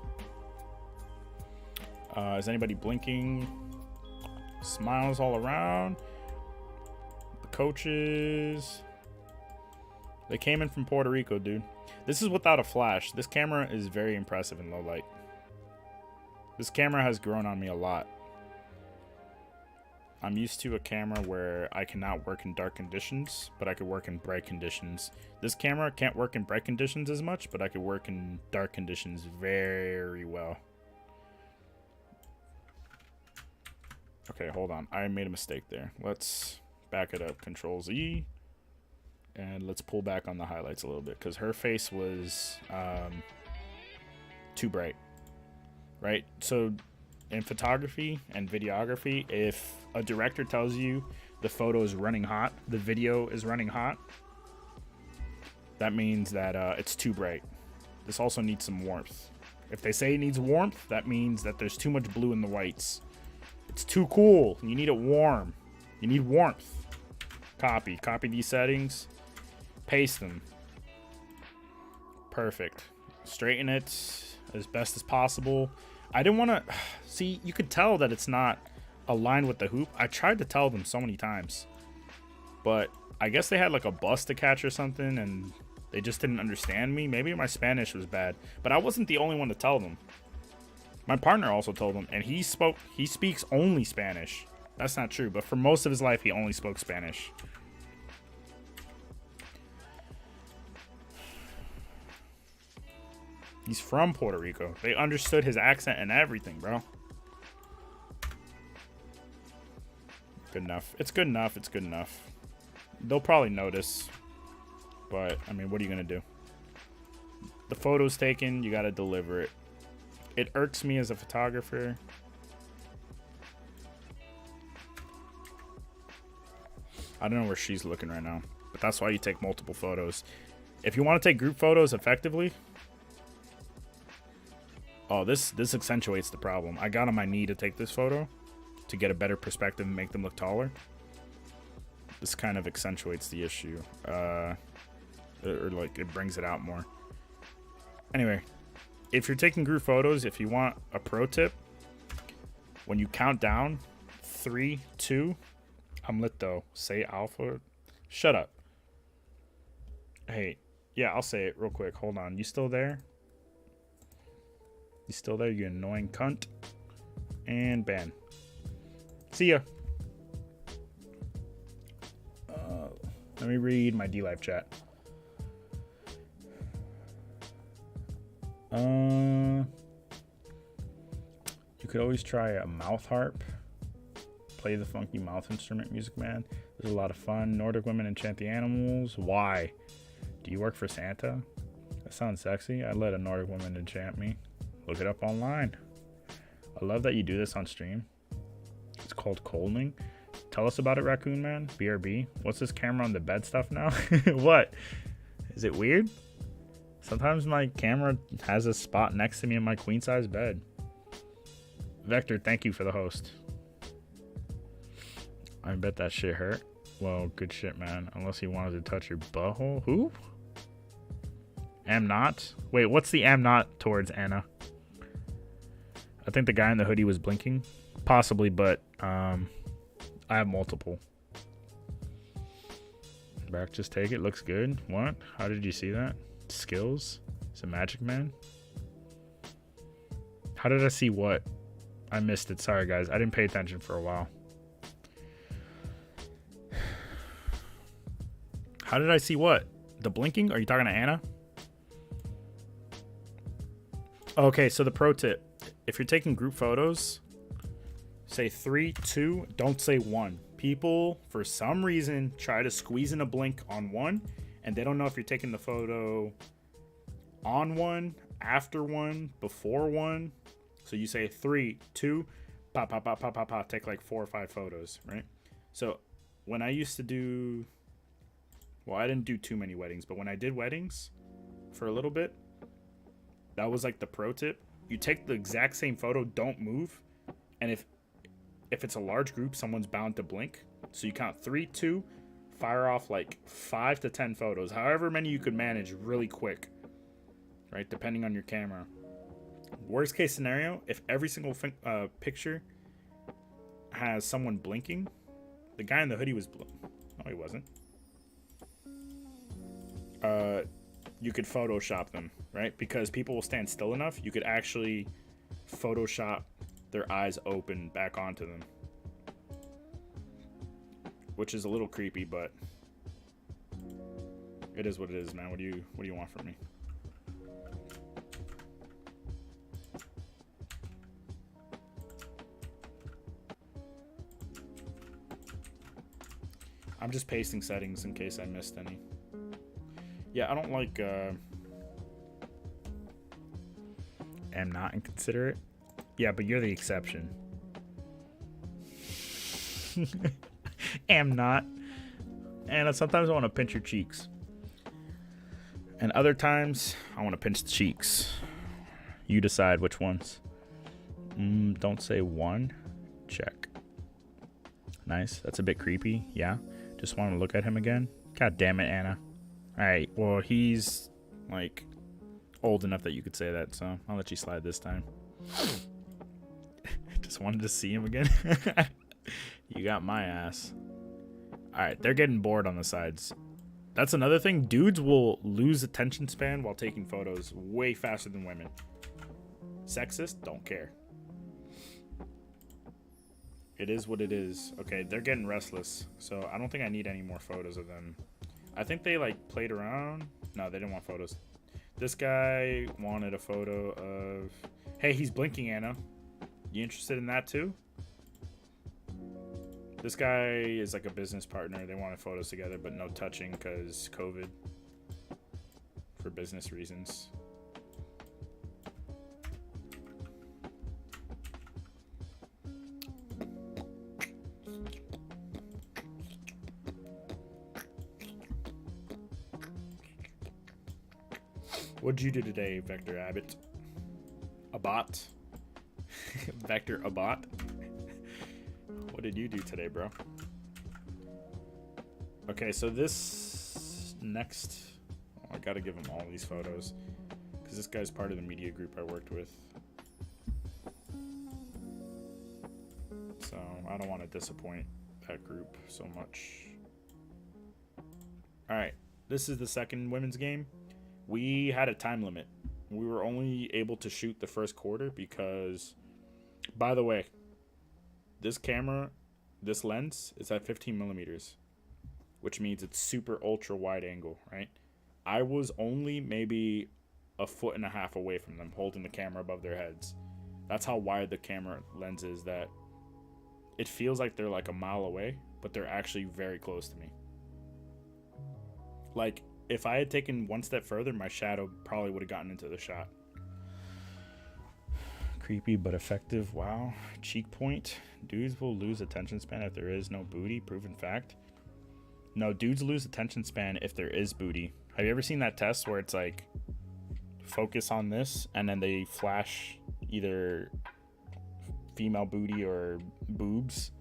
Is anybody blinking? Smiles all around. The coaches. They came in from Puerto Rico, dude. This is without a flash. This camera is very impressive in low light. This camera has grown on me a lot. I'm used to a camera where I cannot work in dark conditions, but I could work in bright conditions. This camera can't work in bright conditions as much, but I could work in dark conditions very well. Okay, hold on. I made a mistake there. Let's back it up. Control Z. And let's pull back on the highlights a little bit, because her face was too bright. Right? So in photography and videography, if a director tells you the photo is running hot, the video is running hot, that means that it's too bright. This also needs some warmth. If they say it needs warmth, that means that there's too much blue in the whites. It's too cool. You need it warm. You need warmth. Copy these settings, paste them. Perfect. Straighten it as best as possible. I didn't want to see, you could tell that it's not aligned with the hoop. I tried to tell them so many times, but I guess they had like a bus to catch or something, and they just didn't understand me. Maybe my Spanish was bad, but I wasn't the only one to tell them. My partner also told them, and he speaks only Spanish. That's not true, but for most of his life, he only spoke Spanish. He's from Puerto Rico. They understood his accent and everything, bro. Good enough. It's good enough. It's good enough. They'll probably notice. But, I mean, what are you going to do? The photo's taken. You got to deliver it. It irks me as a photographer. I don't know where she's looking right now. But that's why you take multiple photos. If you want to take group photos effectively... Oh, this accentuates the problem. I got on my knee to take this photo to get a better perspective and make them look taller. This kind of accentuates the issue. Or like it brings it out more. Anyway, if you're taking group photos, if you want a pro tip, when you count down 3, 2, I'm lit though. Say alpha. Shut up. Hey, yeah, I'll say it real quick. Hold on. You still there? You still there, you annoying cunt? And ban. See ya. Let me read my DLive chat. You could always try a mouth harp. Play the funky mouth instrument, Music Man. There's a lot of fun. Nordic women enchant the animals. Why? Do you work for Santa? That sounds sexy. I'd let a Nordic woman enchant me. Look it up online. I love that you do this on stream. It's called colding. Tell us about it, Raccoon Man. BRB. What's this camera on the bed stuff now? What? Is it weird? Sometimes my camera has a spot next to me in my queen size bed. Vector, thank you for the host. I bet that shit hurt. Well, good shit, man. Unless he wanted to touch your butthole. Who? Am not? Wait, what's the am not towards, Anna? I think the guy in the hoodie was blinking. Possibly, but I have multiple. Back, just take it. Looks good. What? How did you see that? Skills? It's a Magic Man? How did I see what? I missed it. Sorry, guys. I didn't pay attention for a while. How did I see what? The blinking? Are you talking to Anna? Okay, so the pro tip. If you're taking group photos, say 3, 2, don't say 1. People, for some reason, try to squeeze in a blink on 1, and they don't know if you're taking the photo on 1, after 1, before 1. So you say 3, 2, pop, pop, pop, pop, pop, pop, take like 4 or 5 photos, right? So when I used to do, well, I didn't do too many weddings, but when I did weddings for a little bit, that was like the pro tip. You take the exact same photo, don't move, and if it's a large group, someone's bound to blink. So you count 3, 2, fire off like 5 to 10 photos, however many you could manage really quick, right? Depending on your camera. Worst case scenario, if every single picture has someone blinking, the guy in the hoodie was no, he wasn't. you could Photoshop them, right? Because people will stand still enough, you could actually Photoshop their eyes open back onto them. Which is a little creepy, but it is what it is, man. What do you want from me? I'm just pasting settings in case I missed any. Yeah, I don't like am not inconsiderate. Yeah, but you're the exception. Am not. And sometimes I want to pinch your cheeks. And other times I want to pinch the cheeks. You decide which ones. Don't say one. Check. Nice. That's a bit creepy. Yeah. Just want to look at him again. God damn it, Anna. Alright, well, he's like old enough that you could say that, so I'll let you slide this time. Just wanted to see him again. You got my ass. Alright, they're getting bored on the sides. That's another thing. Dudes will lose attention span while taking photos way faster than women. Sexist? Don't care. It is what it is. Okay, they're getting restless, so I don't think I need any more photos of them. I think they like played around. No, they didn't want photos. This guy wanted a photo of... Hey, he's blinking, Anna. You interested in that too? This guy is like a business partner. They wanted photos together, but no touching because COVID. For business reasons. What'd you do today, Vector Abbott? A bot? Vector a bot? What did you do today, bro? Okay, so this next... Oh, I gotta give him all these photos. Because this guy's part of the media group I worked with. So, I don't want to disappoint that group so much. Alright, this is the second women's game. We had a time limit. We were only able to shoot the first quarter because, by the way, this camera, this lens is at 15 millimeters, which means it's super ultra wide angle, right? I was only maybe 1.5 feet away from them holding the camera above their heads. That's how wide the camera lens is, that it feels like they're like a mile away, but they're actually very close to me. Like, if I had taken one step further, my shadow probably would have gotten into the shot. Creepy but effective. Wow. Cheek point. Dudes will lose attention span if there is no booty. Proven fact. No, dudes lose attention span if there is booty. Have you ever seen that test where it's like, focus on this, and then they flash either female booty or boobs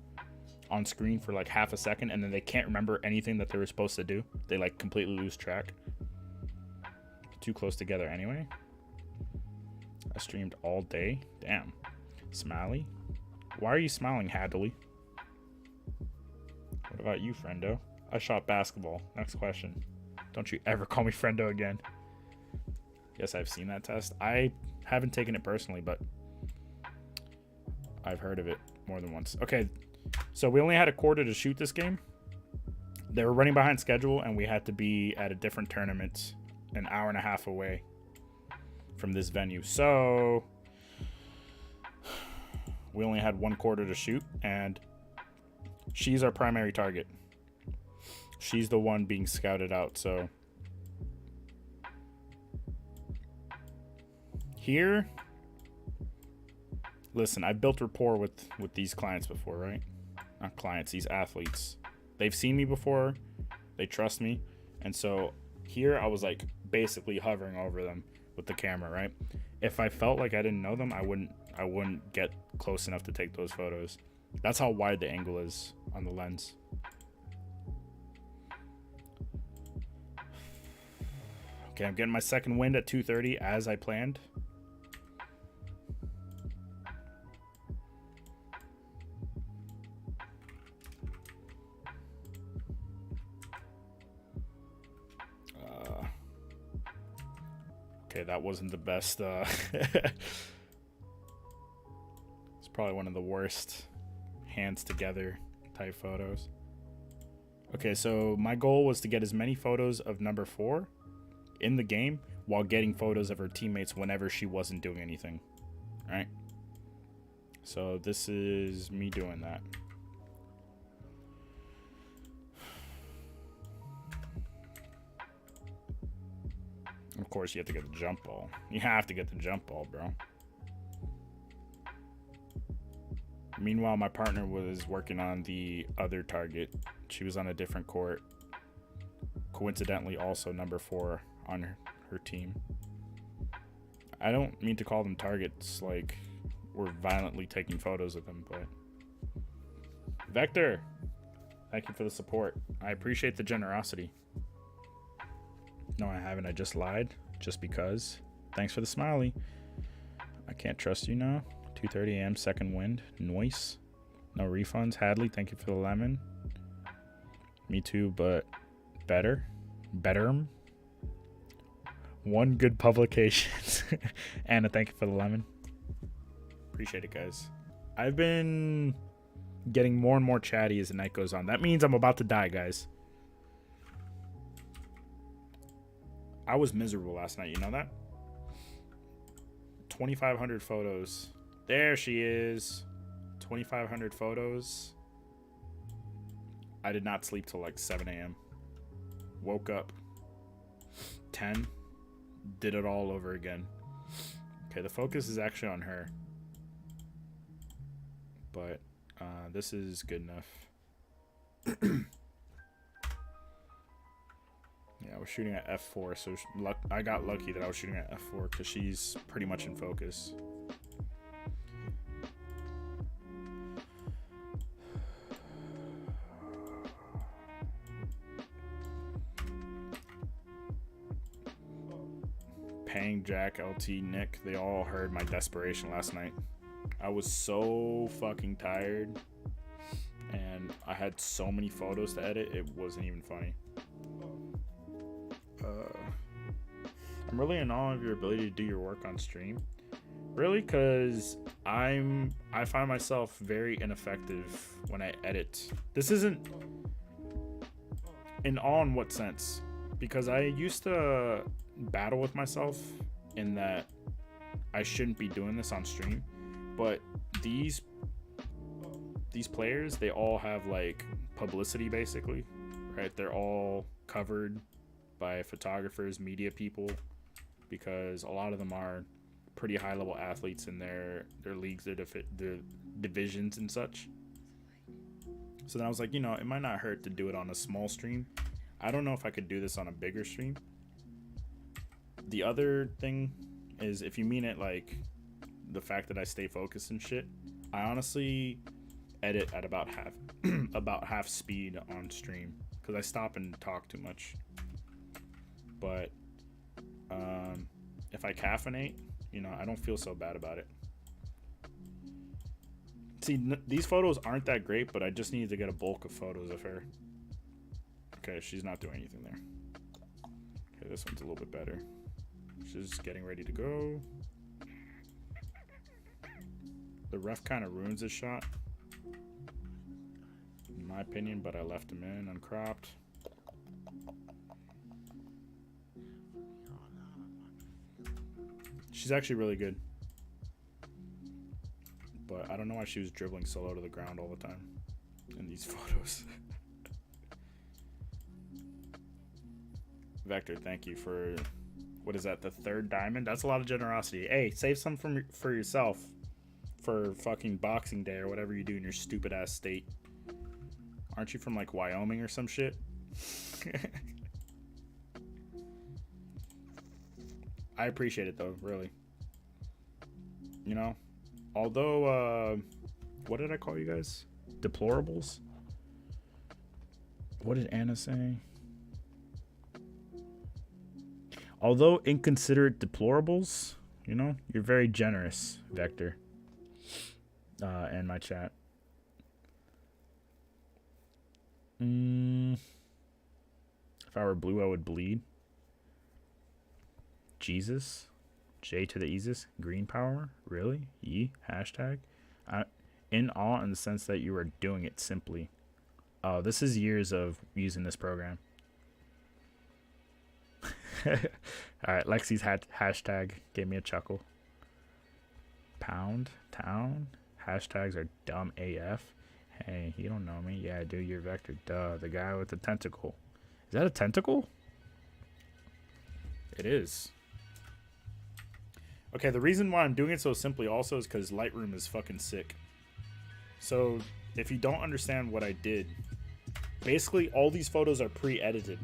on screen for like half a second, and then they can't remember anything that they were supposed to do? They like completely lose track. Too close together anyway. I streamed all day. Damn. Smiley. Why are you smiling, Hadley? What about you, friendo? I shot basketball. Next question. Don't you ever call me friendo again. Yes, I've seen that test. I haven't taken it personally, but I've heard of it more than once. Okay, so we only had a quarter to shoot this game. They were running behind schedule, and we had to be at a different tournament an hour and a half away from this venue. So we only had one quarter to shoot, and she's our primary target. She's the one being scouted out. So here, listen, I've built rapport with these clients before, right? Not clients, these athletes. They've seen me before. They trust me. And so here I was like basically hovering over them with the camera, right? If I felt like I didn't know them, I wouldn't get close enough to take those photos. That's how wide the angle is on the lens. Okay, I'm getting my second wind at 2:30 as I planned. Okay, that wasn't the best. It's probably one of the worst hands together type photos. Okay, so my goal was to get as many photos of number 4 in the game while getting photos of her teammates whenever she wasn't doing anything. All right. So this is me doing that. Of course, you have to get the jump ball. You have to get the jump ball, bro. Meanwhile, my partner was working on the other target. She was on a different court. Coincidentally, also number 4 on her team. I don't mean to call them targets, like we're violently taking photos of them, but... Vector, thank you for the support. I appreciate the generosity. No, I haven't. I just lied. Just because. Thanks for the smiley. I can't trust you now. 2:30 a.m. second wind. Noise. No refunds. Hadley, thank you for the lemon. Me too, but better. Better. One good publication. Anna, thank you for the lemon. Appreciate it, guys. I've been getting more and more chatty as the night goes on. That means I'm about to die, guys. I was miserable last night, you know that? 2,500 photos. There she is. 2,500 photos. I did not sleep till like 7 a.m. Woke up 10. Did it all over again. Okay, the focus is actually on her. But this is good enough. Yeah, I was shooting at F4, so I got lucky that I was shooting at F4 because she's pretty much in focus. Pang, Jack, LT, Nick, they all heard my desperation last night. I was so fucking tired, and I had so many photos to edit, it wasn't even funny. I'm really in awe of your ability to do your work on stream. Really, because I find myself very ineffective when I edit. This isn't in awe in what sense? Because I used to battle with myself in that I shouldn't be doing this on stream, but these players, they all have like publicity basically, right? They're all covered by photographers, media people, because a lot of them are pretty high level athletes in their leagues, their divisions and such. So then I was like, you know, it might not hurt to do it on a small stream. I don't know if I could do this on a bigger stream. The other thing is, if you mean it like the fact that I stay focused and shit, I honestly edit at about half speed on stream because I stop and talk too much. But if I caffeinate, you know, I don't feel so bad about it. See, these photos aren't that great, but I just need to get a bulk of photos of her. Okay, she's not doing anything there. Okay, this one's a little bit better. She's getting ready to go. The ref kind of ruins this shot, in my opinion, but I left him in uncropped. She's actually really good, but I don't know why she was dribbling so low to the ground all the time in these photos. Vector, thank you for, what is that, the 3rd diamond? That's a lot of generosity. Hey, save some for yourself for fucking Boxing Day or whatever you do in your stupid ass state. Aren't you from like Wyoming or some shit? I appreciate it though, really. You know, although, what did I call you guys? Deplorables? What did Anna say? Although inconsiderate deplorables, you know, you're very generous, Vector. And my chat. If I were blue, I would bleed. Jesus. J to the Easus. Green power. Really? Ye. Hashtag. In awe in the sense that you are doing it simply. Oh, this is years of using this program. Alright, Lexi's hashtag gave me a chuckle. Pound. Town. Hashtags are dumb AF. Hey, you don't know me. Yeah, do your vector. Duh, the guy with the tentacle. Is that a tentacle? It is. Okay, the reason why I'm doing it so simply also is because Lightroom is fucking sick. So, if you don't understand what I did, basically all these photos are pre-edited.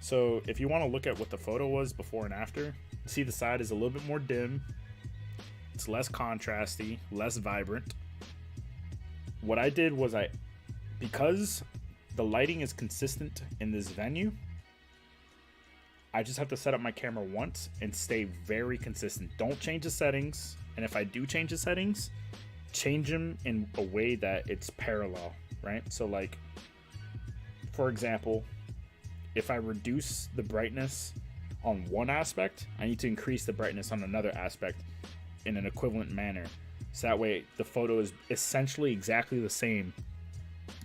So, if you want to look at what the photo was before and after, see the side is a little bit more dim. It's less contrasty, less vibrant. What I did was because the lighting is consistent in this venue, I just have to set up my camera once and stay very consistent. Don't change the settings. And if I do change the settings, change them in a way that it's parallel, right? So like, for example, if I reduce the brightness on one aspect, I need to increase the brightness on another aspect in an equivalent manner. So that way the photo is essentially exactly the same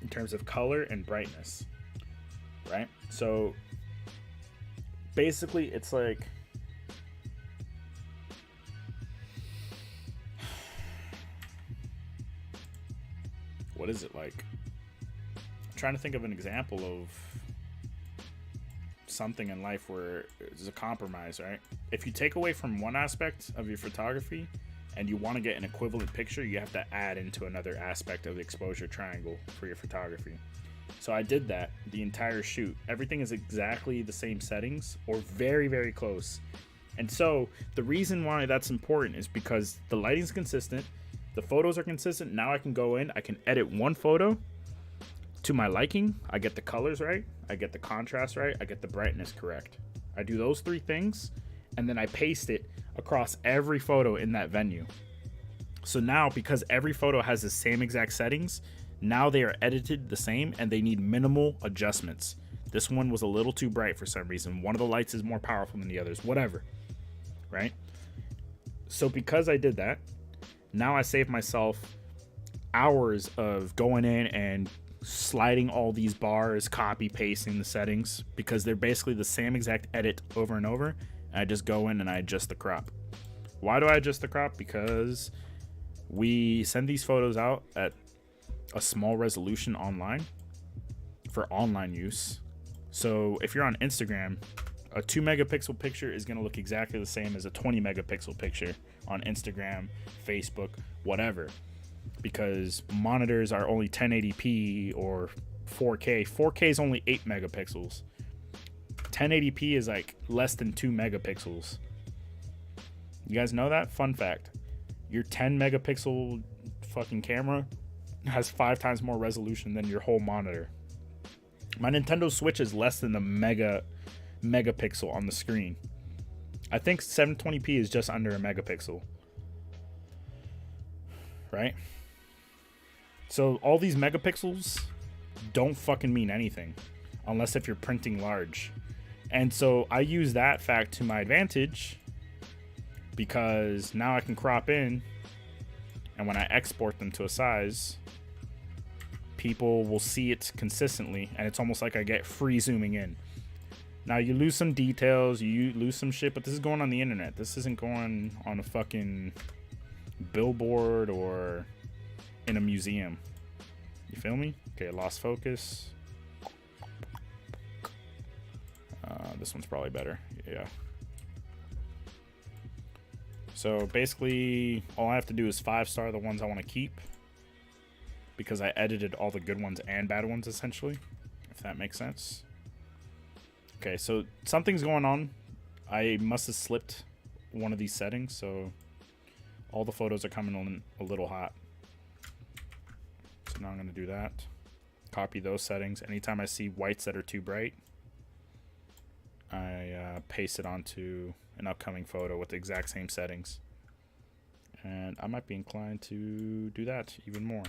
in terms of color and brightness, right? So basically it's like, what is it like? I'm trying to think of an example of something in life where there's a compromise, right? If you take away from one aspect of your photography and you want to get an equivalent picture, you have to add into another aspect of the exposure triangle for your photography. So I did that the entire shoot. Everything is exactly the same settings or very, very close. And so the reason why that's important is because the lighting's consistent, the photos are consistent. Now I can go in, I can edit one photo to my liking. I get the colors right, I get the contrast right, I get the brightness correct. I do those three things, and then I paste it across every photo in that venue. So now, because every photo has the same exact settings, now they are edited the same and they need minimal adjustments. This one was a little too bright for some reason. One of the lights is more powerful than the others, whatever, right? So because I did that, now I saved myself hours of going in and sliding all these bars, copy pasting the settings, because they're basically the same exact edit over and over. And I just go in and I adjust the crop. Why do I adjust the crop? Because we send these photos out at a small resolution online for online use. So if you're on Instagram, a 2 megapixel picture is going to look exactly the same as a 20 megapixel picture on Instagram, Facebook, whatever, because monitors are only 1080p or 4K. 4K is only 8 megapixels. 1080p is like less than 2 megapixels. You guys know that? Fun fact. Your 10 megapixel fucking camera has 5 times more resolution than your whole monitor. My Nintendo Switch is less than a megapixel on the screen. I think 720p is just under a megapixel. Right? So all these megapixels don't fucking mean anything unless if you're printing large. And so I use that fact to my advantage, because now I can crop in, and when I export them to a size, people will see it consistently, and it's almost like I get free zooming in. Now you lose some details, you lose some shit, but this is going on the internet. This isn't going on a fucking billboard or in a museum. You feel me? Okay, lost focus. This one's probably better. Yeah. So basically, all I have to do is 5-star the ones I want to keep, because I edited all the good ones and bad ones, essentially, if that makes sense. Okay, so something's going on. I must have slipped one of these settings, so all the photos are coming in a little hot. So now I'm going to do that. Copy those settings. Anytime I see whites that are too bright, I paste it onto an upcoming photo with the exact same settings. And I might be inclined to do that even more.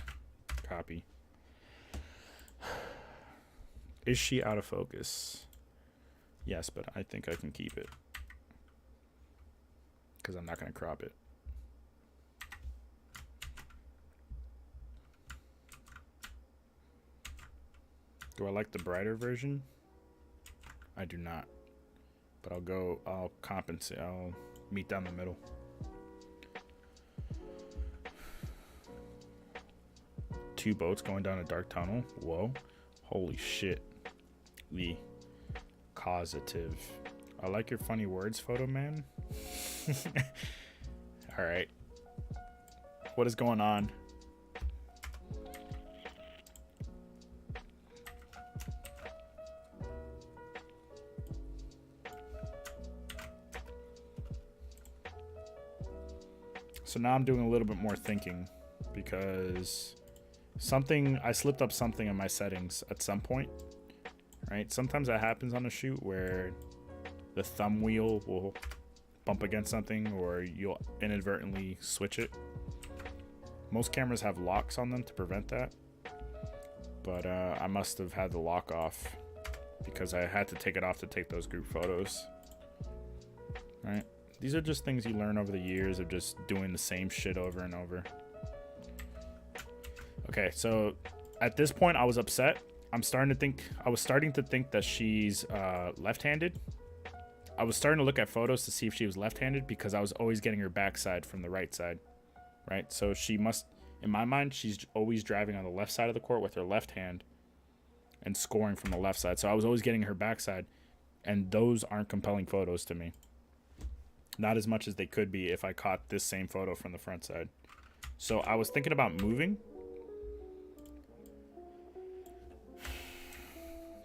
Copy. Is she out of focus? Yes, but I think I can keep it. because I'm not going to crop it. Do I like the brighter version? I do not. But I'll compensate. I'll meet down the middle. Two boats going down a dark tunnel. Whoa. Holy shit. The causative. I like your funny words, photo man. All right. What is going on? So now I'm doing a little bit more thinking because I slipped up something in my settings at some point, right? Sometimes that happens on a shoot where the thumb wheel will bump against something or you'll inadvertently switch it. Most cameras have locks on them to prevent that, but I must have had the lock off because I had to take it off to take those group photos, right? These are just things you learn over the years of just doing the same shit over and over. Okay, so at this point I was upset. I was starting to think that she's left-handed. I was starting to look at photos to see if she was left-handed because I was always getting her backside from the right side, right? So she must, in my mind, she's always driving on the left side of the court with her left hand and scoring from the left side. So I was always getting her backside, and those aren't compelling photos to me. Not as much as they could be if I caught this same photo from the front side. So I was thinking about moving.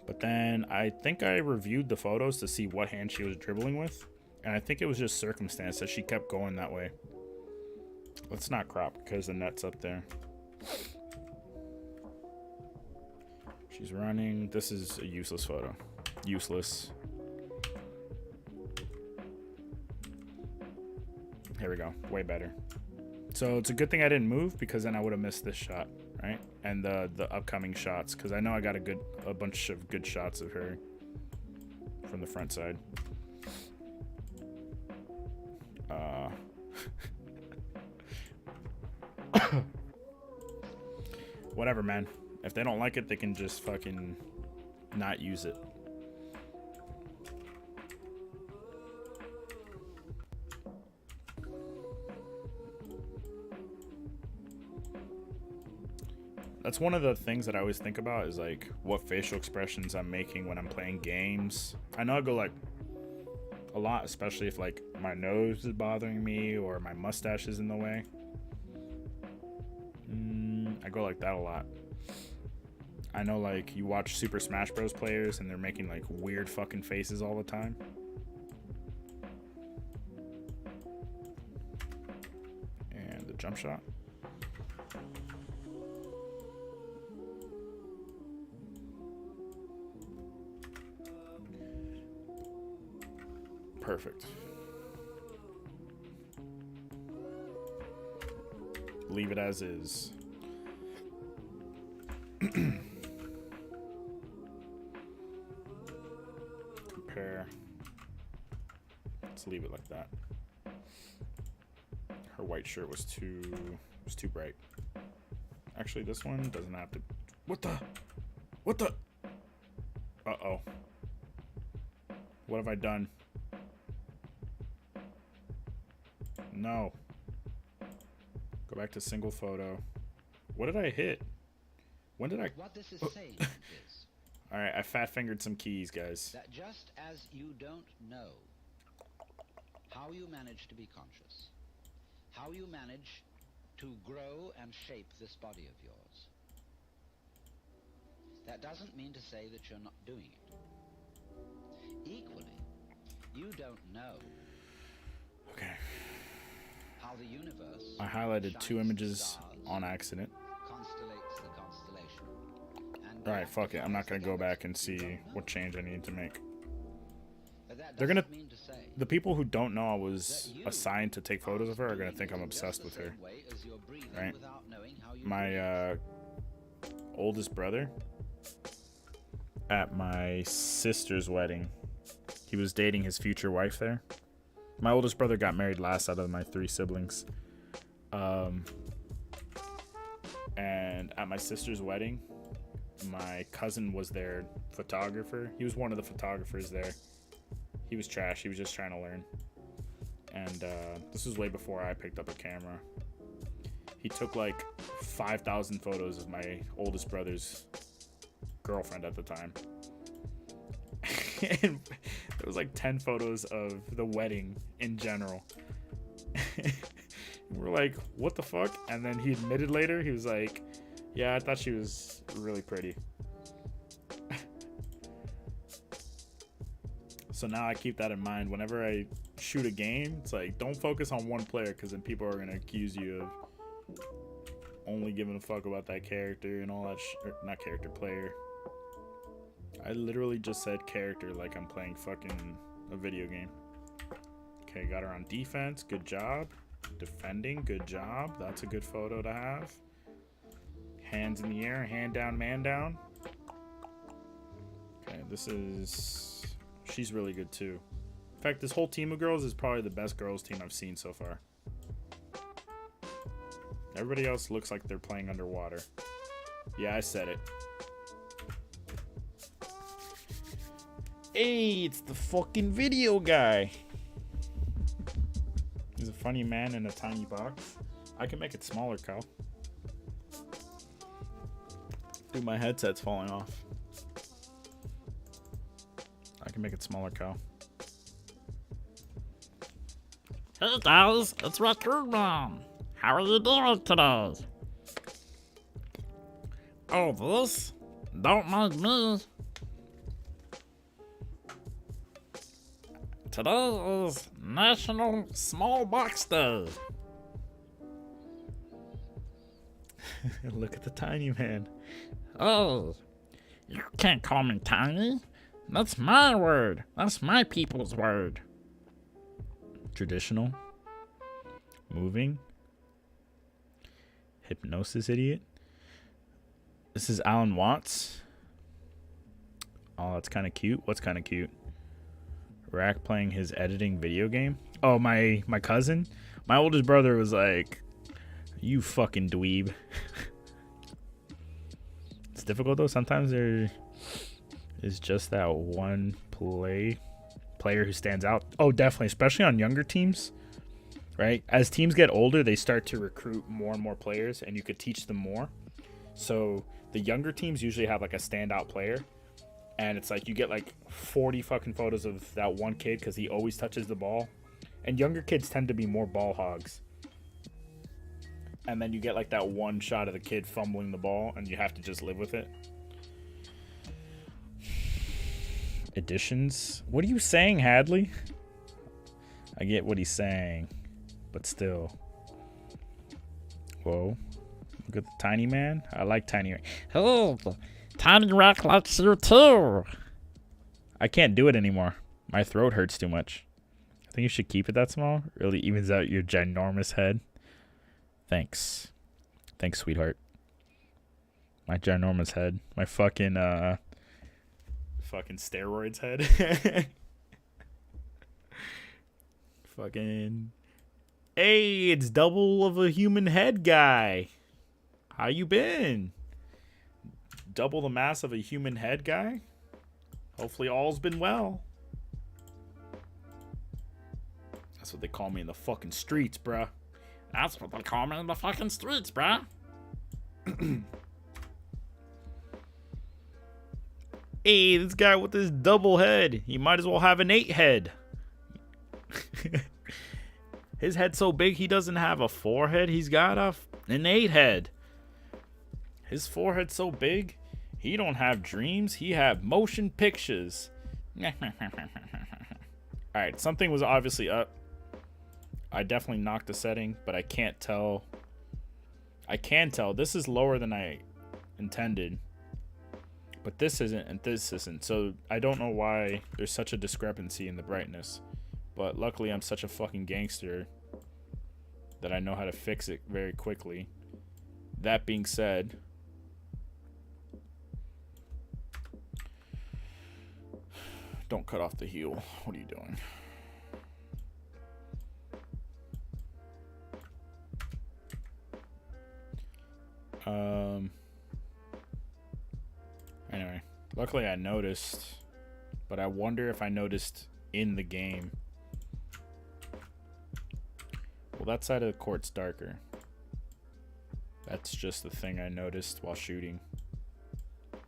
But then I think I reviewed the photos to see what hand she was dribbling with. And I think it was just circumstance that she kept going that way. Let's not crop because the net's up there. She's running. This is a useless photo. Useless. Here we go. Way better. So it's a good thing I didn't move because then I would have missed this shot, right? And the upcoming shots, because I know I got a bunch of good shots of her from the front side. Whatever, man. If they don't like it, they can just fucking not use it. That's one of the things that I always think about is like what facial expressions I'm making when I'm playing games. I know I go like a lot, especially if like my nose is bothering me or my mustache is in the way. I go like that a lot. I know like you watch Super Smash Bros players and they're making like weird fucking faces all the time. And the jump shot. Perfect. Leave it as is. Compare. Let's leave it like that. Her white shirt was too bright. Actually, this one doesn't have to. What the? Uh-oh. What have I done? No. Go back to single photo. What did I hit? When did I... What this is saying is... Alright, I fat-fingered some keys, guys. That just as you don't know how you manage to be conscious, how you manage to grow and shape this body of yours, that doesn't mean to say that you're not doing it. Equally, you don't know... Okay. How the universe I highlighted two images on accident. Constellates the constellation. Alright, fuck it. I'm not gonna go back and see what change I need to make. They're gonna... The people who don't know I was assigned to take photos of her are gonna think I'm obsessed with her. Right? My oldest brother at my sister's wedding, he was dating his future wife there. My oldest brother got married last out of my 3 siblings. And at my sister's wedding, my cousin was their photographer. He was one of the photographers there. He was trash. He was just trying to learn. And this was way before I picked up a camera. He took like 5,000 photos of my oldest brother's girlfriend at the time. And there was like 10 photos of the wedding in general. We're like, what the fuck? And then he admitted later, he was like, yeah, I thought she was really pretty. So now I keep that in mind whenever I shoot a game. It's like, don't focus on one player, because then people are going to accuse you of only giving a fuck about that character and all that not character, player. I literally just said character like I'm playing fucking a video game. Okay, got her on defense. Good job. Defending. Good job. That's a good photo to have. Hands in the air. Hand down, man down. Okay, this is... She's really good too. In fact, this whole team of girls is probably the best girls team I've seen so far. Everybody else looks like they're playing underwater. Yeah, I said it. Hey, it's the fucking video guy. He's a funny man in a tiny box. I can make it smaller, Kyle. Dude, my headset's falling off. I can make it smaller, Kyle. Hey guys, it's Raccoon Man. How are you doing today? Oh, this? Don't mind me. Today is National Small Box Day. Look at the tiny man. Oh, you can't call me tiny. That's my word. That's my people's word. Traditional. Moving. Hypnosis idiot. This is Alan Watts. Oh, that's kind of cute. What's kind of cute? Rack playing his editing video game. Oh, my cousin. My oldest brother was like, you fucking dweeb. It's difficult though. Sometimes there is just that one player who stands out. Oh, definitely. Especially on younger teams. Right? As teams get older, they start to recruit more and more players, and you could teach them more. So the younger teams usually have like a standout player, and it's like you get like 40 fucking photos of that one kid because he always touches the ball. And younger kids tend to be more ball hogs. And then you get like that one shot of the kid fumbling the ball, and you have to just live with it. Additions? What are you saying, Hadley? I get what he's saying. But still. Whoa. Look at the tiny man. I like tiny man. Hey, Tiny Rack likes you too. I can't do it anymore. My throat hurts too much. I think you should keep it that small. Really evens out your ginormous head. Thanks. Thanks, sweetheart. My ginormous head. My fucking steroids head. Fucking... Hey, it's double of a human head guy. How you been? Double the mass of a human head guy? Hopefully all's been well. That's what they call me in the fucking streets, bruh. That's what they call me in the fucking streets, bruh. Hey, this guy with this double head. He might as well have an 8 head. His head's so big he doesn't have a 4 head. He's got an 8 head. His forehead's so big he don't have dreams. He have motion pictures. Alright, something was obviously up. I definitely knocked the setting, but I can't tell. I can tell. This is lower than I intended. But this isn't and this isn't. So I don't know why there's such a discrepancy in the brightness. But luckily I'm such a fucking gangster that I know how to fix it very quickly. That being said, don't cut off the heel. What are you doing? Anyway, luckily I noticed, but I wonder if I noticed in the game. Well, that side of the court's darker. That's just the thing I noticed while shooting.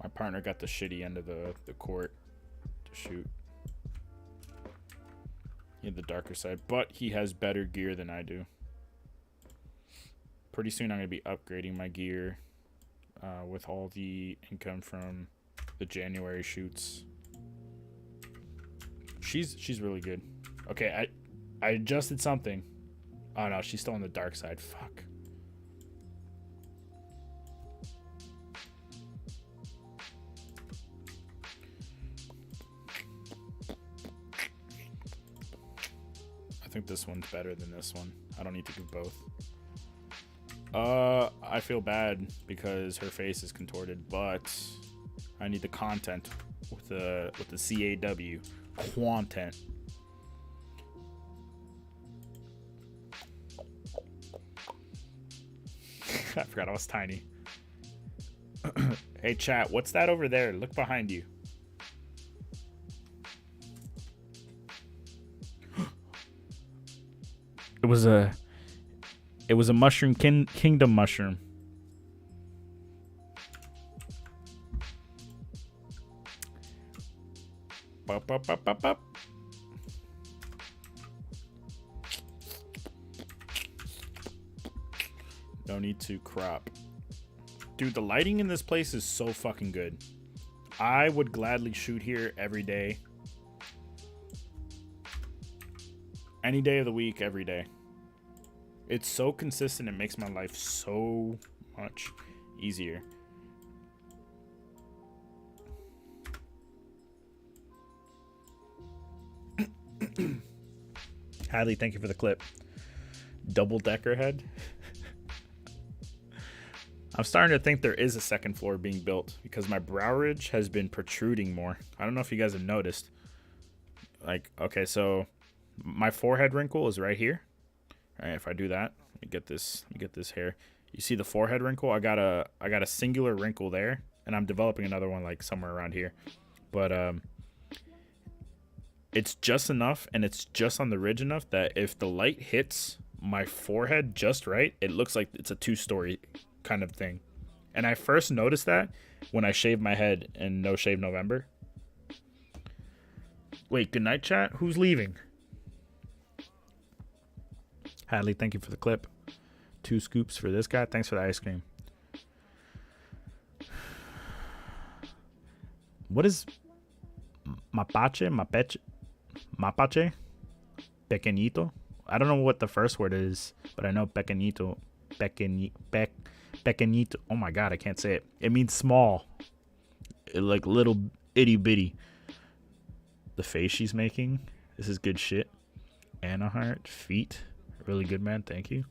My partner got the shitty end of the court to shoot. He had the darker side, but he has better gear than I do. Pretty soon I'm going to be upgrading my gear with all the income from the January shoots. She's really good. Okay, I adjusted something. Oh no, she's still on the dark side. Fuck. I think this one's better than this one. I don't need to do both. I feel bad because her face is contorted, but I need the content with the CAW. Quantent. I forgot I was tiny. Hey chat, what's that over there? Look behind you. It was a mushroom kingdom mushroom. Bup, bup, bup, bup, bup. No need to crop. Dude, the lighting in this place is so fucking good. I would gladly shoot here every day. Any day of the week, every day. It's so consistent, it makes my life so much easier. Hadley, thank you for the clip. Double decker head. I'm starting to think there is a second floor being built because my brow ridge has been protruding more. I don't know if you guys have noticed. Like, okay, so my forehead wrinkle is right here. All right, if I do that, let me get this hair. You see the forehead wrinkle? I got a singular wrinkle there, and I'm developing another one like somewhere around here. But it's just enough, and it's just on the ridge enough that if the light hits my forehead just right, it looks like it's a 2-story kind of thing. And I first noticed that when I shaved my head in No Shave November. Wait, good night, chat? Who's leaving? Hadley, thank you for the clip. 2 scoops for this guy. Thanks for the ice cream. What is mapache? Mapache? Pequeñito? I don't know what the first word is, but I know pequeñito. Pequeñito. Oh my god, I can't say it. It means small. Like little itty bitty. The face she's making. This is good shit. Anna Hart. Feet. Really good, man. Thank you.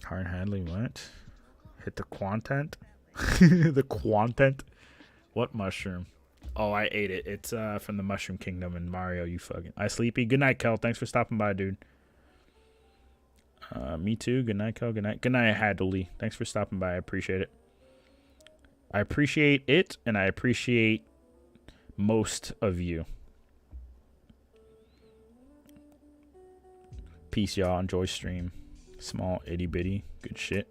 Hard Hadley, what? Hit the quantent? The quantent? What mushroom? Oh, I ate it. It's from the Mushroom Kingdom in Mario, you fucking... I sleepy. Good night, Kel. Thanks for stopping by, dude. Me too. Good night, Kel. Good night. Good night, Hadley. Thanks for stopping by. I appreciate it. I appreciate it, and I appreciate most of you. Peace, y'all. Enjoy stream. Small, itty bitty. Good shit.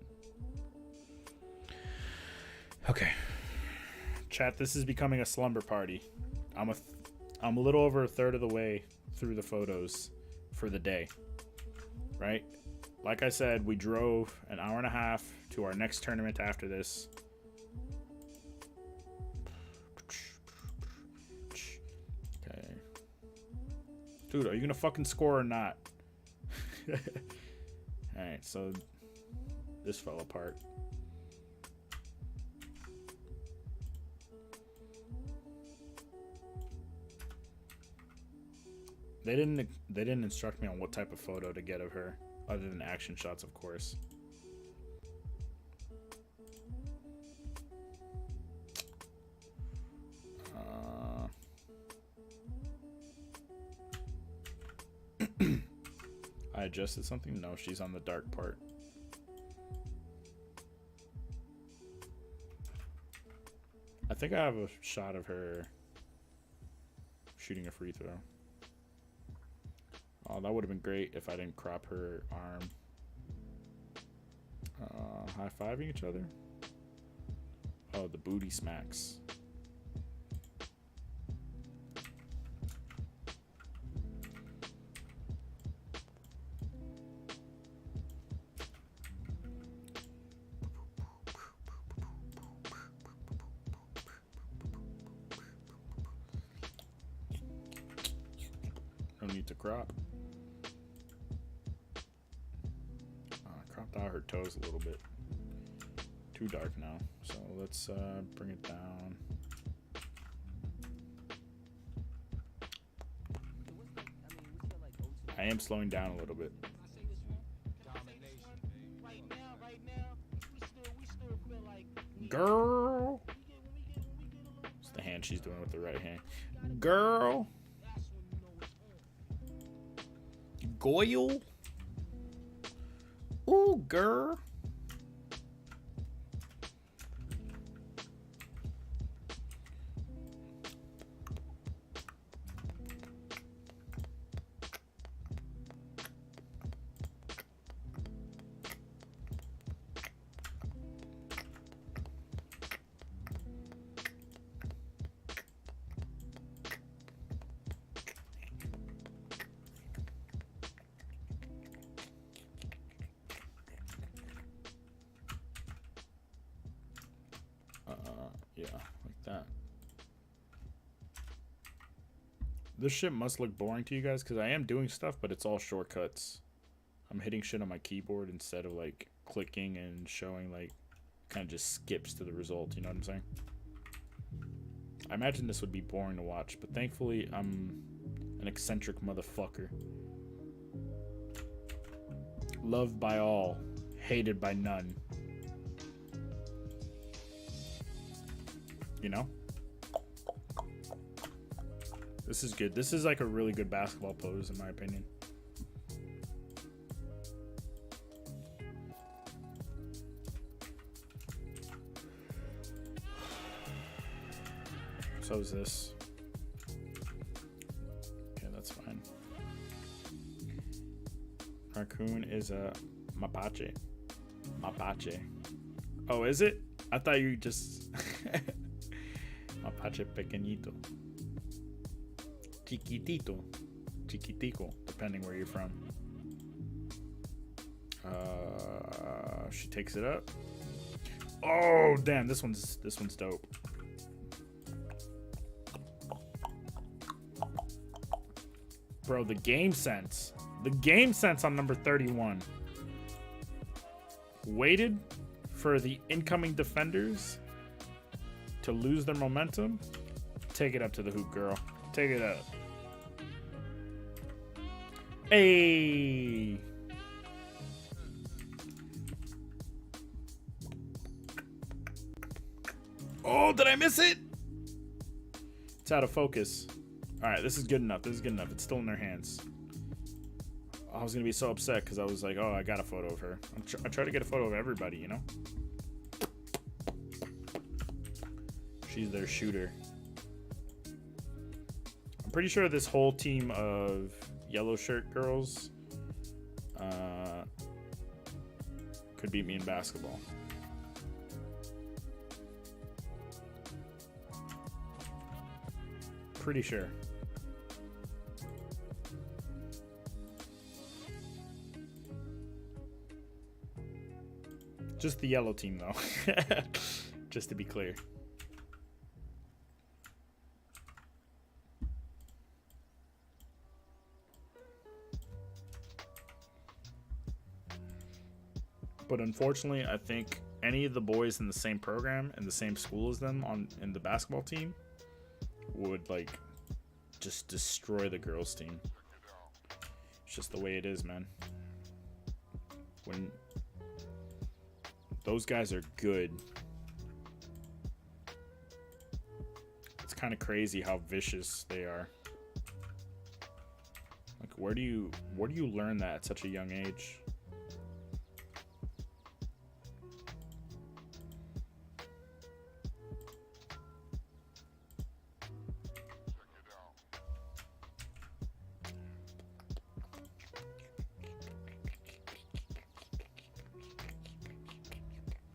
Okay. Chat, this is becoming a slumber party. I'm a little over a third of the way through the photos for the day. Right? Like I said, we drove an hour and a half to our next tournament after this. Okay. Dude, are you gonna fucking score or not? Alright, so this fell apart. They didn't instruct me on what type of photo to get of her, other than action shots, of course. I adjusted something? No, she's on the dark part. think I have a shot of her shooting a free throw. Oh, that would have been great if I didn't crop her arm. High-fiving each other? Oh, the booty smacks. No need to crop. Cropped out her toes a little bit. Too dark now. So let's bring it down. I am slowing down a little bit. Girl. It's the hand she's doing with the right hand. Girl. Goyle. Ooh, girl. Yeah, like that. This shit must look boring to you guys because I am doing stuff, but it's all shortcuts. I'm hitting shit on my keyboard instead of like clicking and showing, like kind of just skips to the result, you know what I'm saying? I imagine this would be boring to watch, but thankfully I'm an eccentric motherfucker. Loved by all, hated by none. You know? This is good. This is like a really good basketball pose in my opinion. So is this. Okay, that's fine. Raccoon is a mapache. Mapache. Oh, is it? I thought you just... Mapache pequeñito. Chiquitito. Chiquitico, depending where you're from. She takes it up. Oh, damn, this one's dope. Bro, the game sense. The game sense on number 31. Waited for the incoming defenders to lose their momentum. Take it up to the hoop, girl. Take it up. Hey. Oh, did I miss it? It's out of focus. All right, this is good enough. This is good enough. It's still in their hands. I was going to be so upset because I was like, oh, I got a photo of her. I try to get a photo of everybody, you know? She's their shooter. I'm pretty sure this whole team of yellow shirt girls could beat me in basketball. Pretty sure. Just the yellow team, though. Just to be clear. But unfortunately, I think any of the boys in the same program and the same school as them in the basketball team would like just destroy the girls team. It's just the way it is, man. When those guys are good, it's kind of crazy how vicious they are. Like, where do you learn that at such a young age?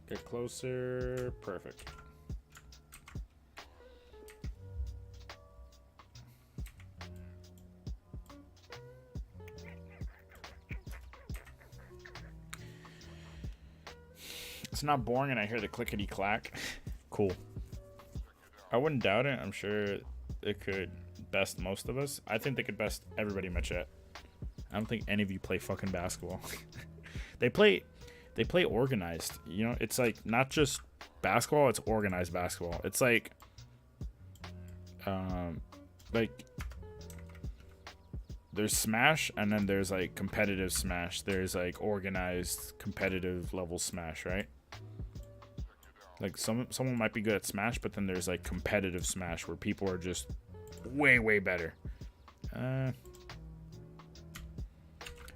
Get closer. Perfect. It's not boring and I hear the clickety clack. Cool. I wouldn't doubt it. I'm sure it could best most of us. I think they could best everybody in my chat. I don't think any of you play fucking basketball. They play organized. You know, it's like not just basketball, it's organized basketball. It's like there's Smash and then there's like competitive Smash. There's like organized competitive level Smash, right? Like someone might be good at Smash, but then there's like competitive Smash where people are just way better. I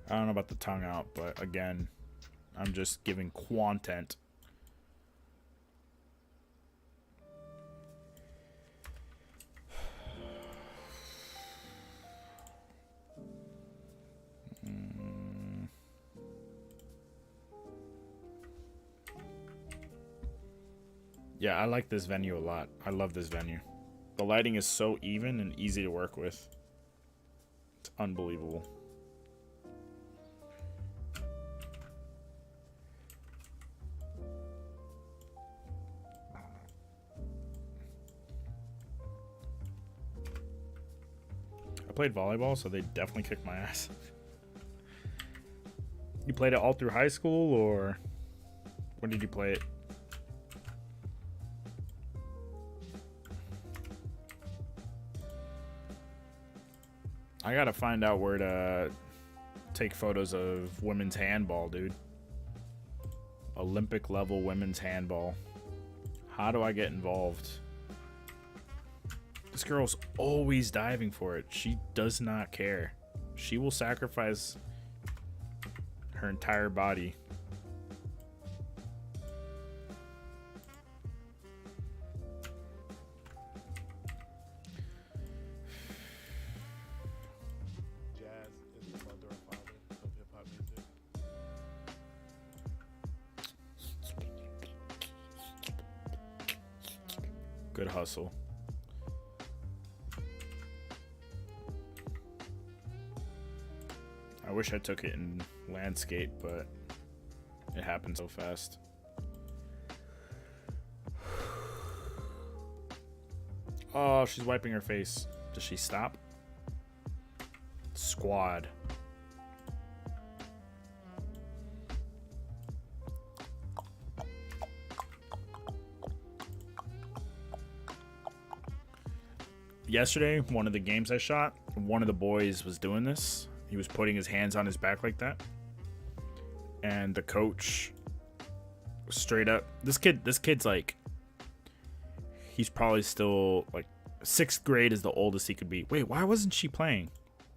don't know about the tongue out, but again, I'm just giving content. Yeah, I like this venue a lot. I love this venue. The lighting is so even and easy to work with. It's unbelievable. I played volleyball, so they definitely kicked my ass. You played it all through high school, or when did you play it? I gotta find out where to take photos of women's handball, dude. Olympic level women's handball. How do I get involved? This girl's always diving for it. She does not care. She will sacrifice her entire body. Jazz is the mother and father of hip hop music. Good hustle. I wish I took it in landscape, but it happened so fast. Oh, she's wiping her face. Does she stop? Squad. Yesterday, one of the games I shot, one of the boys was doing this. He was putting his hands on his back like that. And the coach straight up, this kid's like, he's probably still like 6th grade is the oldest he could be. Wait, why wasn't she playing?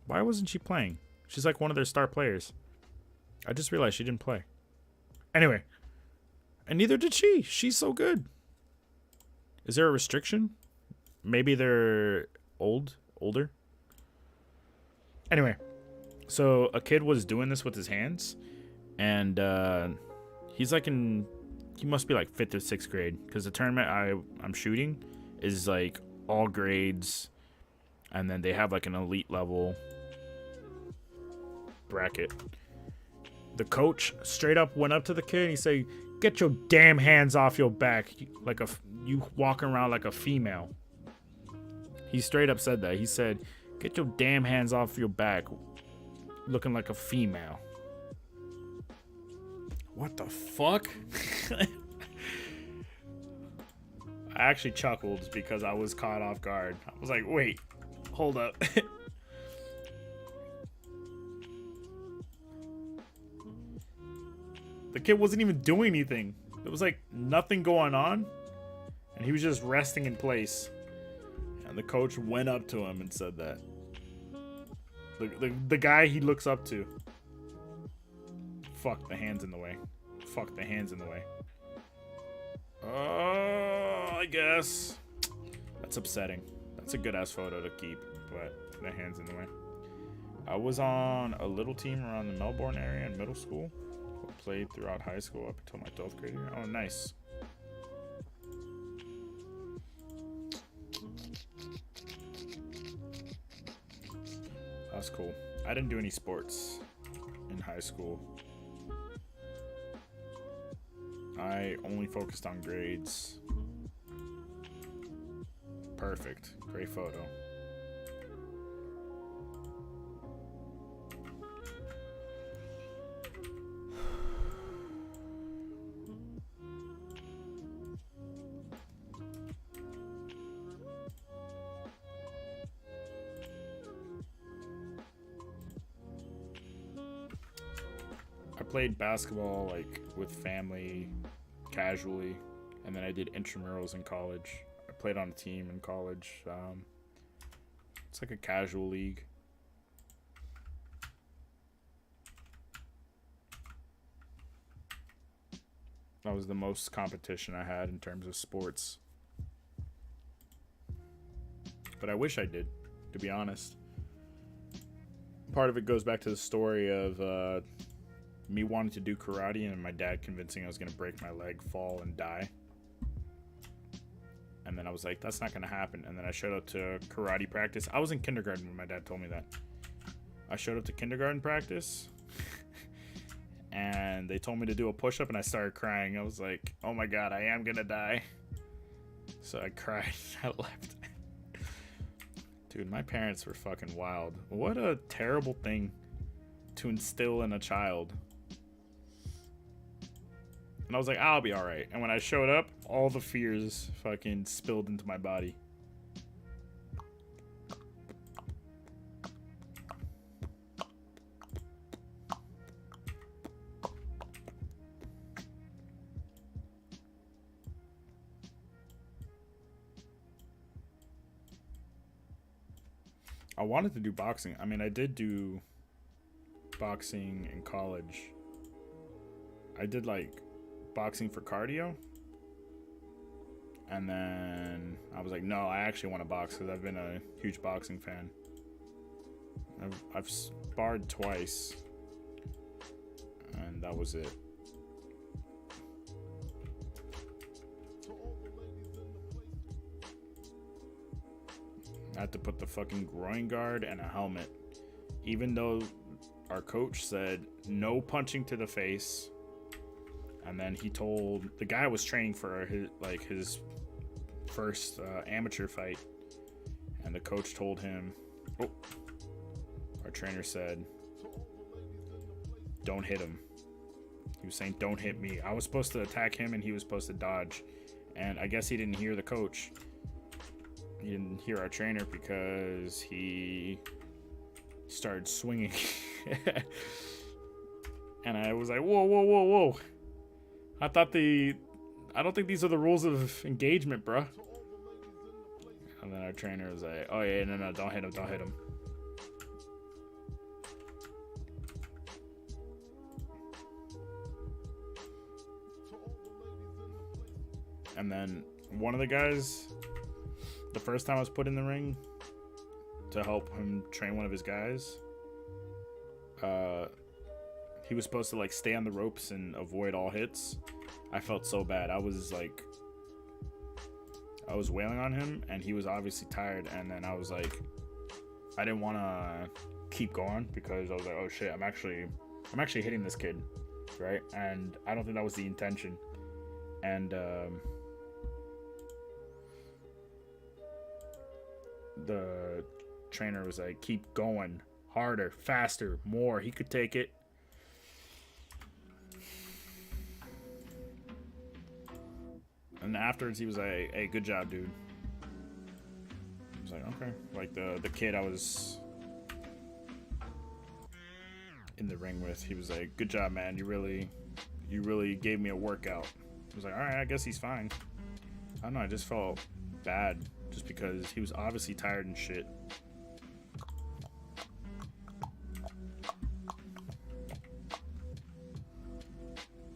Why wasn't she playing? She's like one of their star players. I just realized she didn't play. Anyway, and neither did she. She's so good. Is there a restriction? Maybe they're older. Anyway, so a kid was doing this with his hands, and he's like he must be like 5th or 6th grade, because the tournament I'm shooting is like all grades, and then they have like an elite level bracket. The coach straight up went up to the kid and he said, "Get your damn hands off your back, you walking around like a female." He straight up said that. He said, "Get your damn hands off your back, looking like a female." What the fuck? I actually chuckled because I was caught off guard. I was like, wait, hold up. The kid wasn't even doing anything. There was like nothing going on, and he was just resting in place. And the coach went up to him and said that. The guy he looks up to. Fuck, the hand's in the way. Fuck, the hand's in the way. Oh, I guess. That's upsetting. That's a good ass photo to keep, but the hand's in the way. I was on a little team around the Melbourne area in middle school. Played throughout high school up until my 12th grade year. Oh, nice. That's cool. I didn't do any sports in high school. I only focused on grades. Perfect. Great photo. I played basketball like with family, casually, and then I did intramurals in college. I played on a team in college. It's like a casual league. That was the most competition I had in terms of sports. But I wish I did, to be honest. Part of it goes back to the story of me wanting to do karate and my dad convincing I was going to break my leg, fall, and die. And then I was like, that's not going to happen. And then I showed up to karate practice. I was in kindergarten when my dad told me that. I showed up to kindergarten practice. And they told me to do a push-up and I started crying. I was like, oh my God, I am going to die. So I cried. I left. Dude, my parents were fucking wild. What a terrible thing to instill in a child. And I was like, I'll be alright. And when I showed up, all the fears fucking spilled into my body. I wanted to do boxing. I mean, I did do boxing in college. I did like boxing for cardio. And then I was like, no, I actually want to box because I've been a huge boxing fan. I've sparred twice. And that was it. I had to put the fucking groin guard and a helmet. Even though our coach said no punching to the face. And then he told the guy was training for his first amateur fight. And the coach told him, oh, our trainer said, don't hit him. He was saying, don't hit me. I was supposed to attack him and he was supposed to dodge. And I guess he didn't hear the coach. He didn't hear our trainer because he started swinging. And I was like, whoa, whoa, whoa, whoa. I don't think these are the rules of engagement, bruh. And then our trainer was like, oh yeah, no, don't hit him. And then one of the guys, the first time I was put in the ring to help him train one of his guys, he was supposed to like stay on the ropes and avoid all hits. I felt so bad. I was wailing on him and he was obviously tired. And then I was like, I didn't want to keep going because I was like, oh shit, I'm actually hitting this kid, right? And I don't think that was the intention. And the trainer was like, keep going, harder, faster, more. He could take it. And afterwards he was like, hey, good job, dude. I was like, okay. Like the kid I was in the ring with, he was like, good job, man, you really gave me a workout. I was like, all right, I guess he's fine. I don't know, I just felt bad just because he was obviously tired and shit.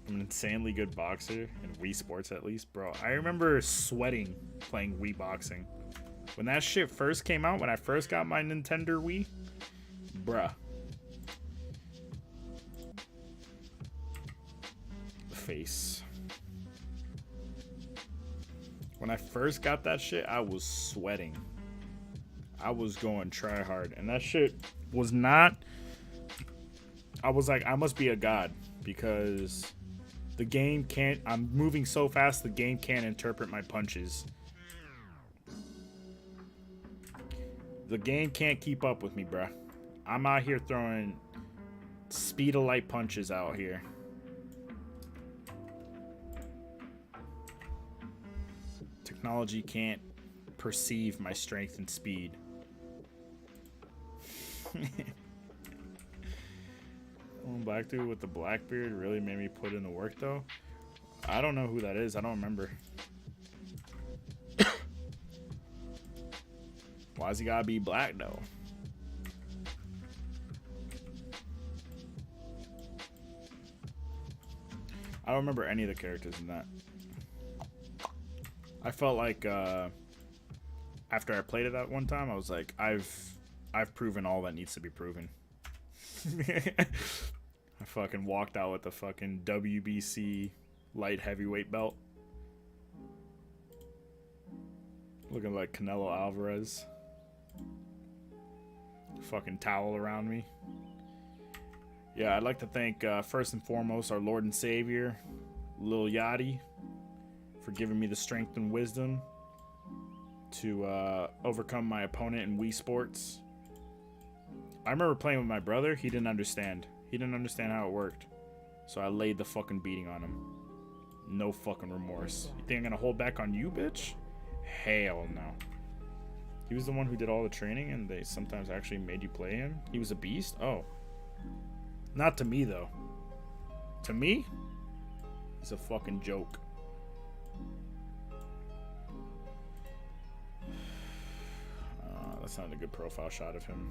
I'm an insanely good boxer in Wii Sports, at least, bro. I remember sweating playing Wii boxing when that shit first came out. When I first got my Nintendo Wii, bruh. face. When I first got that shit, I was sweating. I was going try hard, and that shit was not. I was like, I must be a god because the game can't. I'm moving so fast, the game can't interpret my punches. The game can't keep up with me, bruh. I'm out here throwing speed of light punches out here. Technology can't perceive my strength and speed. Black dude with the black beard really made me put in the work, though. I don't know who that is. I don't remember. Why's he gotta be black, though? I don't remember any of the characters in that. I felt like after I played it that one time, I was like, I've proven all that needs to be proven. I fucking walked out with the fucking WBC light heavyweight belt. Looking like Canelo Alvarez. Fucking towel around me. Yeah, I'd like to thank first and foremost our Lord and Savior, Lil Yachty, for giving me the strength and wisdom to overcome my opponent in Wii Sports. I remember playing with my brother. He didn't understand. He didn't understand how it worked. So I laid the fucking beating on him. No fucking remorse. You think I'm gonna hold back on you, bitch? Hell no. He was the one who did all the training and they sometimes actually made you play him? He was a beast? Oh. Not to me, though. To me? He's a fucking joke. That's not a good profile shot of him.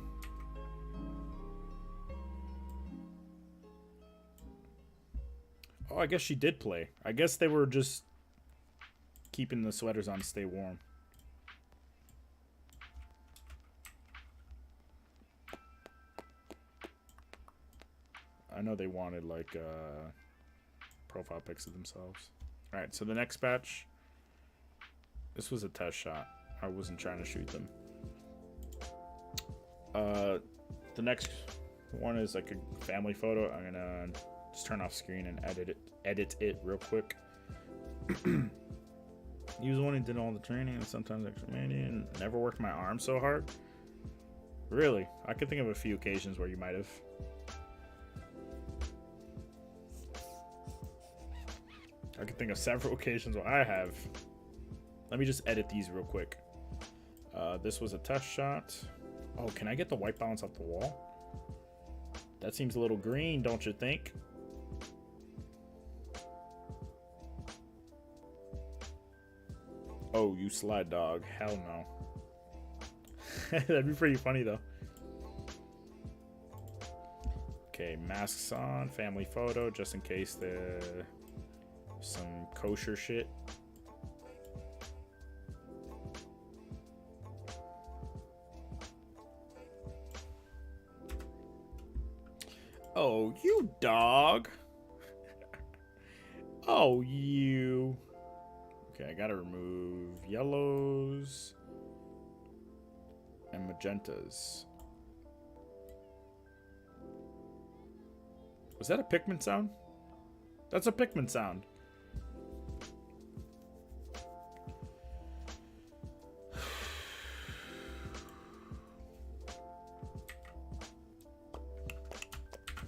Oh, I guess she did play. I guess they were just keeping the sweaters on to stay warm. I know they wanted like profile pics of themselves. All right, so the next batch. This was a test shot. I wasn't trying to shoot them. The next one is like a family photo. I'm gonna just turn off screen and edit it real quick. He was the one who did all the training and sometimes extra mania and never worked my arm so hard. Really? I could think of a few occasions where you might have. I could think of several occasions where I have. Let me just edit these real quick. This was a test shot. Oh, can I get the white balance off the wall? That seems a little green, don't you think? Oh, you slide dog. Hell no. That'd be pretty funny, though. Okay, masks on, family photo, just in case some kosher shit. Oh, you dog. Oh, you. Okay, I gotta remove yellows and magentas. Was that a Pikmin sound? That's a Pikmin sound.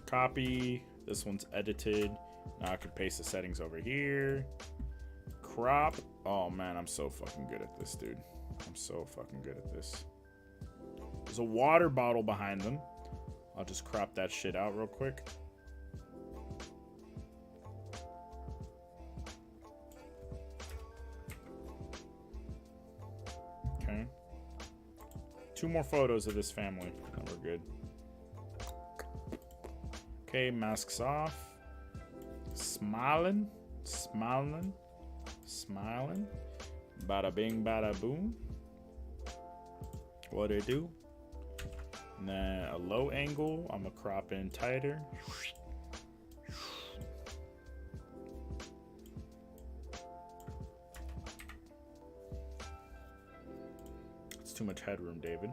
Copy. This one's edited. Now I can paste the settings over here. Crop. Oh man, I'm so fucking good at this, dude. I'm so fucking good at this. There's a water bottle behind them. I'll just crop that shit out real quick. Okay. 2 more photos of this family, and we're good. Okay, masks off. Smiling. Bada bing, bada boom. What it do? And then a low angle. I'm gonna crop in tighter. too much headroom, David.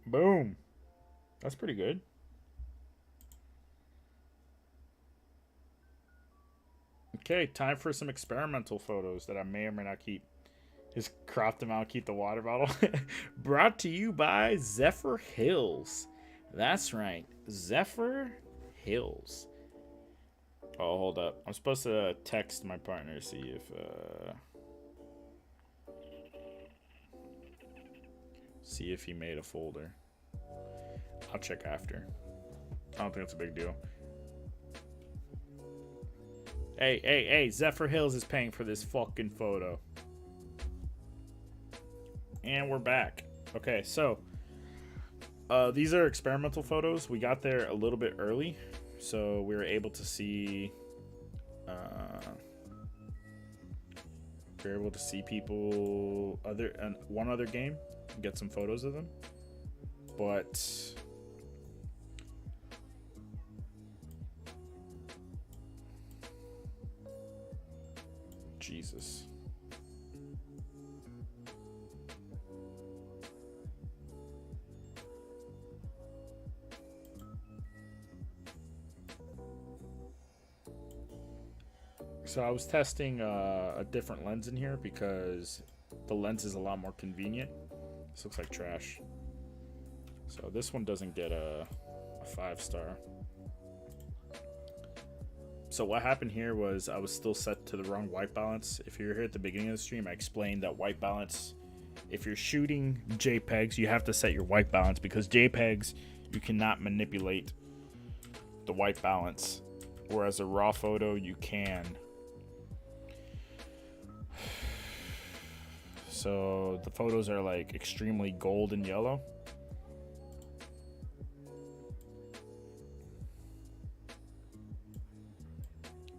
Boom. That's pretty good. Okay, time for some experimental photos that I may or may not keep. Just crop them out, keep the water bottle. Brought to you by Zephyr Hills. That's right, Zephyr Hills. Oh, hold up. I'm supposed to text my partner, see if he made a folder. I'll check after. I don't think it's a big deal. Hey, Zephyr Hills is paying for this fucking photo. And we're back. Okay, so these are experimental photos. We got there a little bit early, so we were able to see people one other game, get some photos of them. But Jesus. So I was testing a different lens in here because the lens is a lot more convenient. This looks like trash. So this one doesn't get a 5-star. So what happened here was I was still set to the wrong white balance. If you're here at the beginning of the stream, I explained that white balance, if you're shooting JPEGs, you have to set your white balance because JPEGs, you cannot manipulate the white balance. Whereas a raw photo, you can. So the photos are like extremely gold and yellow.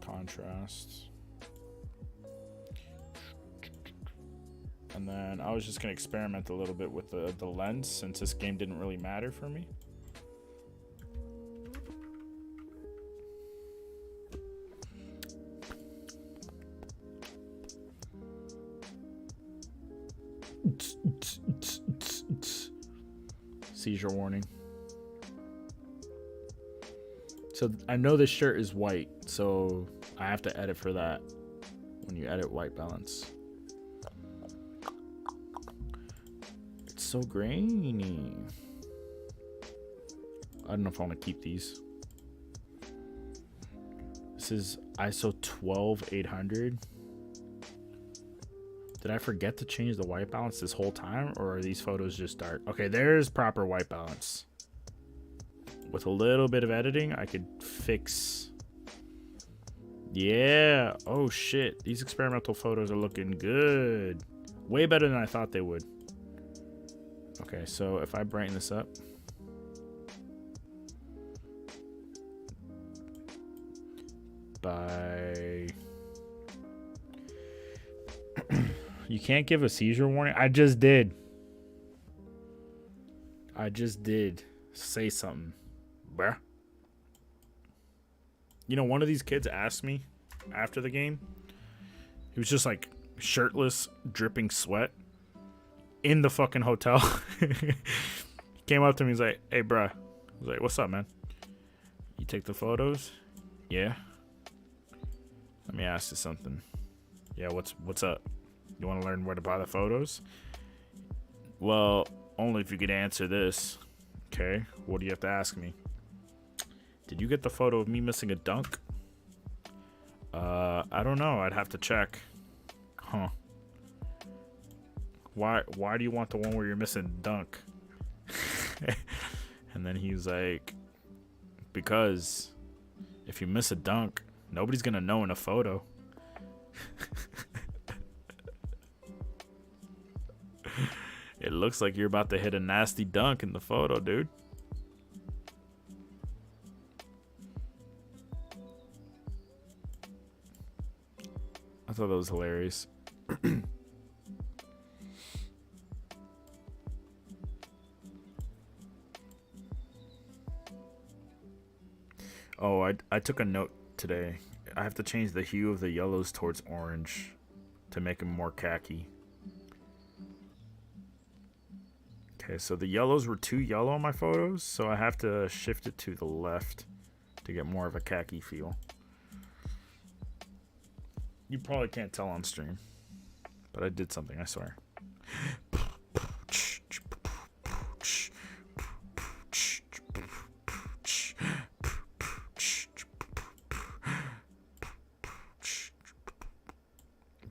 Contrast. And then I was just gonna experiment a little bit with the lens since this game didn't really matter for me. Seizure warning. So I know this shirt is white, so I have to edit for that when you edit white balance. It's so grainy. I don't know if I want to keep these. This is ISO 12800. Did I forget to change the white balance this whole time, or are these photos just dark? Okay, there's proper white balance. With a little bit of editing, I could fix. Yeah. Oh shit. These experimental photos are looking good. Way better than I thought they would. Okay, so if I brighten this up. By... You can't give a seizure warning? I just did. Say something, bruh. You know, one of these kids asked me after the game. He was just like shirtless, dripping sweat in the fucking hotel. He came up to me. He's like, "Hey, bruh." I was like, "What's up, man? You take the photos?" "Yeah." "Let me ask you something." "Yeah, what's up? You want to learn where to buy the photos?" "Well, only if you could answer this." "Okay, what do you have to ask me?" "Did you get the photo of me missing a dunk?" I don't know. I'd have to check." "Huh. Why do you want the one where you're missing a dunk?" And then he's like, "Because if you miss a dunk, nobody's gonna know in a photo." It looks like you're about to hit a nasty dunk in the photo, dude. I thought that was hilarious. Oh, I took a note today. I have to change the hue of the yellows towards orange to make him more khaki. Okay, so the yellows were too yellow on my photos, so I have to shift it to the left to get more of a khaki feel. You probably can't tell on stream, but I did something, I swear.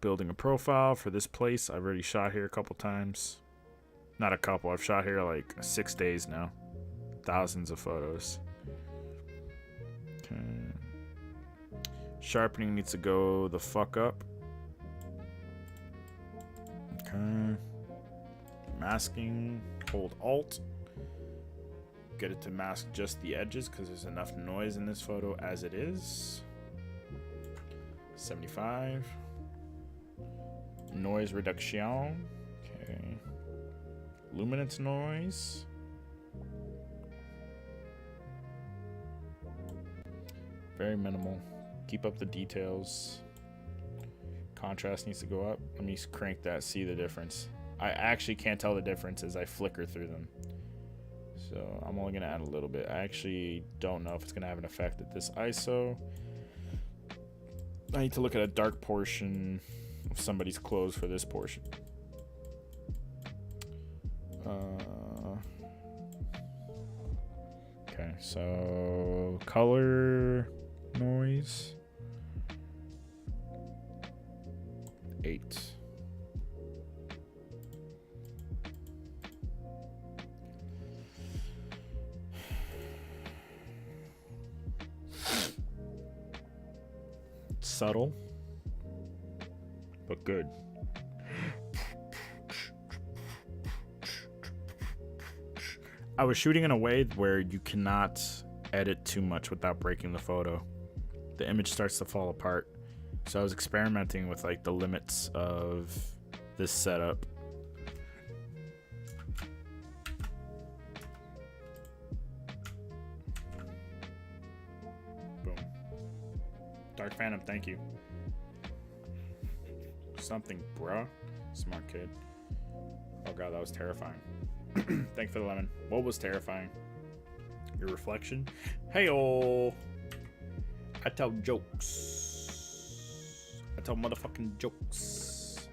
Building a profile for this place. I've already shot here a couple times. Not a couple, I've shot here like 6 days now. Thousands of photos. Okay. Sharpening needs to go the fuck up. Okay. Masking, hold Alt. Get it to mask just the edges because there's enough noise in this photo as it is. 75. Noise reduction. Okay. Luminance noise. Very minimal. Keep up the details. Contrast needs to go up. Let me crank that, see the difference. I actually can't tell the difference as I flicker through them. So I'm only going to add a little bit. I actually don't know if it's going to have an effect at this ISO. I need to look at a dark portion of somebody's clothes for this portion. Okay, so color noise 8. Subtle, but good. I was shooting in a way where you cannot edit too much without breaking the photo. The image starts to fall apart. So I was experimenting with like the limits of this setup. Boom. Dark Phantom, thank you. Something, bruh. Smart kid. Oh god, that was terrifying. Thank you for the lemon. What was terrifying? Your reflection? Hey-oh! I tell jokes. I tell motherfucking jokes.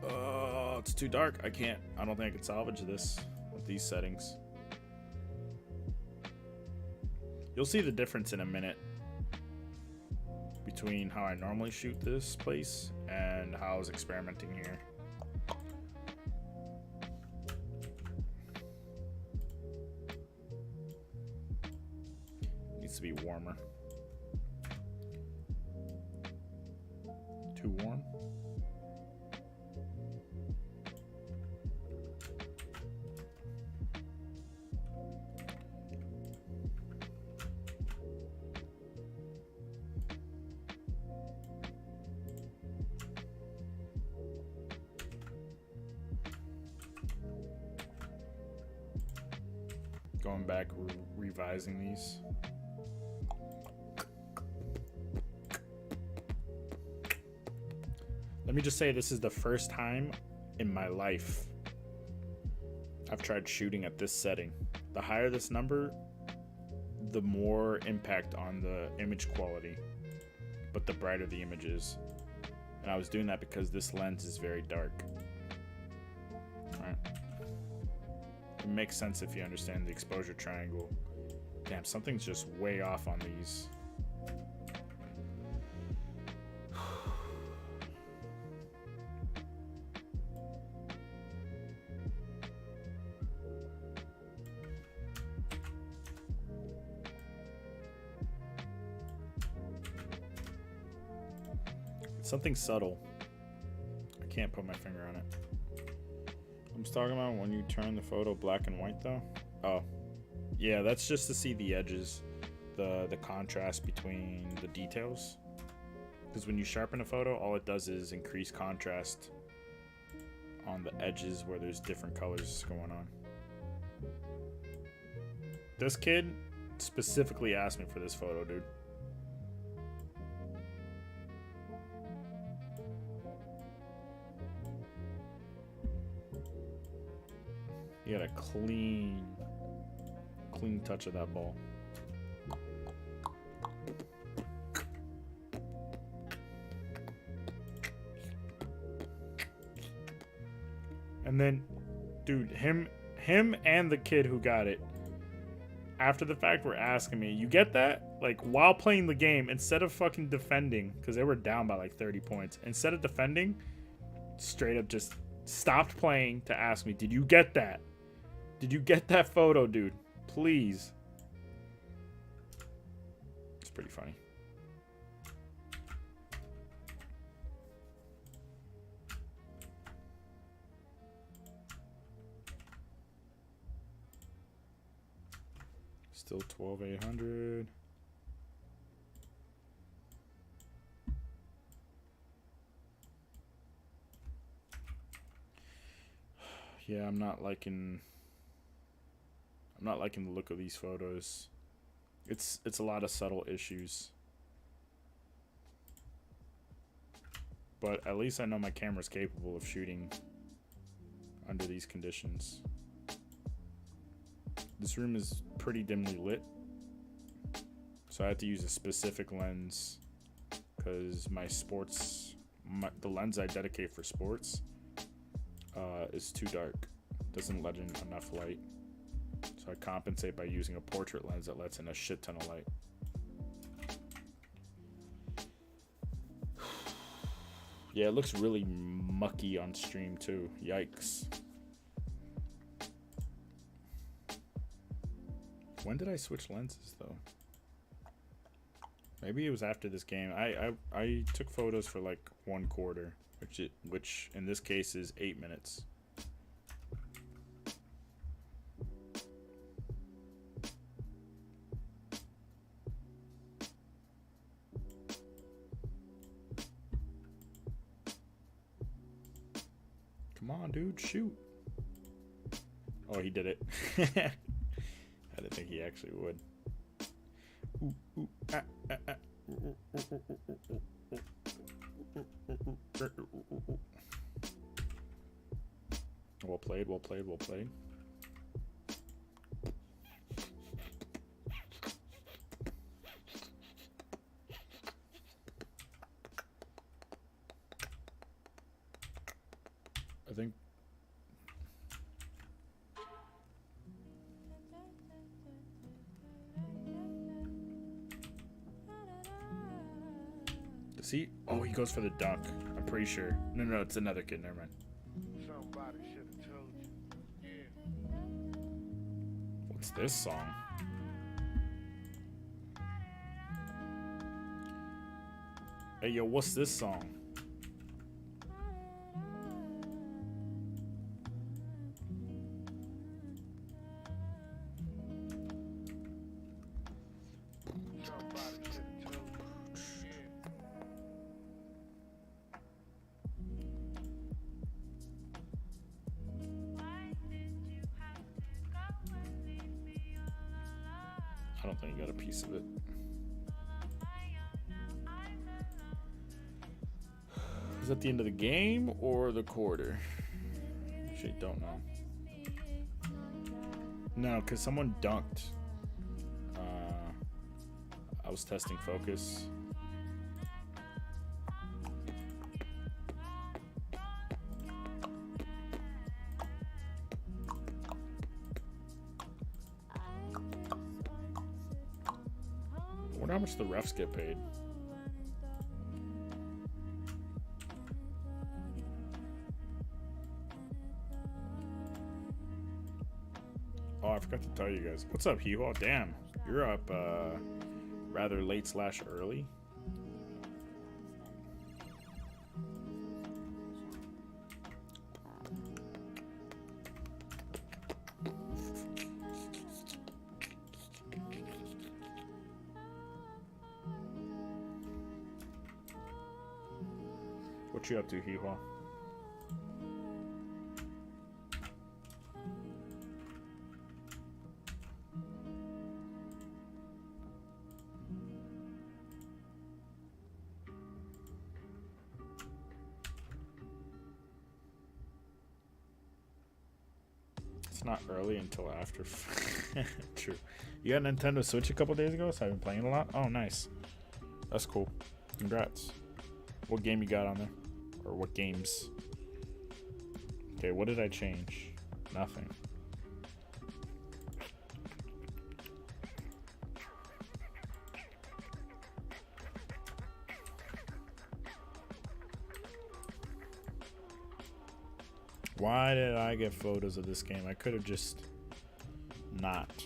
Oh, it's too dark. I don't think I can salvage this with these settings. You'll see the difference in a minute between how I normally shoot this place and how I was experimenting here. Needs to be warmer. Too warm? Going back, revising these. Let me just say this is the first time in my life I've tried shooting at this setting. The higher this number, the more impact on the image quality, but the brighter the image is. And I was doing that because this lens is very dark. Alright. It makes sense if you understand the exposure triangle. Damn, something's just way off on these. Something subtle. I can't put my finger on it. I'm just talking about when you turn the photo black and white though. Oh, yeah, that's just to see the edges, the contrast between the details. Because when you sharpen a photo, all it does is increase contrast on the edges where there's different colors going on. This kid specifically asked me for this photo, dude. He had a clean touch of that ball. And then, dude, him and the kid who got it, after the fact, were asking me, you get that? Like, while playing the game, instead of fucking defending, because they were down by like 30 points, instead of defending, straight up just stopped playing to ask me, did you get that? Did you get that photo, dude? Please. It's pretty funny. Still 12,800. Yeah, I'm not liking the look of these photos. It's a lot of subtle issues. But at least I know my camera's capable of shooting under these conditions. This room is pretty dimly lit, so I have to use a specific lens because the lens I dedicate for sports is too dark. Doesn't let in enough light, so I compensate by using a portrait lens that lets in a shit ton of light. Yeah, it looks really mucky on stream too. Yikes. When did I switch lenses though? Maybe it was after this game. I took photos for like 1 quarter, which in this case is 8 minutes. Come on, dude, shoot. Oh, he did it. I didn't think he actually would. Ooh, ooh, ah, ah, ah. Well played, well played, well played. I think see? Oh, he goes for the dunk. I'm pretty sure. No, it's another kid. Never mind. Somebody should have told you. Yeah. What's this song? Hey, yo, what's this song? Somebody should have told you. Yeah. I don't think you got a piece of it. Is that the end of the game or the quarter? Actually, don't know. No, because someone dunked. I was testing focus. I wonder how much the refs get paid. Oh, I forgot to tell you guys. What's up, Hee-Haw? Damn, you're up rather late/early. What you up to, Hee-Haw? It's not early until after. True. You got a Nintendo Switch a couple days ago, so I've been playing a lot. Oh, nice. That's cool. Congrats. What game you got on there? Or what games? Okay, what did I change? Nothing. Why did I get photos of this game? I could have just not.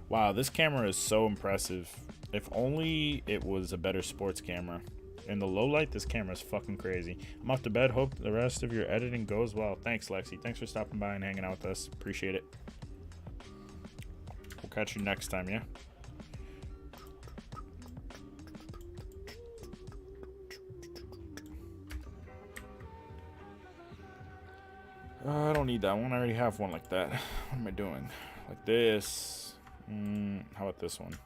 Wow, this camera is so impressive. If only it was a better sports camera. In the low light, this camera is fucking crazy. I'm off to bed. Hope the rest of your editing goes well. Thanks, Lexi. Thanks for stopping by and hanging out with us. Appreciate it. We'll catch you next time, yeah? I don't need that one. I already have one like that. What am I doing? Like this. How about this one?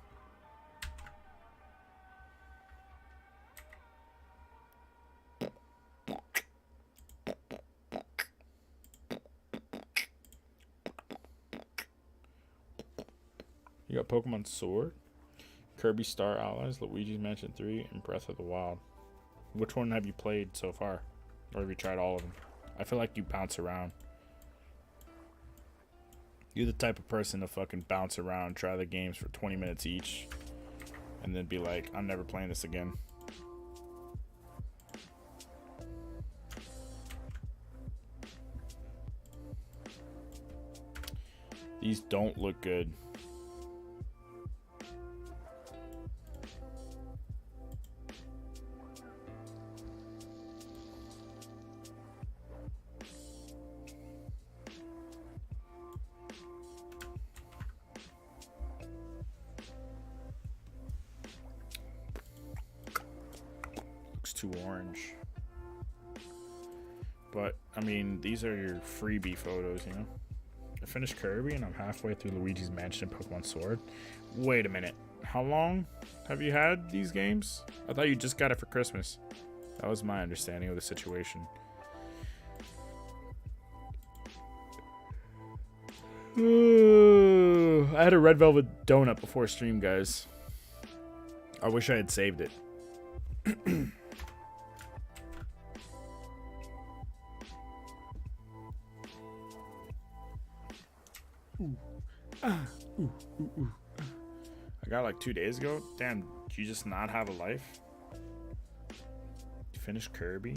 You got Pokemon Sword, Kirby Star Allies, Luigi's Mansion 3, and Breath of the Wild. Which one have you played so far? Or have you tried all of them? I feel like you bounce around. You're the type of person to fucking bounce around, try the games for 20 minutes each, and then be like, I'm never playing this again. These don't look good. Too orange, but I mean, these are your freebie photos, you know. I finished Kirby and I'm halfway through Luigi's Mansion and Pokemon Sword. Wait a minute, how long have you had these games? I thought you just got it for Christmas. That was my understanding of the situation. I had a red velvet donut before stream, guys. I wish I had saved it. I got like 2 days ago. Damn, do you just not have a life? You finished Kirby,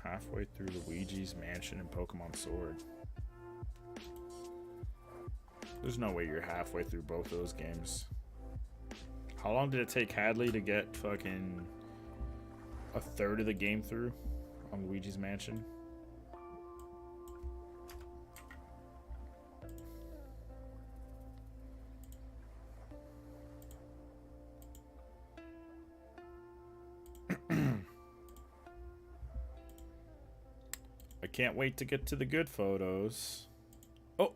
halfway through Luigi's Mansion and Pokemon Sword. There's no way you're halfway through both of those games. How long did it take Hadley to get fucking a third of the game through on Luigi's Mansion? I can't wait to get to the good photos. Oh!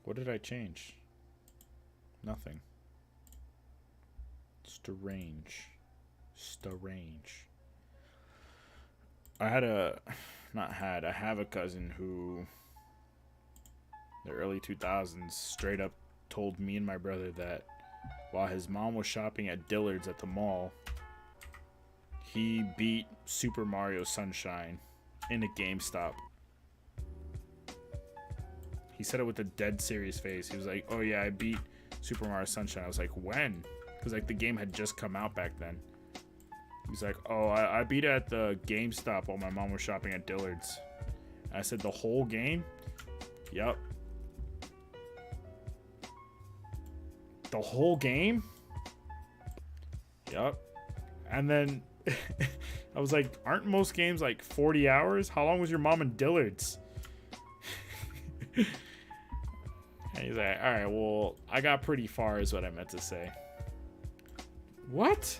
What did I change? Nothing. Strange. I have a cousin who, the early 2000s, straight up told me and my brother that while his mom was shopping at Dillard's at the mall, he beat Super Mario Sunshine in a GameStop. He said it with a dead serious face. He was like, oh yeah, I beat Super Mario Sunshine. I was like, when? Because like the game had just come out back then. He's like, oh, I beat it at the GameStop while my mom was shopping at Dillard's. And I said, the whole game? Yup. The whole game? Yup. And then I was like, aren't most games like 40 hours? How long was your mom in Dillard's? And he's like, all right, well, I got pretty far is what I meant to say. What?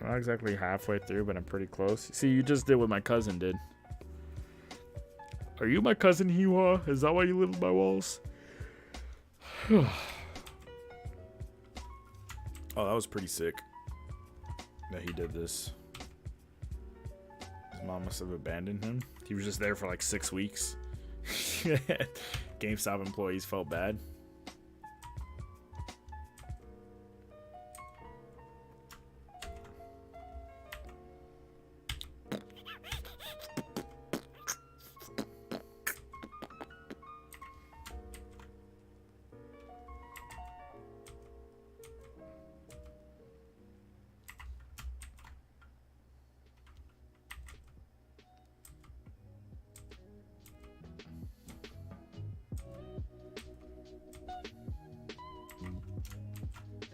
Not exactly halfway through, but I'm pretty close. See, you just did what my cousin did. Are you my cousin, Hee-Haw? Is that why you live in my walls? Oh, that was pretty sick that he did this. Mom must have abandoned him. He was just there for like 6 weeks. GameStop employees felt bad.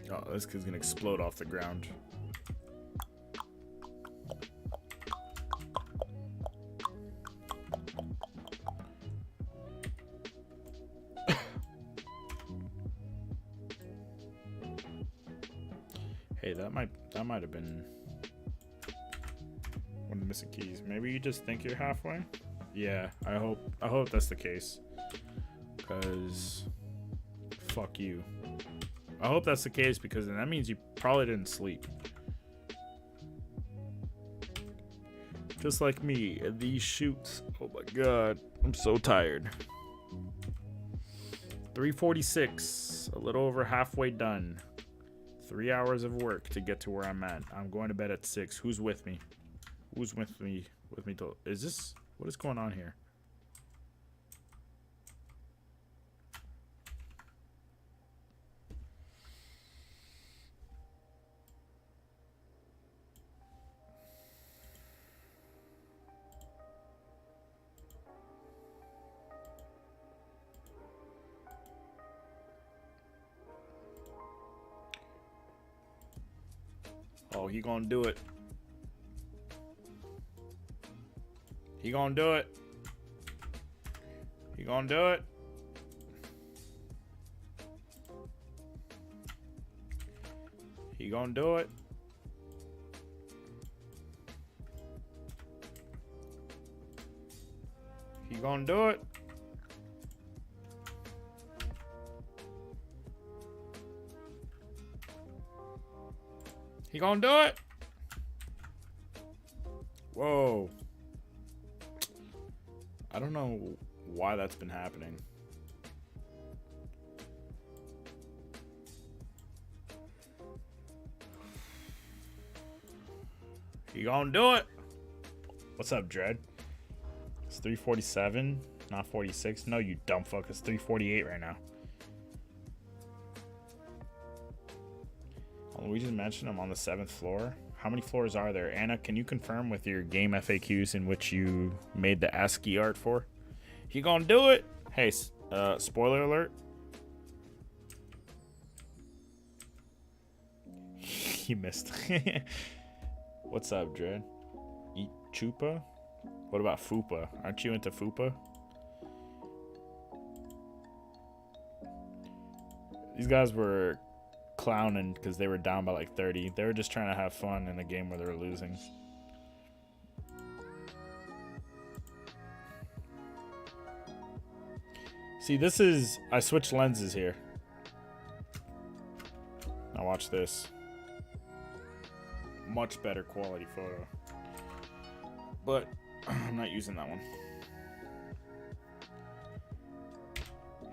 Oh, this kid's gonna explode off the ground. Hey, that might have been one of the missing keys. Maybe you just think you're halfway? Yeah, I hope that's the case. 'Cause fuck you. I hope that's the case, because then that means you probably didn't sleep. Just like me, and these shoots. Oh my god, I'm so tired. 3:46, a little over halfway done. 3 hours of work to get to where I'm at. I'm going to bed at 6. Who's with me? Who's with me? Is this, what is going on here? Oh, he gonna do it. He gonna do it. He gonna do it. He gonna do it. He gonna do it. He gonna do it. Whoa. I don't know why that's been happening. He gonna do it. What's up, Dread? It's 3:47, not 46. No, you dumb fuck. It's 3:48 right now. We just mentioned I'm on the 7th floor. How many floors are there? Anna, can you confirm with your game FAQs in which you made the ASCII art for? He gonna do it? Hey, spoiler alert. He missed. What's up, Dread? Eat chupa? What about fupa? Aren't you into fupa? These guys were clowning because they were down by like 30. They were just trying to have fun in a game where they were losing. See, this is, I switched lenses here. Now watch this. Much better quality photo. But I'm not using that one.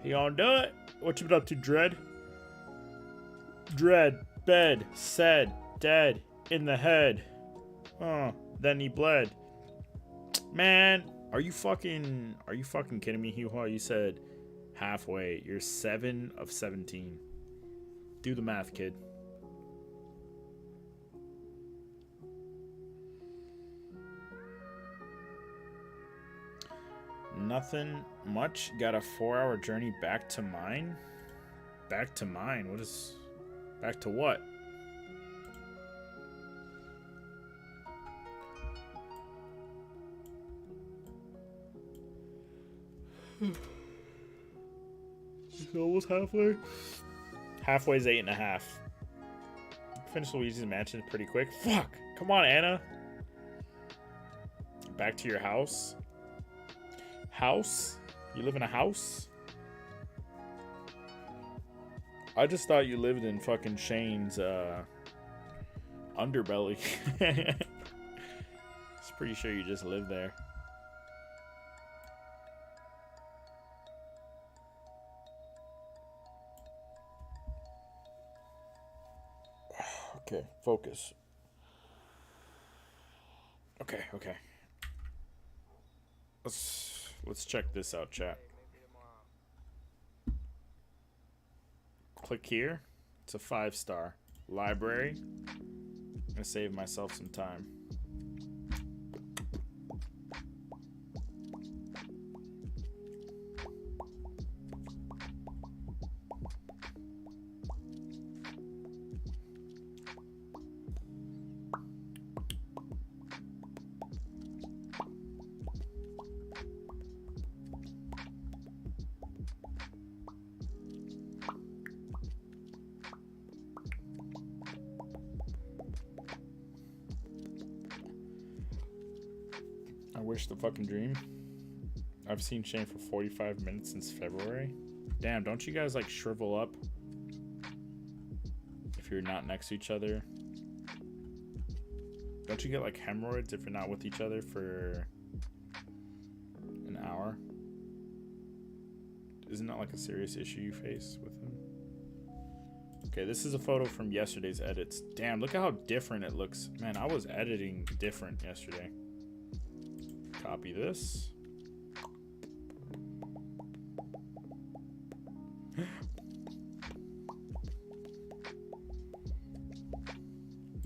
He gonna do it? What you been up to, Dread? Dread, bed, said, dead, in the head. Then he bled. Man, are you fucking kidding me, Hugh? You said halfway. You're 7 of 17. Do the math, kid. Nothing much. Got a 4-hour journey back to mine. Back to mine? What is... Back to what? It's almost halfway. Halfway's 8.5. Finished Luigi's Mansion pretty quick. Fuck! Come on, Anna. Back to your house. House? You live in a house? I just thought you lived in fucking Shane's underbelly. It's pretty sure you just live there. Okay, focus. Okay, okay. Let's check this out, chat. Click here. It's a 5-star. Library. I'm gonna save myself some time. I wish the fucking dream. I've seen Shane for 45 minutes since February. Damn, don't you guys like shrivel up if you're not next to each other? Don't you get like hemorrhoids if you're not with each other for an hour? Isn't that like a serious issue you face with him? Okay, this is a photo from yesterday's edits. Damn, look at how different it looks. Man, I was editing different yesterday. Copy this.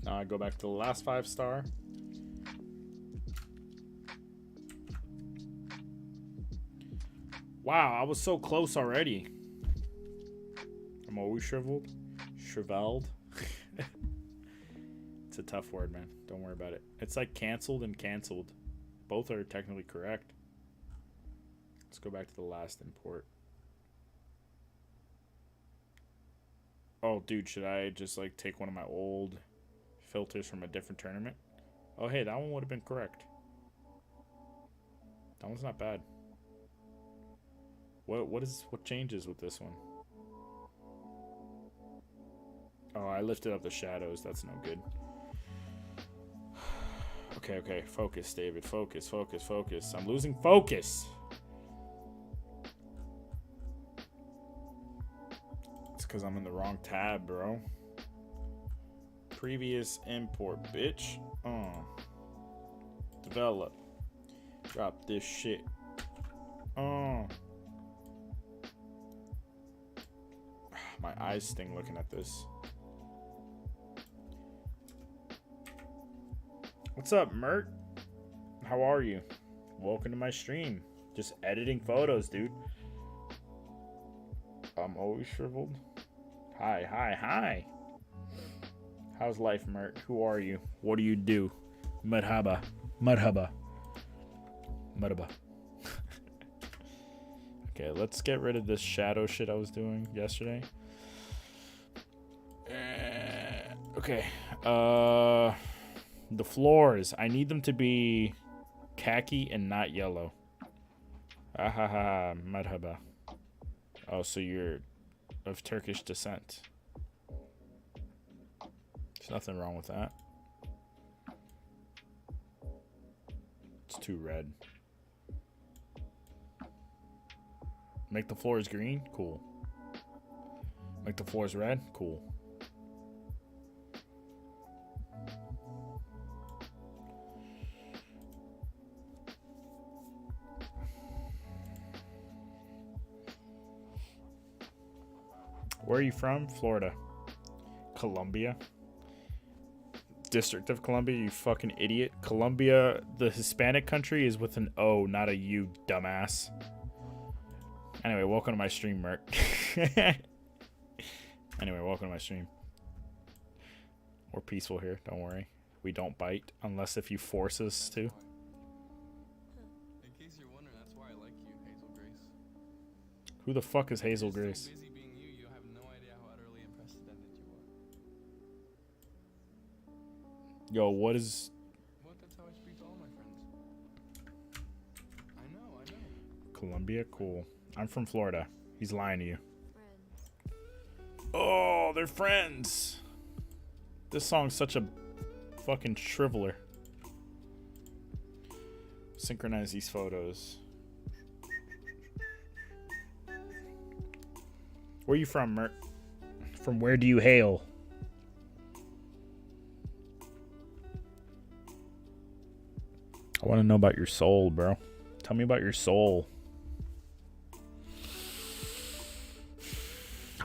Now I go back to the last 5-star. Wow, I was so close already. I'm always shriveled. Shriveled. It's a tough word, man. Don't worry about it. It's like canceled and canceled. Both are technically correct. Let's go back to the last import. Oh, dude, should I just like take one of my old filters from a different tournament? Oh, hey, that one would have been correct. That one's not bad. What changes with this one? Oh, I lifted up the shadows. That's no good. Okay, okay. Focus, David. Focus, focus, focus. I'm losing focus. It's because I'm in the wrong tab, bro. Previous import, bitch. Develop. Drop this shit. My eyes sting looking at this. What's up, Mert? How are you? Welcome to my stream. Just editing photos, dude. I'm always shriveled. Hi, hi, hi. How's life, Mert? Who are you? What do you do? Marhaba. Marhaba. Marhaba. Okay, let's get rid of this shadow shit I was doing yesterday. Okay. The floors. I need them to be khaki and not yellow. Ahaha, marhaba. Oh, so you're of Turkish descent. There's nothing wrong with that. It's too red. Make the floors green? Cool. Make the floors red? Cool. Where are you from? Florida. Colombia. District of Columbia, you fucking idiot. Colombia, the Hispanic country, is with an O, not a U, dumbass. Anyway, welcome to my stream, Merc. Anyway, welcome to my stream. We're peaceful here, don't worry. We don't bite, unless if you force us to. In case you're wondering, that's why I like you, Hazel Grace. Who the fuck is Hazel You're Grace? so busy being you, you have no idea how utterly unprecedented you are. Yo, what is... What? That's how I speak to all my friends. I know. Colombia? Cool. I'm from Florida. He's lying to you. Friends. Oh, they're friends. This song's such a fucking shriveler. synchronize these photos. Where are you from, Mert? From where do you hail? I want to know about your soul, bro. Tell me about your soul.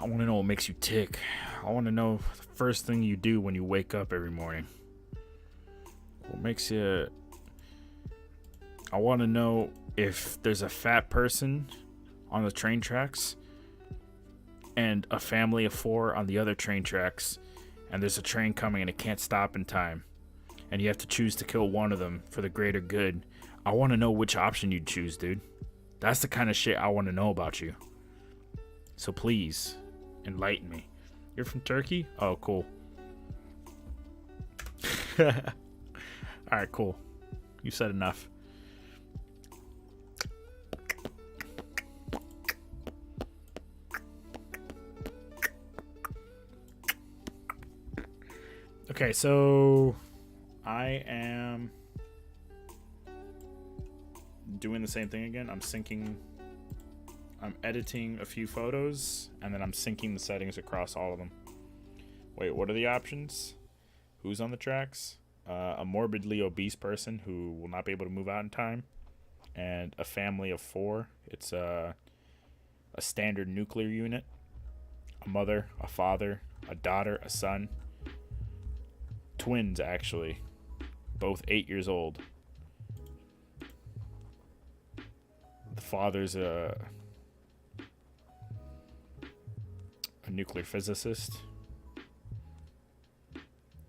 I want to know what makes you tick. I want to know the first thing you do when you wake up every morning. What makes you... I want to know if there's a fat person on the train tracks and a family of 4 on the other train tracks, and there's a train coming and it can't stop in time, and you have to choose to kill one of them for the greater good. I want to know which option you'd choose, dude. That's the kind of shit I want to know about you. So please, enlighten me. You're from Turkey? Oh, cool. Alright, cool. You said enough. Okay, so I am doing the same thing again. I'm editing a few photos, and then I'm syncing the settings across all of them. Wait, what are the options? Who's on the tracks? A morbidly obese person who will not be able to move out in time, and a family of 4. It's a standard nuclear unit. A mother, a father, a daughter, a son. Twins, actually. Both 8 years old. The father's a nuclear physicist.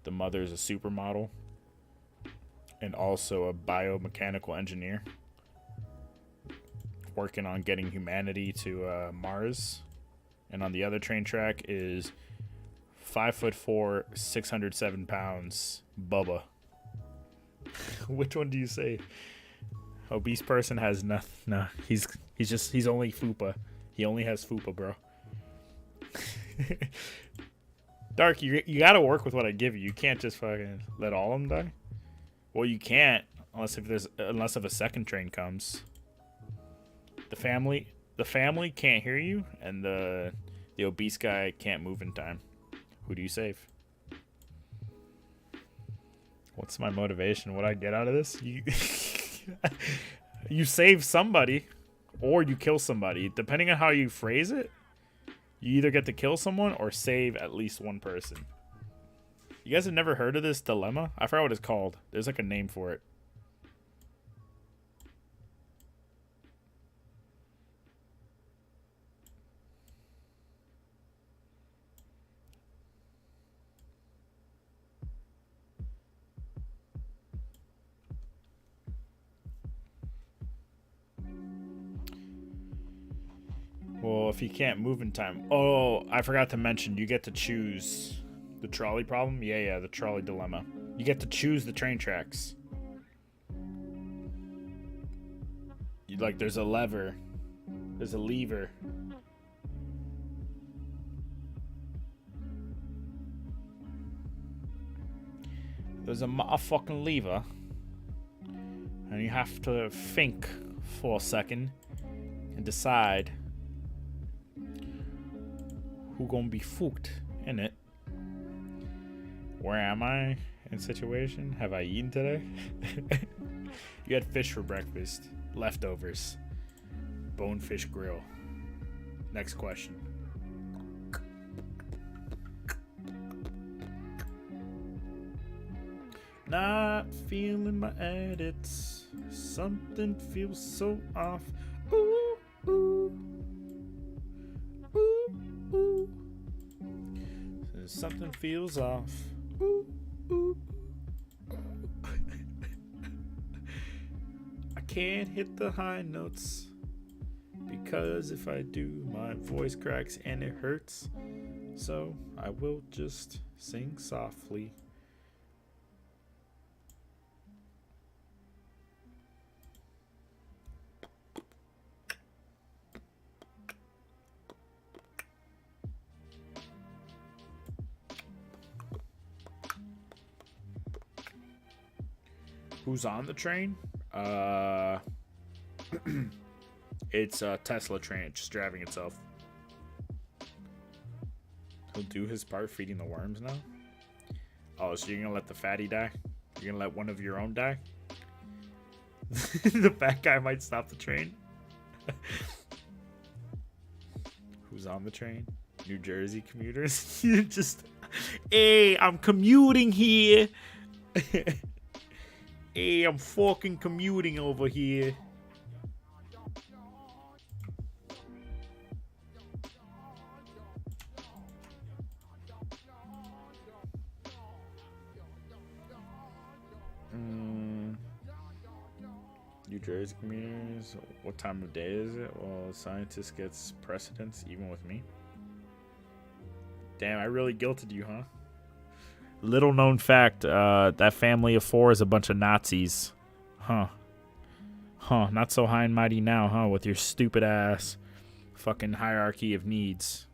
The mother's a supermodel. And also a biomechanical engineer. Working on getting humanity to Mars. And on the other train track is 5'4", 607 pounds, Bubba. Which one do you say? Obese person has nothing. No, he's only Fupa. He only has Fupa, bro. Dark, you gotta work with what I give you. You can't just fucking let all of them die. Well, you can't unless if a second train comes. The family can't hear you, and the obese guy can't move in time. Who do you save? What's my motivation? What I get out of this? You save somebody, or you kill somebody. Depending on how you phrase it, you either get to kill someone or save at least one person. You guys have never heard of this dilemma? I forgot what it's called. There's like a name for it. Well, if you can't move in time. Oh, I forgot to mention, you get to choose the trolley problem. Yeah, the trolley dilemma. You get to choose the train tracks. There's a lever. There's a lever. There's a motherfucking lever. And you have to think for a second and decide who gonna be fooked in it. Where am I in situation? Have I eaten today? You had fish for breakfast. Leftovers. Bonefish grill. Next question. Not feeling my edits. Something feels so off. Ooh, ooh. Ooh, ooh. Something feels off. Ooh, ooh. I can't hit the high notes because if I do, my voice cracks and it hurts. So I will just sing softly. Who's on the train? It's a Tesla train. It's just driving itself. He'll do his part feeding the worms now? Oh, so you're gonna let the fatty die? You're gonna let one of your own die? The fat guy might stop the train. Who's on the train? New Jersey commuters? Just, hey, I'm commuting here. Hey, I'm fucking commuting over here. New Jersey commuters. What time of day is it? Well, scientist gets precedence even with me. Damn, I really guilted you, huh? Little known fact, that family of 4 is a bunch of Nazis. Huh. Huh, not so high and mighty now, huh? With your stupid ass fucking hierarchy of needs.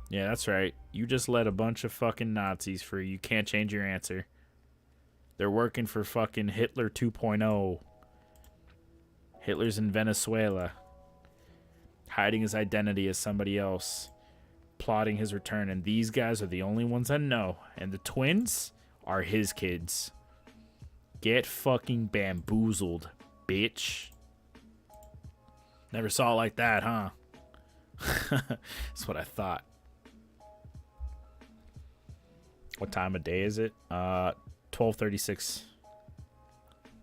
Yeah, that's right. You just let a bunch of fucking Nazis free. You can't change your answer. They're working for fucking Hitler 2.0. Hitler's in Venezuela, hiding his identity as somebody else, plotting his return, and these guys are the only ones that know, and the twins are his kids. Get fucking bamboozled, bitch. Never saw it like that, huh? That's what I thought. What time of day is it? 12:36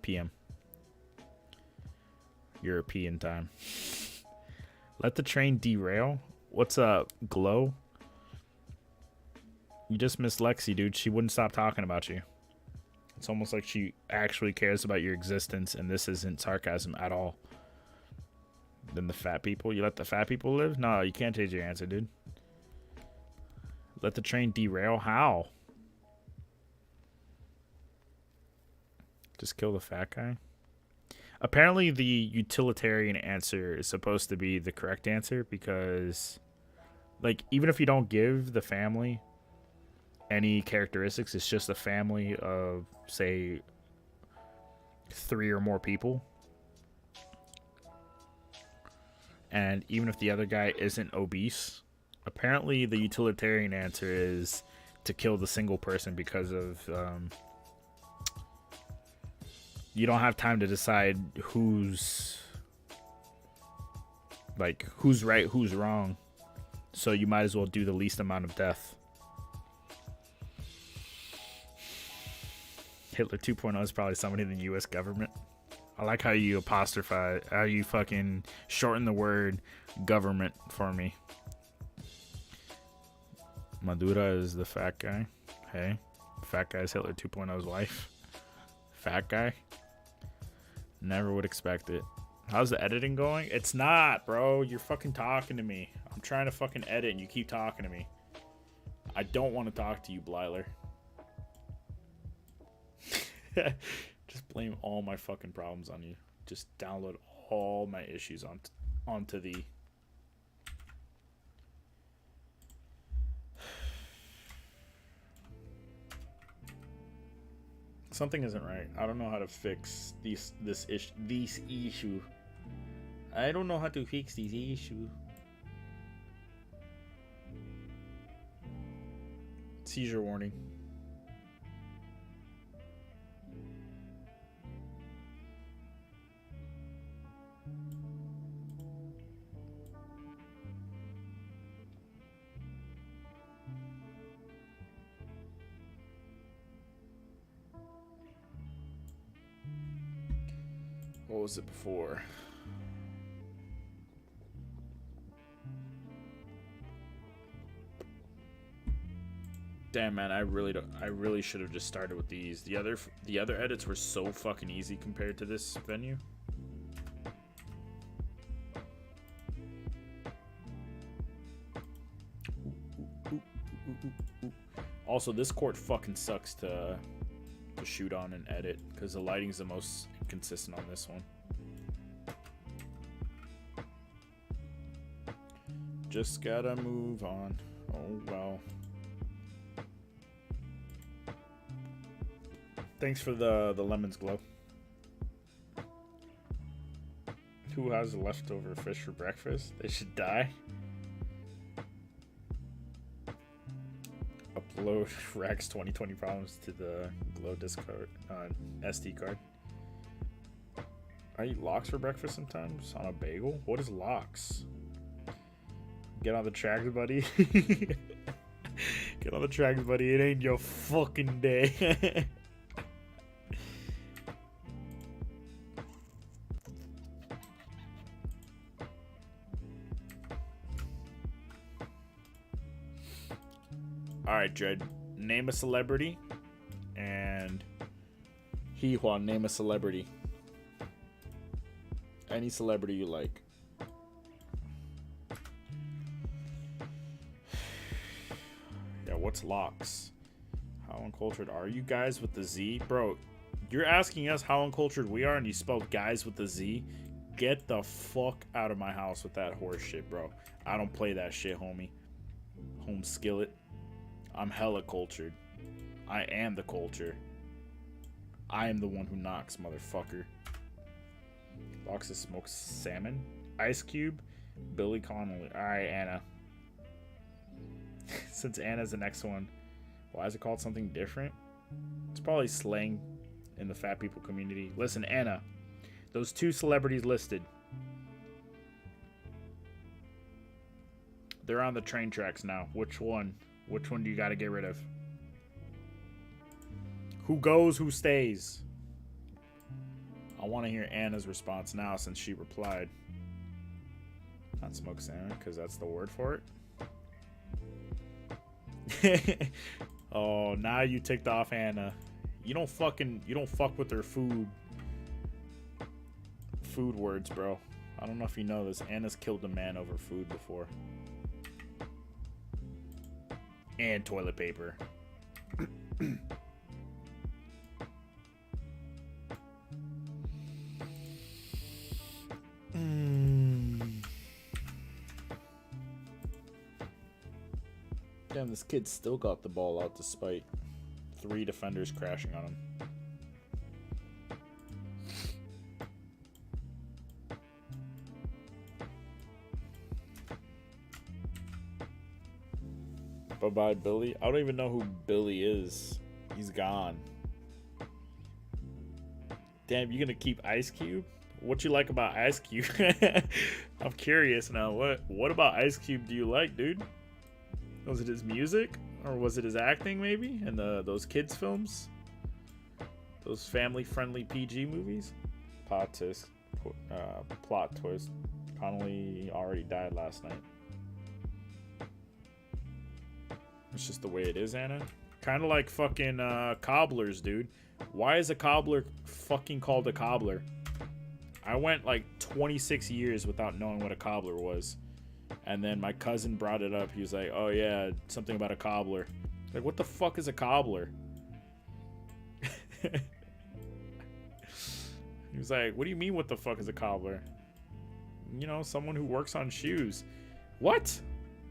p.m. European time. Let the train derail? What's up, Glow? You just missed Lexi, dude. She wouldn't stop talking about you. It's almost like she actually cares about your existence, and this isn't sarcasm at all. Then the fat people? You let the fat people live? No, you can't change your answer, dude. Let the train derail? How? Just kill the fat guy? Apparently the utilitarian answer is supposed to be the correct answer because, like, even if you don't give the family any characteristics, it's just a family of, say, 3 or more people. And even if the other guy isn't obese, apparently the utilitarian answer is to kill the single person because of you don't have time to decide who's right, who's wrong. So you might as well do the least amount of death. Hitler 2.0 is probably somebody in the U.S. government. I like how you apostrophize, how you fucking shorten the word government for me. Madura is the fat guy. Hey, fat guy is Hitler 2.0's wife. Fat guy. Never would expect it. How's the editing going? It's not, bro. You're fucking talking to me. I'm trying to fucking edit and you keep talking to me. I don't want to talk to you, Blyler. Just blame all my fucking problems on you. Just download all my issues onto the... Something isn't right. I don't know how to fix this issue. I don't know how to fix this issue. Seizure warning. What was it before? Damn, man, I really should have just started with these. The other edits were so fucking easy compared to this venue. Also, this court fucking sucks to shoot on and edit because the lighting's the most inconsistent on this one. Just gotta move on. Oh well. Thanks for the lemons, Glow. Who has leftover fish for breakfast? They should die. Upload Rex 2020 problems to the Glow Discord SD card. I eat lox for breakfast sometimes on a bagel. What is lox? Get on the tracks, buddy. Get on the tracks, buddy. It ain't your fucking day. Alright, Dread. Name a celebrity. And Hee-Hwan, name a celebrity. Any celebrity you like. Yeah, what's locks? How uncultured are you guys with the Z? Bro, you're asking us how uncultured we are and you spelled guys with the Z? Get the fuck out of my house with that horse shit, bro. I don't play that shit, homie. Home skillet. I'm hella cultured. I am the culture. I am the one who knocks, motherfucker. Loxus smokes salmon. Ice Cube. Billy Connolly. Alright, Anna. Since Anna's the next one, why is it called something different? It's probably slang in the fat people community. Listen, Anna. Those 2 celebrities listed. They're on the train tracks now. Which one? Which one do you gotta get rid of? Who goes, who stays? I want to hear Anna's response now since she replied. Not smoked salmon, because that's the word for it. Oh, now you ticked off Anna. You don't fuck with her food words, bro. I don't know if you know this. Anna's killed a man over food before. And toilet paper. Damn, this kid still got the ball out despite 3 defenders crashing on him. Bye-bye, Billy. I don't even know who Billy is. He's gone. Damn, you gonna keep Ice Cube? What you like about Ice Cube? I'm curious now. What about Ice Cube do you like, dude? Was it his music? Or was it his acting, maybe? And those kids' films? Those family-friendly PG movies? Plot twist. Connolly already died last night. It's just the way it is, Anna. Kind of like fucking cobblers, dude. Why is a cobbler fucking called a cobbler? I went like 26 years without knowing what a cobbler was. And then my cousin brought it up. He was like, oh yeah, something about a cobbler. Like, what the fuck is a cobbler? He was like, what do you mean what the fuck is a cobbler? You know, someone who works on shoes. What?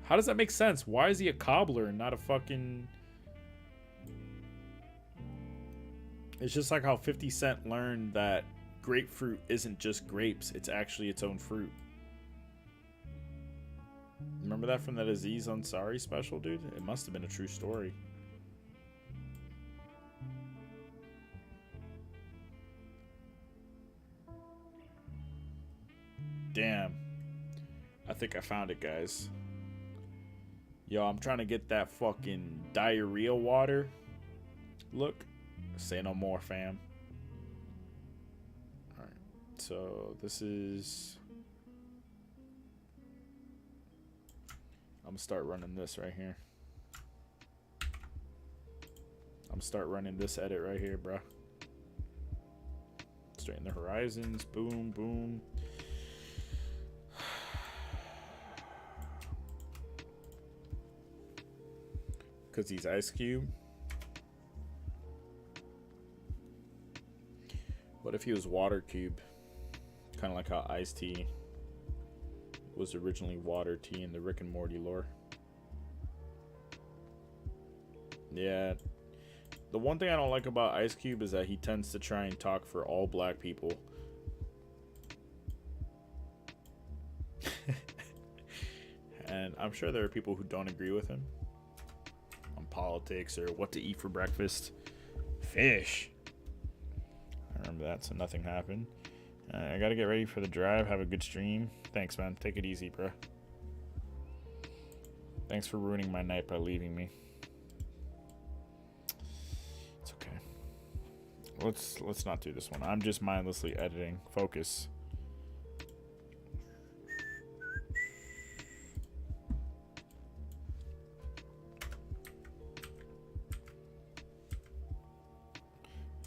How does that make sense? Why is he a cobbler and not a fucking... It's just like how 50 Cent learned that grapefruit isn't just grapes. It's actually its own fruit. Remember that from that Aziz Ansari special, dude? It must have been a true story. Damn. I think I found it, guys. Yo, I'm trying to get that fucking diarrhea water. Look. Say no more, fam. Alright. So, this is... I'm gonna start running this right here. I'm gonna start running this edit right here, bro. Straighten the horizons. Boom, boom. Because he's Ice Cube. What if he was Water Cube? Kind of like how Ice-T was originally Water T in the Rick and Morty lore. Yeah. The one thing I don't like about Ice Cube is that he tends to try and talk for all black people. I'm sure there are people who don't agree with him on politics or what to eat for breakfast. Fish. I remember that, so nothing happened. I gotta get ready for the drive. Have a good stream. Thanks, man. Take it easy, bro. Thanks for ruining my night by leaving me. It's okay. Let's not do this one. I'm just mindlessly editing. Focus.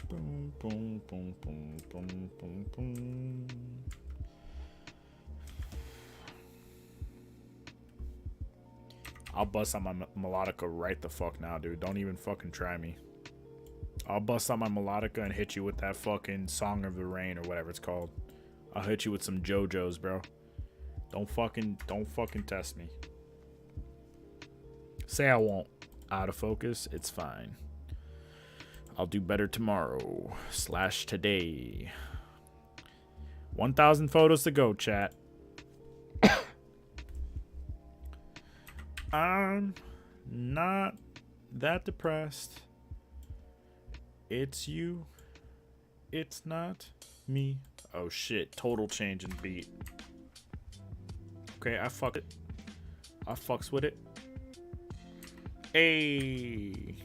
Boom, boom, boom, boom, boom, boom, boom. I'll bust on my melodica right the fuck now, dude. Don't even fucking try me. I'll bust on my melodica and hit you with that fucking Song of the Rain or whatever it's called. I'll hit you with some JoJo's, bro. Don't fucking test me. Say I won't. Out of focus, it's fine. I'll do better tomorrow / today. 1,000 photos to go, chat. I'm not that depressed. It's you. It's not me. Oh shit. Total change in beat. Okay, I fucks with it. Hey.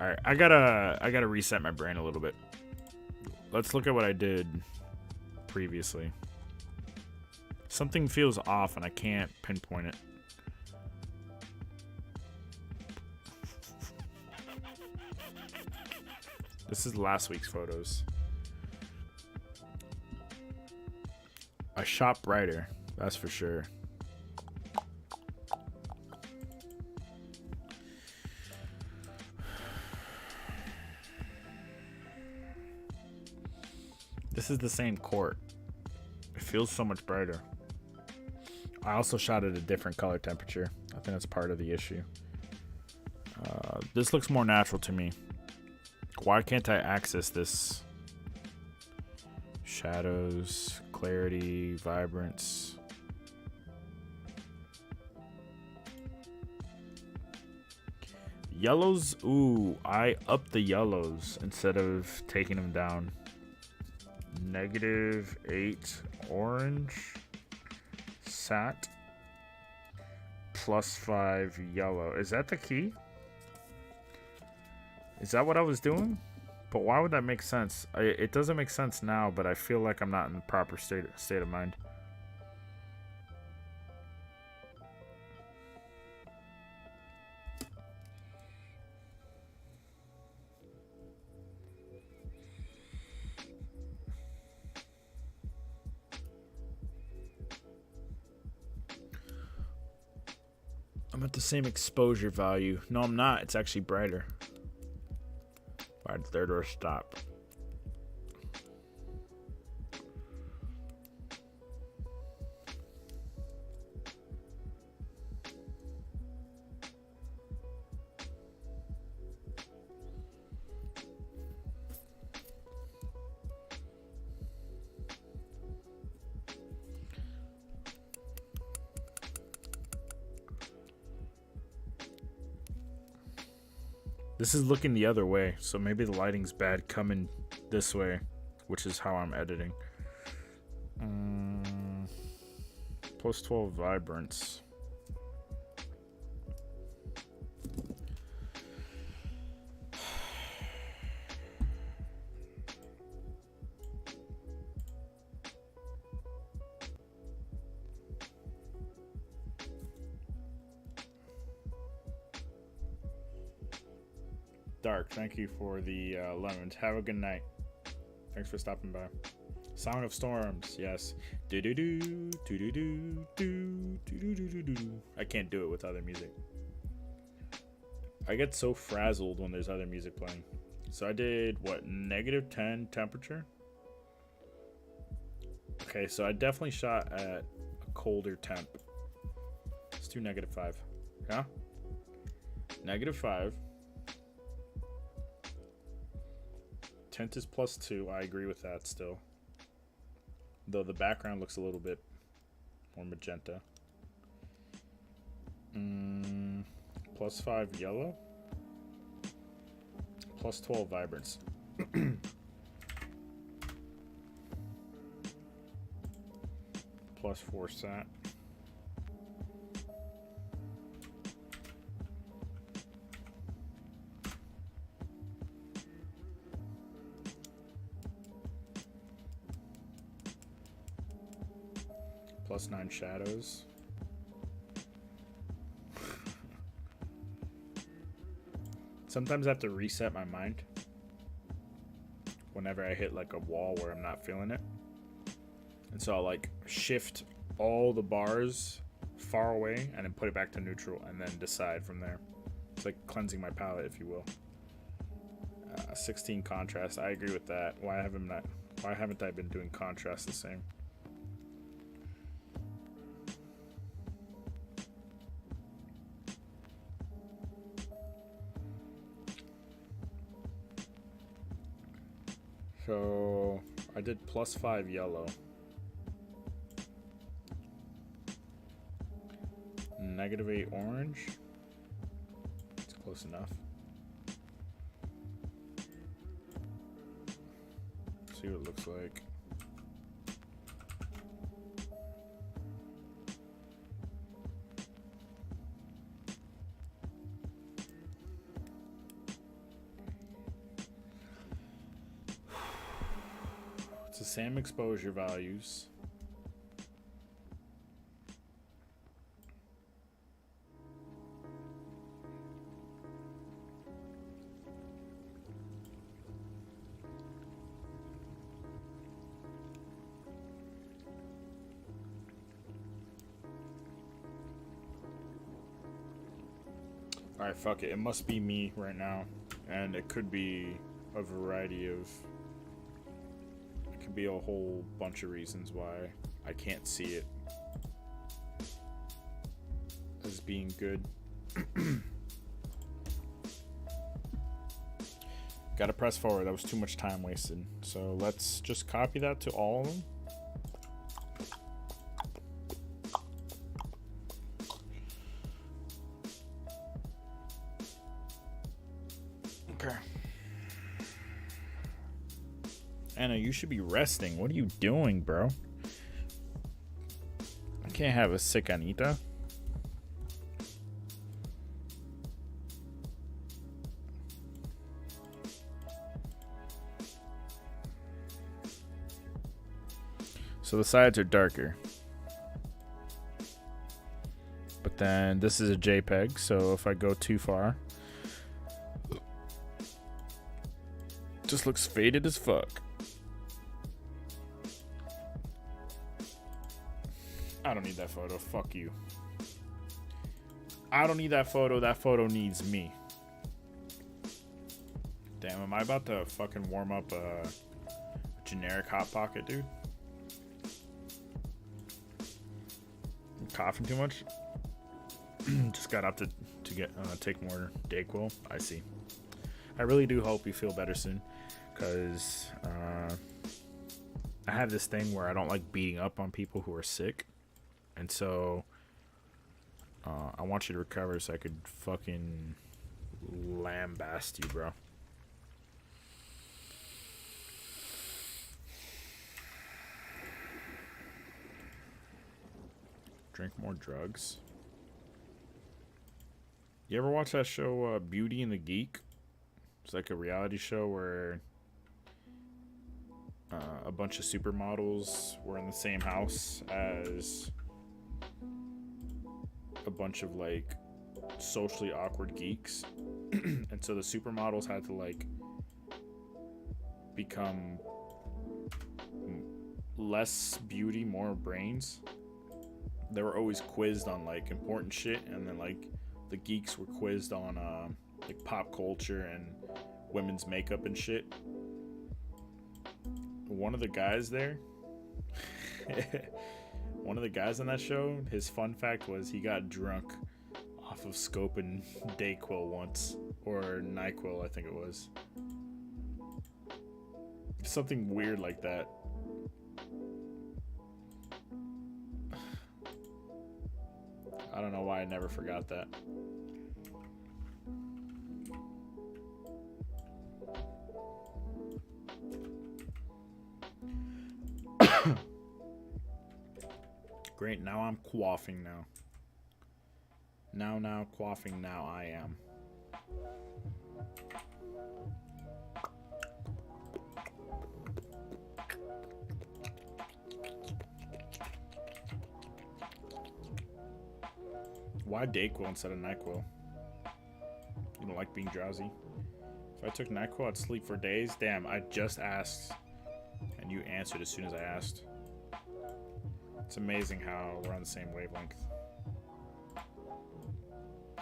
All right, I gotta reset my brain a little bit. Let's look at what I did previously. Something feels off and I can't pinpoint it. This is last week's photos. I shot brighter, that's for sure. This is the same court. It feels so much brighter. I also shot at a different color temperature. I think that's part of the issue. This looks more natural to me. Why can't I access this? Shadows, clarity, vibrance. Yellows, ooh, I upped the yellows instead of taking them down. -8 orange, sat, +5 yellow. Is that the key? Is that what I was doing? But why would that make sense? It doesn't make sense now, but I feel like I'm not in the proper state of mind. I'm at the same exposure value. No, I'm not. It's actually brighter. Alright, third or stop. This is looking the other way, so maybe the lighting's bad coming this way, which is how I'm editing. +12 vibrance. Dark, thank you for the lemons. Have a good night. Thanks for stopping by. Song of Storms, yes. Do do do do do do do do do do do. I can't do it with other music. I get so frazzled when there's other music playing. So I did what, -10 temperature? Okay, so I definitely shot at a colder temp. Let's do -5. Yeah? -5. Tint is +2. I agree with that still. Though the background looks a little bit more magenta. +5 yellow. +12 vibrance. +4 sat. +9 shadows. Sometimes I have to reset my mind whenever I hit like a wall where I'm not feeling it. And so I'll like shift all the bars far away and then put it back to neutral and then decide from there. It's like cleansing my palette, if you will. 16 contrast. I agree with that. Why haven't I been doing contrast the same? So I did +5 yellow. -8 orange. It's close enough. See what it looks like. It's the same exposure values. Alright, fuck it. It must be me right now. And it could be a variety of... It could be a whole bunch of reasons why I can't see it as being good. Gotta press forward. That was too much time wasted. So let's just copy that to all of them. Okay. Anna, you should be resting. What are you doing, bro? I can't have a sick Anita. So the sides are darker. But then this is a JPEG, so if I go too far, just looks faded as fuck. I don't need that photo. Fuck you. I don't need that photo. That photo needs me. Damn, am I about to fucking warm up a generic Hot Pocket, dude? I'm coughing too much? Just got up to get take more Dayquil. I see. I really do hope you feel better soon, because I have this thing where I don't like beating up on people who are sick, and so I want you to recover so I could fucking lambast you, bro. Drink more drugs. You ever watch that show Beauty and the Geek? It's like a reality show where a bunch of supermodels were in the same house as a bunch of like socially awkward geeks. And so the supermodels had to like become less beauty, more brains. They were always quizzed on like important shit, and then like the geeks were quizzed on like pop culture and women's makeup and shit. One of the guys there One of the guys on that show, his fun fact was he got drunk off of Scope and Dayquil once, or NyQuil, I think it was. Something weird like that. I don't know why I never forgot that. Great, now I'm quaffing now. Now quaffing now I am. Why Dayquil instead of NyQuil? You don't like being drowsy? If I took NyQuil, I'd sleep for days. Damn, I just asked, and you answered as soon as I asked. It's amazing how we're on the same wavelength.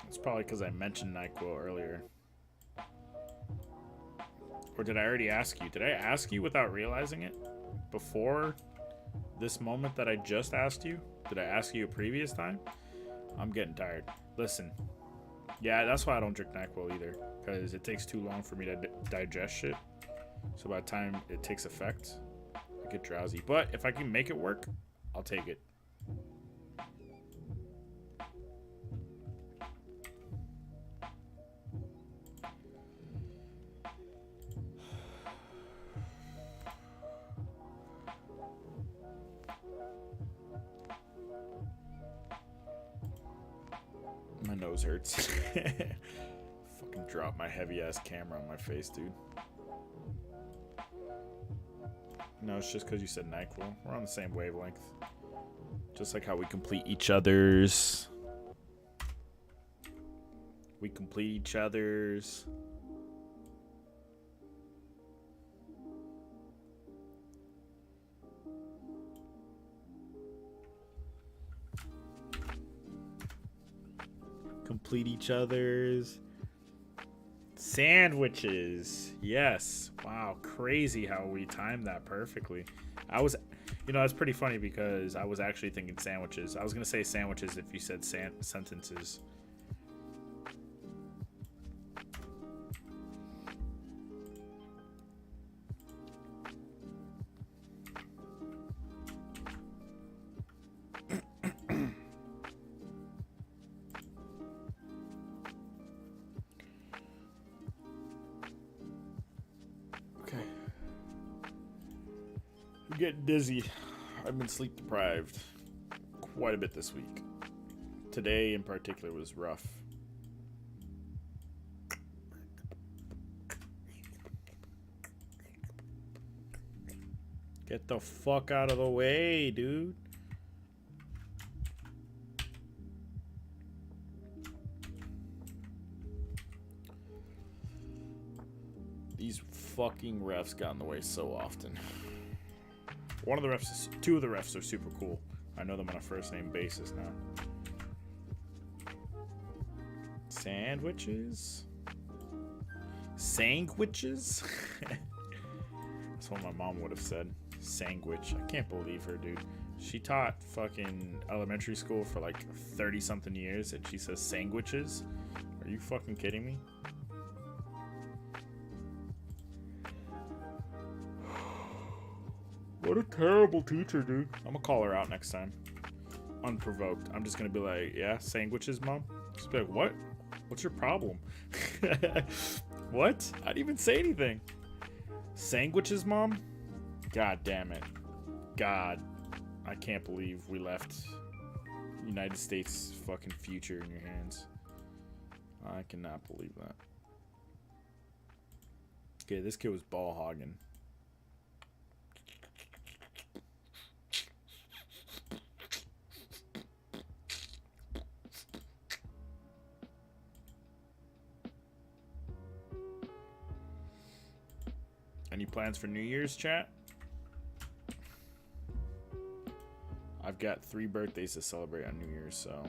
It's probably because I mentioned NyQuil earlier. Or did I already ask you? Did I ask you without realizing it? Before this moment that I just asked you? Did I ask you a previous time? I'm getting tired. Listen. Yeah, that's why I don't drink NyQuil either. Because it takes too long for me to digest shit. So by the time it takes effect, I get drowsy. But if I can make it work, I'll take it. My nose hurts. Fucking drop my heavy ass camera on my face, dude. No, it's just because you said NyQuil. We're on the same wavelength. Just like how we complete each other's. We complete each other's. Complete each other's sandwiches. Yes. Wow, crazy how we timed that perfectly. I was, you know, that's pretty funny because I was actually thinking sandwiches. I was gonna say sandwiches if you said sentences. Okay. I'm getting dizzy. I've been sleep deprived quite a bit this week. Today in particular was rough. Get the fuck out of the way, dude. These fucking refs got in the way so often. One of the refs, two of the refs are super cool. I know them on a first name basis now. Sandwiches? Sandwiches? That's what my mom would have said. Sandwich. I can't believe her, dude. She taught fucking elementary school for like 30 something years and she says sandwiches? Are you fucking kidding me? What a terrible teacher, dude. I'm gonna call her out next time. Unprovoked. I'm just gonna be like, yeah, sandwiches, mom? She'll be like, what? What's your problem? What? I didn't even say anything. Sandwiches, mom? God damn it. God. I can't believe we left United States' fucking future in your hands. I cannot believe that. Okay, this kid was ball hogging. Any plans for New Year's, chat? I've got 3 birthdays to celebrate on New Year's, so...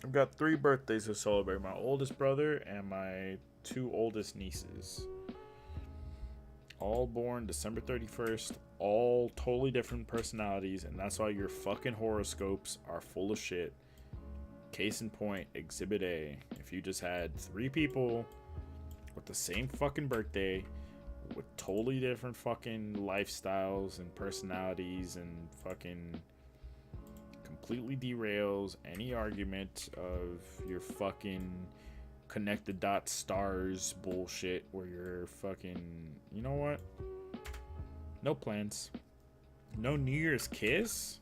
I've got 3 birthdays to celebrate. My oldest brother and my 2 oldest nieces. All born December 31st. All totally different personalities. And that's why your fucking horoscopes are full of shit. Case in point, Exhibit A. If you just had 3 people with the same fucking birthday, with totally different fucking lifestyles and personalities, and fucking completely derails any argument of your fucking connect the dots stars bullshit where you're fucking, you know what? No plans. No New Year's kiss?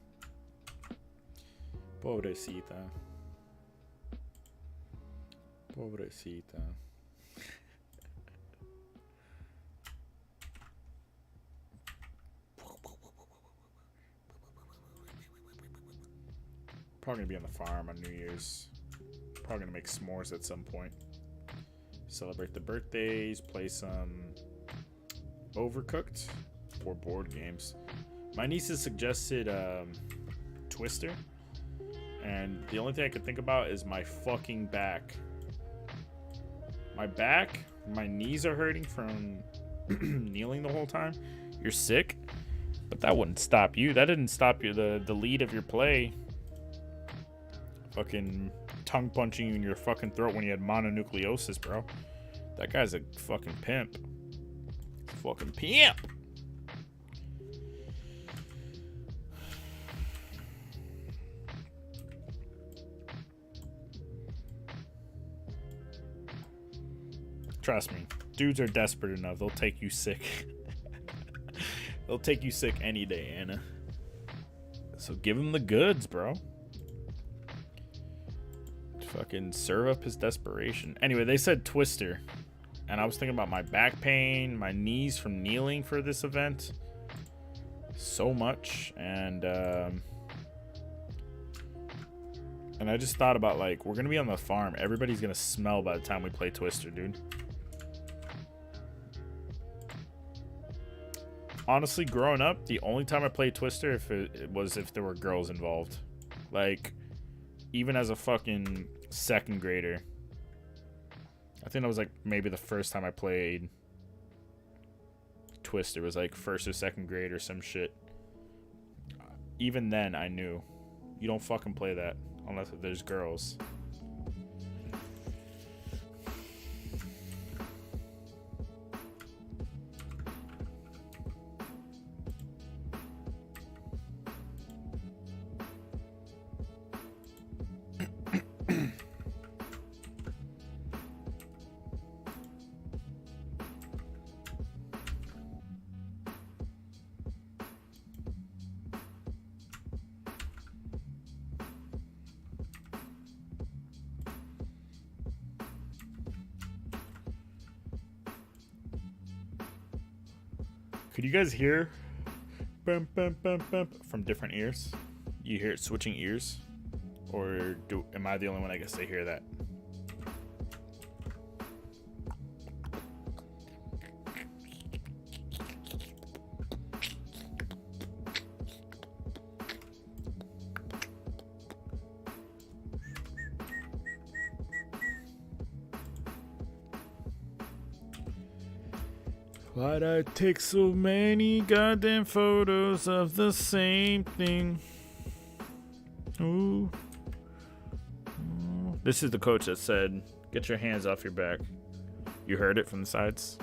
Pobrecita. Pobrecita. Probably gonna be on the farm on New Year's. Probably gonna make s'mores at some point. Celebrate the birthdays, play some Overcooked or board games. My nieces suggested Twister, and the only thing I could think about is my fucking back. My back, my knees are hurting from kneeling the whole time. You're sick, but that wouldn't stop you. That didn't stop you. The lead of your play. Fucking tongue punching you in your fucking throat when you had mononucleosis, bro. That guy's a fucking pimp. Fucking pimp. Trust me, dudes are desperate enough. They'll take you sick. They'll take you sick any day, Anna. So give him the goods, bro. Fucking serve up his desperation. Anyway, they said Twister. And I was thinking about my back pain, my knees from kneeling for this event. So much. And I just thought about, like, we're going to be on the farm. Everybody's going to smell by the time we play Twister, dude. Honestly, growing up, the only time I played Twister was if there were girls involved. Like, even as a fucking second grader. I think that was like maybe the first time I played Twister. It was like first or second grade or some shit. Even then, I knew you don't fucking play that unless there's girls. Could you guys hear bum, bum, bum, bum, from different ears? You hear it switching ears? Or am I the only one I guess they hear that? Why'd I take so many goddamn photos of the same thing? Ooh. This is the coach that said, get your hands off your back. You heard it from the sides?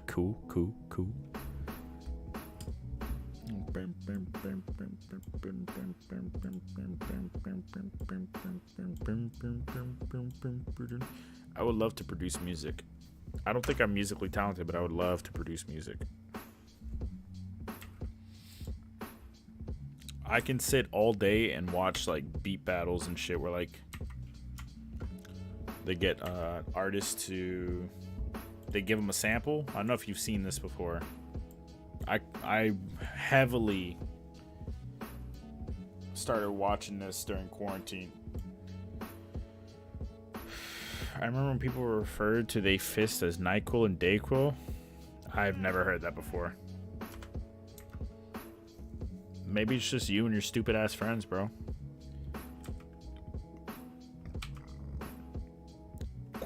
Cool, cool, cool. I would love to produce music. I don't think I'm musically talented, but I would love to produce music. I can sit all day and watch like beat battles and shit where like they get artists to, they give them a sample. I don't know if you've seen this before. I heavily started watching this during quarantine. I remember when people were referred to they fist as NyQuil and DayQuil. I've never heard that before. Maybe it's just you and your stupid ass friends, bro.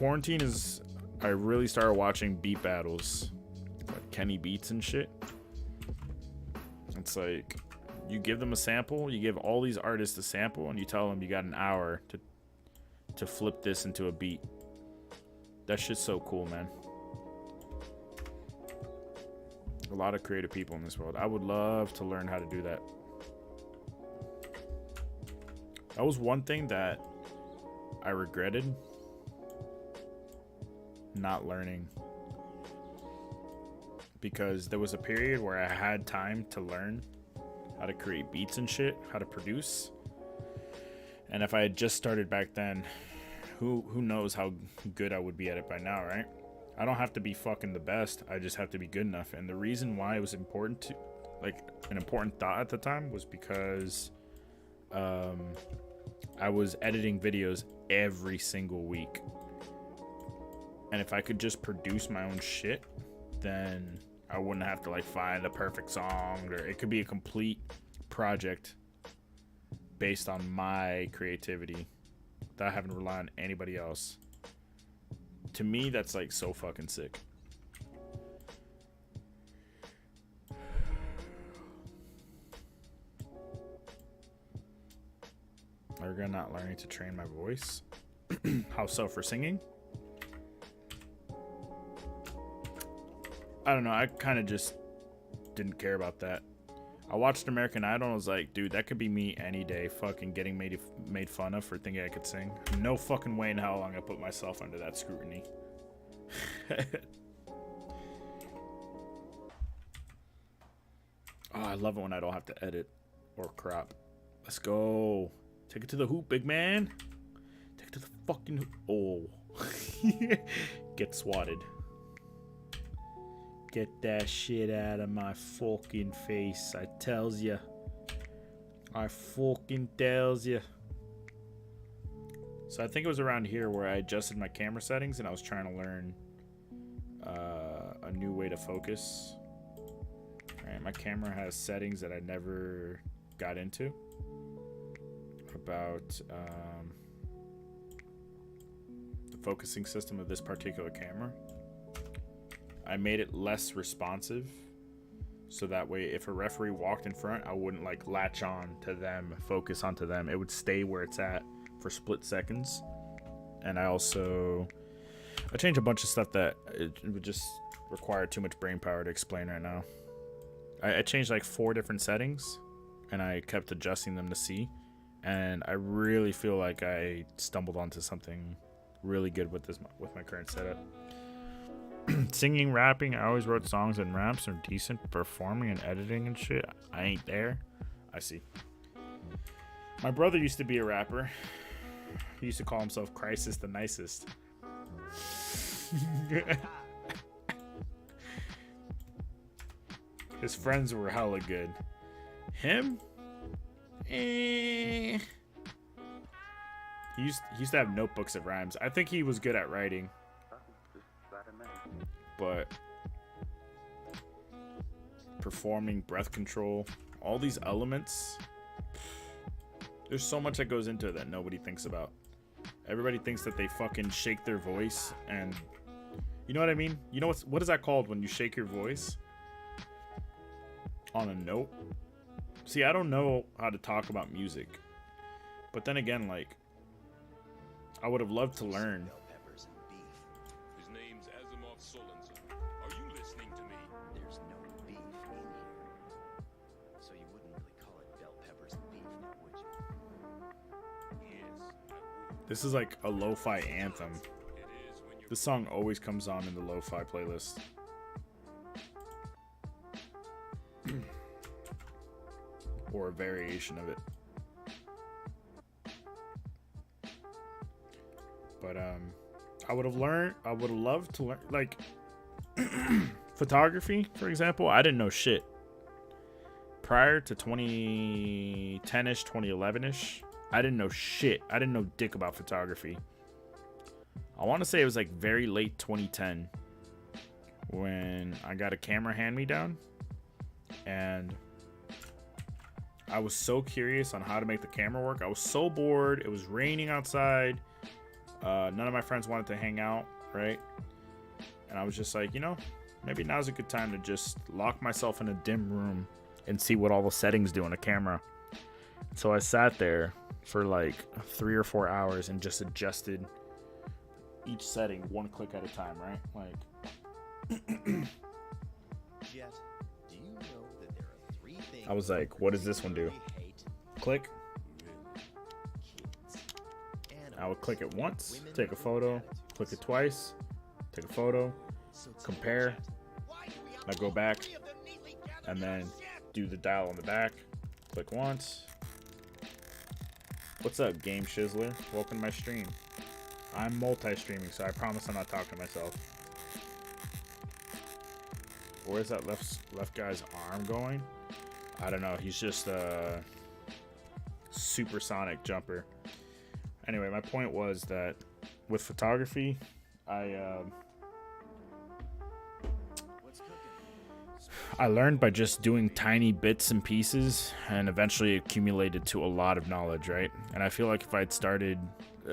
quarantine is I really started watching beat battles, like Kenny Beats and shit. It's like you give them a sample, you give all these artists a sample, and you tell them you got an hour to flip this into a beat. That shit's so cool, man. A lot of creative people in this world. I would love to learn how to do that. That was one thing that I regretted not learning, because there was a period where I had time to learn how to create beats and shit, how to produce. And if I had just started back then, who knows how good I would be at it by now, right? I don't have to be fucking the best. I just have to be good enough. And the reason why it was important to, like, an important thought at the time was because I was editing videos every single week. And if I could just produce my own shit, then I wouldn't have to like find the perfect song, or it could be a complete project based on my creativity without having to rely on anybody else. To me, that's like so fucking sick. Are you not learning to train my voice? How so, for singing? I don't know. I kind of just didn't care about that. I watched American Idol and was like, dude, that could be me any day, fucking getting made fun of for thinking I could sing. No fucking way in how long I put myself under that scrutiny. Oh, I love it when I don't have to edit or crop. Let's go. Take it to the hoop, big man. Take it to the fucking hoop. Oh. Get swatted. Get that shit out of my fucking face. I tells ya. I fucking tells ya. So I think it was around here where I adjusted my camera settings and I was trying to learn a new way to focus. Alright, my camera has settings that I never got into about the focusing system of this particular camera. I made it less responsive, so that way if a referee walked in front, I wouldn't like latch on to them, focus onto them. It would stay where it's at for split seconds. And I changed a bunch of stuff that it would just require too much brain power to explain right now. I changed like 4 different settings, and I kept adjusting them to see. And I really feel like I stumbled onto something really good with my current setup. Singing, rapping, I always wrote songs and raps are decent. Performing and editing and shit, I ain't there. I see. My brother used to be a rapper. He used to call himself Crisis the Nicest. His friends were hella good. Him? He used to have notebooks of rhymes. I think he was good at writing. But performing, breath control, all these elements, there's so much that goes into it that nobody thinks about. Everybody thinks that they fucking shake their voice, and you know what I mean? You know what is that called when you shake your voice on a note? See, I don't know how to talk about music, but then again, like, I would have loved to learn. His name's Asimov Solensen. Are you listening to me? There's no beef in here. So you wouldn't really call it bell peppers and beef, now, would you? Yes, I would. This is like a lo-fi anthem. It is when you're This song always comes on in the lo-fi playlist. Or a variation of it. But I would have loved to learn, like, photography, for example. I didn't know shit. Prior to 2010-ish, 2011-ish, I didn't know shit. I didn't know dick about photography. I want to say it was like very late 2010 when I got a camera hand-me-down, and I was so curious on how to make the camera work. I was so bored. It was raining outside. None of my friends wanted to hang out, right? And I was just like, maybe now's a good time to just lock myself in a dim room and see what all the settings do on a camera. So I sat there for like 3 or 4 hours and just adjusted each setting one click at a time, right? Like, Jet, do you know that there are 3 things I was like, what does this one do? we hate? Click. Kids. I would click it once, Women take a with photo, attitudes. click it twice, take a photo, So tell me, compare, Jet, why do we have I go all back, 3 of them neatly gathered and in a then set? do the dial on the back, click once. What's up, Game Shizzler? Welcome to my stream. I'm multi-streaming, so I promise I'm not talking to myself. Where's that left guy's arm going? I don't know. He's just a supersonic jumper. Anyway, my point was that with photography, I learned by just doing tiny bits and pieces and eventually accumulated to a lot of knowledge, right? And I feel like if I'd started,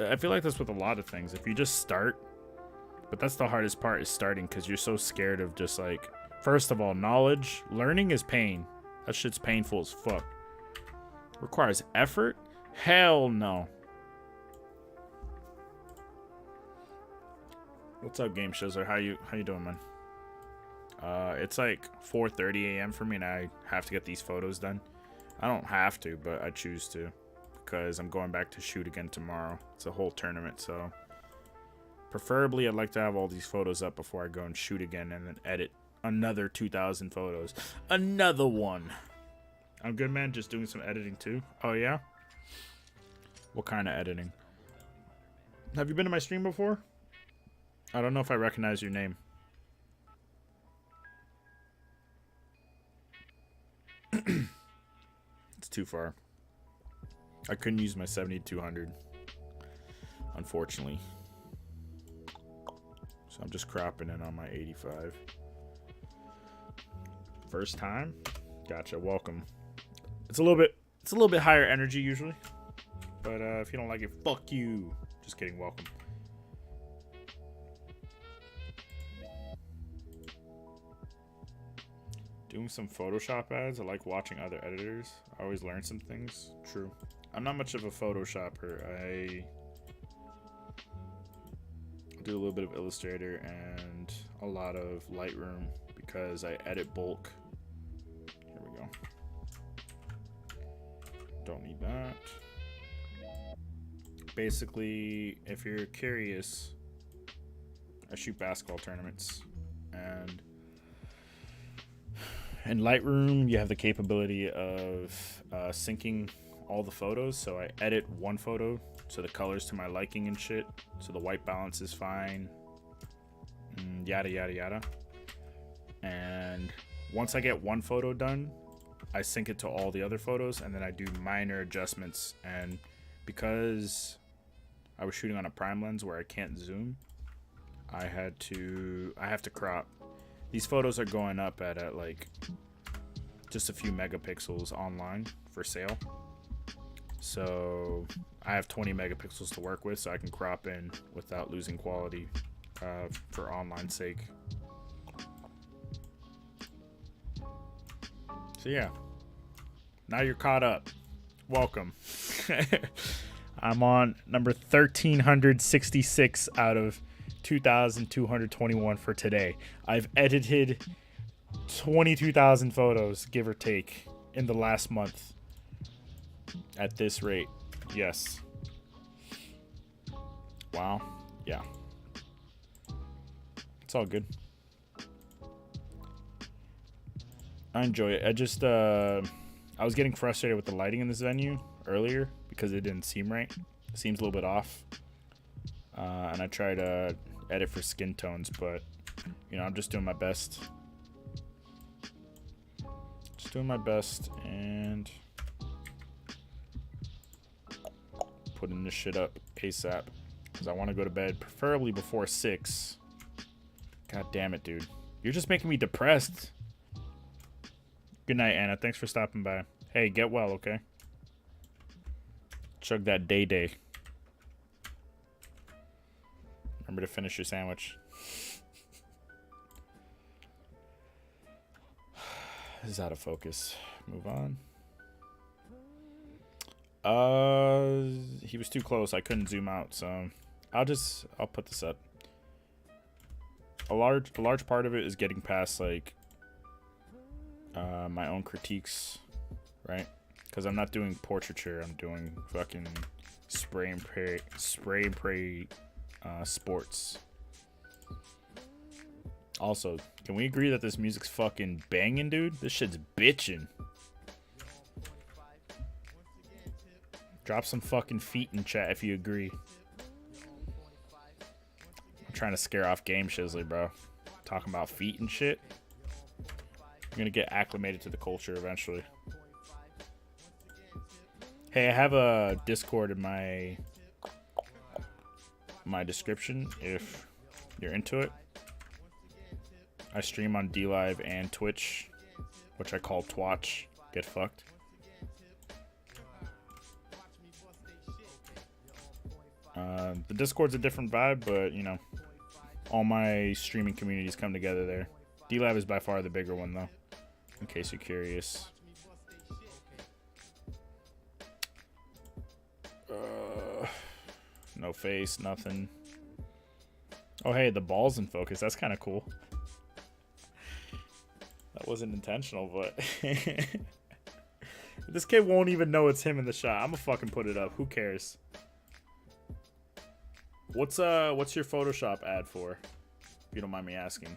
I feel like that's with a lot of things. If you just start, but that's the hardest part is starting because you're so scared of just like, first of all, knowledge. Learning is pain. That shit's painful as fuck. Requires effort? Hell no. What's up, Game Shizzler? How you doing, man? It's like 4:30 a.m. for me, and I have to get these photos done. I don't have to, but I choose to because I'm going back to shoot again tomorrow. It's a whole tournament, so preferably I'd like to have all these photos up before I go and shoot again and then edit another 2,000 photos. Another one. I'm good, man. Just doing some editing too. Oh, yeah? What kind of editing? Have you been to my stream before? I don't know if I recognize your name. It's too far. I couldn't use my 7200, unfortunately. So I'm just cropping in on my 85. First time? Gotcha. Welcome. It's a little bit higher energy usually. But if you don't like it, fuck you. Just kidding. Welcome. Doing some Photoshop ads. I like watching other editors. I always learn some things. True. I'm not much of a Photoshopper. I do a little bit of Illustrator and a lot of Lightroom because I edit bulk. Here we go. Don't need that. Basically, if you're curious, I shoot basketball tournaments, and in Lightroom, you have the capability of syncing all the photos. So I edit one photo so the colors to my liking and shit. So the white balance is fine. Yada, yada, yada. And once I get one photo done, I sync it to all the other photos, and then I do minor adjustments. And because I was shooting on a prime lens where I can't zoom, I have to crop. These photos are going up at like just a few megapixels online for sale. So I have 20 megapixels to work with, so I can crop in without losing quality for online sake. So yeah, now you're caught up. Welcome. I'm on number 1366 out of 2,221 for today. I've edited 22,000 photos, give or take, in the last month. At this rate, yes. Wow. Yeah. It's all good. I enjoy it. I was getting frustrated with the lighting in this venue earlier because it didn't seem right. It seems a little bit off. And I try to edit for skin tones, but I'm just doing my best. Just doing my best and putting this shit up ASAP because I want to go to bed, preferably before 6. God damn it, dude. You're just making me depressed. Good night, Anna. Thanks for stopping by. Hey, get well, okay? Chug that day. Remember to finish your sandwich. This is out of focus. Move on. He was too close. I couldn't zoom out, so I'll put this up. A large part of it is getting past like my own critiques, right? Because I'm not doing portraiture. I'm doing fucking spray and pray sports. Also, can we agree that this music's fucking banging, dude? This shit's bitching. Drop some fucking feet in chat if you agree. I'm trying to scare off Game Shizzly, bro. Talking about feet and shit. I'm gonna get acclimated to the culture eventually. Hey, I have a Discord in my description if you're into it. I stream on DLive and Twitch, which I call Twatch. Get fucked. The Discord's a different vibe, but you know, all my streaming communities come together there. DLive is by far the bigger one, though, in case you're curious. No face, nothing. Oh, hey, the ball's in focus. That's kind of cool. That wasn't intentional, but this kid won't even know it's him in the shot. I'm gonna fucking put it up. Who cares? What's your Photoshop ad for? If you don't mind me asking.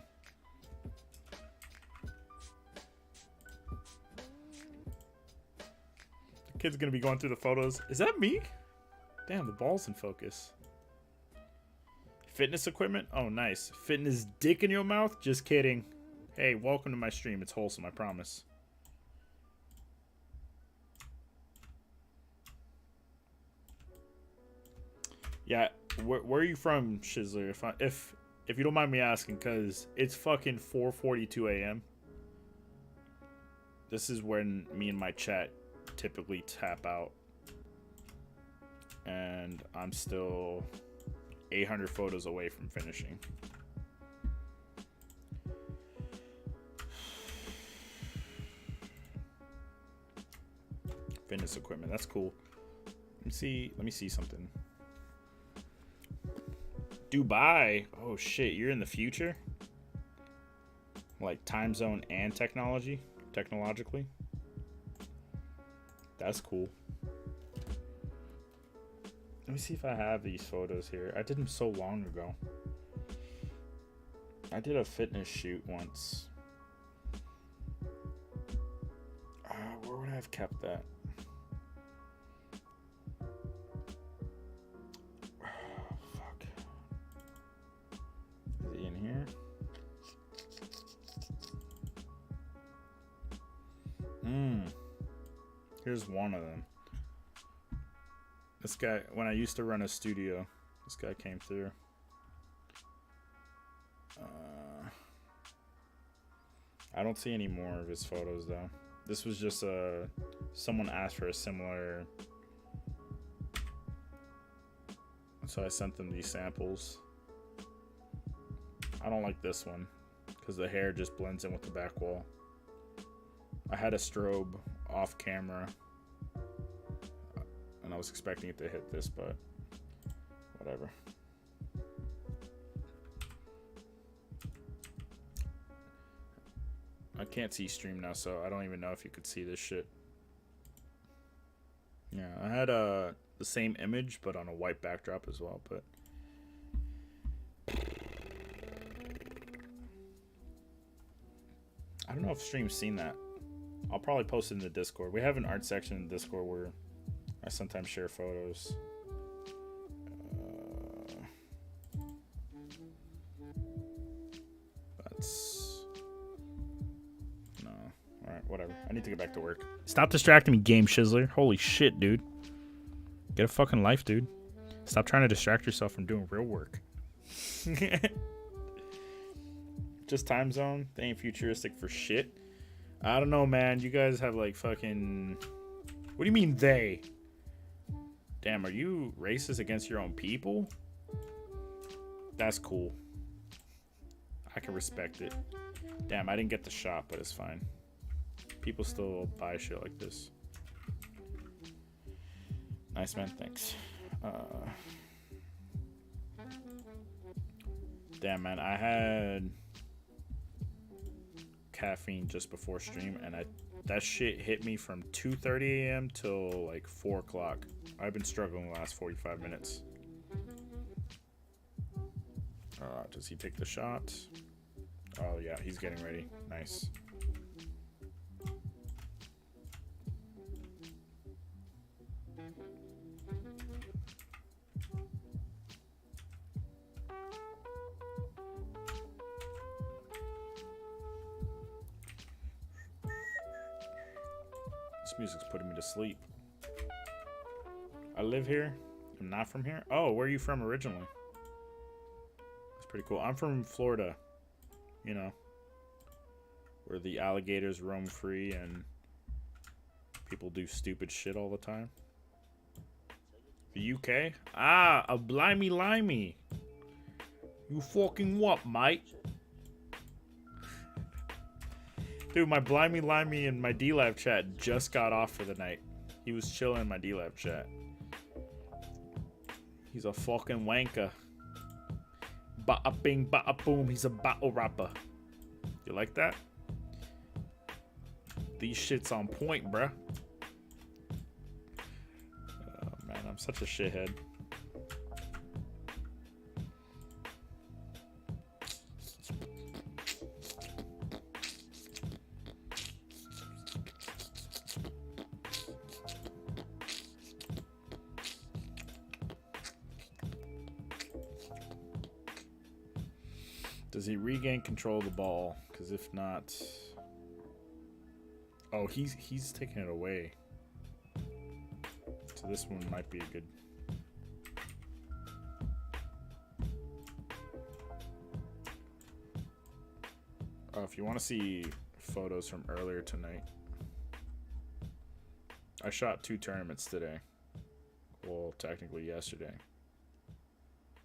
The kid's gonna be going through the photos. Is that me? Damn, the ball's in focus. Fitness equipment? Oh, nice. Fitness dick in your mouth? Just kidding. Hey, welcome to my stream. It's wholesome, I promise. Yeah, where are you from, Shizzler? If you don't mind me asking, cause it's fucking 4:42 a.m. This is when me and my chat typically tap out, and I'm still 800 photos away from finishing. Fitness equipment, that's cool. Let me see something. Dubai. Oh shit, you're in the future? Like time zone and technologically? That's cool. Let me see if I have these photos here. I did them so long ago. I did a fitness shoot once. Where would I have kept that? Fuck. Is he in here? Here's one of them. This guy, when I used to run a studio, this guy came through. I don't see any more of his photos though. This was just someone asked for a similar, so I sent them these samples. I don't like this one because the hair just blends in with the back wall. I had a strobe off camera and I was expecting it to hit this, but whatever. I can't see stream now, so I don't even know if you could see this shit. Yeah, I had the same image, but on a white backdrop as well, but I don't know if stream's seen that. I'll probably post it in the Discord. We have an art section in Discord where I sometimes share photos. No. Alright, whatever. I need to get back to work. Stop distracting me, Game Shizzler. Holy shit, dude. Get a fucking life, dude. Stop trying to distract yourself from doing real work. Just time zone. They ain't futuristic for shit. I don't know, man. You guys have like fucking... What do you mean they? Damn, are you racist against your own people? That's cool. I can respect it. Damn, I didn't get the shot, but it's fine. People still buy shit like this. Nice, man. Thanks. Damn, man. I had caffeine just before stream, and that shit hit me from 2:30 a.m. till like 4 o'clock. I've been struggling the last 45 minutes. Does he take the shot? Oh, yeah. He's getting ready. Nice. This music's putting me to sleep. I live here. I'm not from here. Oh, where are you from originally? That's pretty cool. I'm from Florida. You know, where the alligators roam free and people do stupid shit all the time. The UK? Ah, a blimey limey. You fucking what, mate? Dude, my blimey limey in my D-Live chat just got off for the night. He was chilling in my D-Live chat. He's a fucking wanker. Bada bing, bada boom. He's a battle rapper. You like that? These shits on point, bruh. Oh, man, I'm such a shithead. Does he regain control of the ball? Because if not... Oh, he's taking it away. So this one might be a good... Oh, if you want to see photos from earlier tonight. I shot 2 tournaments today. Well, technically yesterday.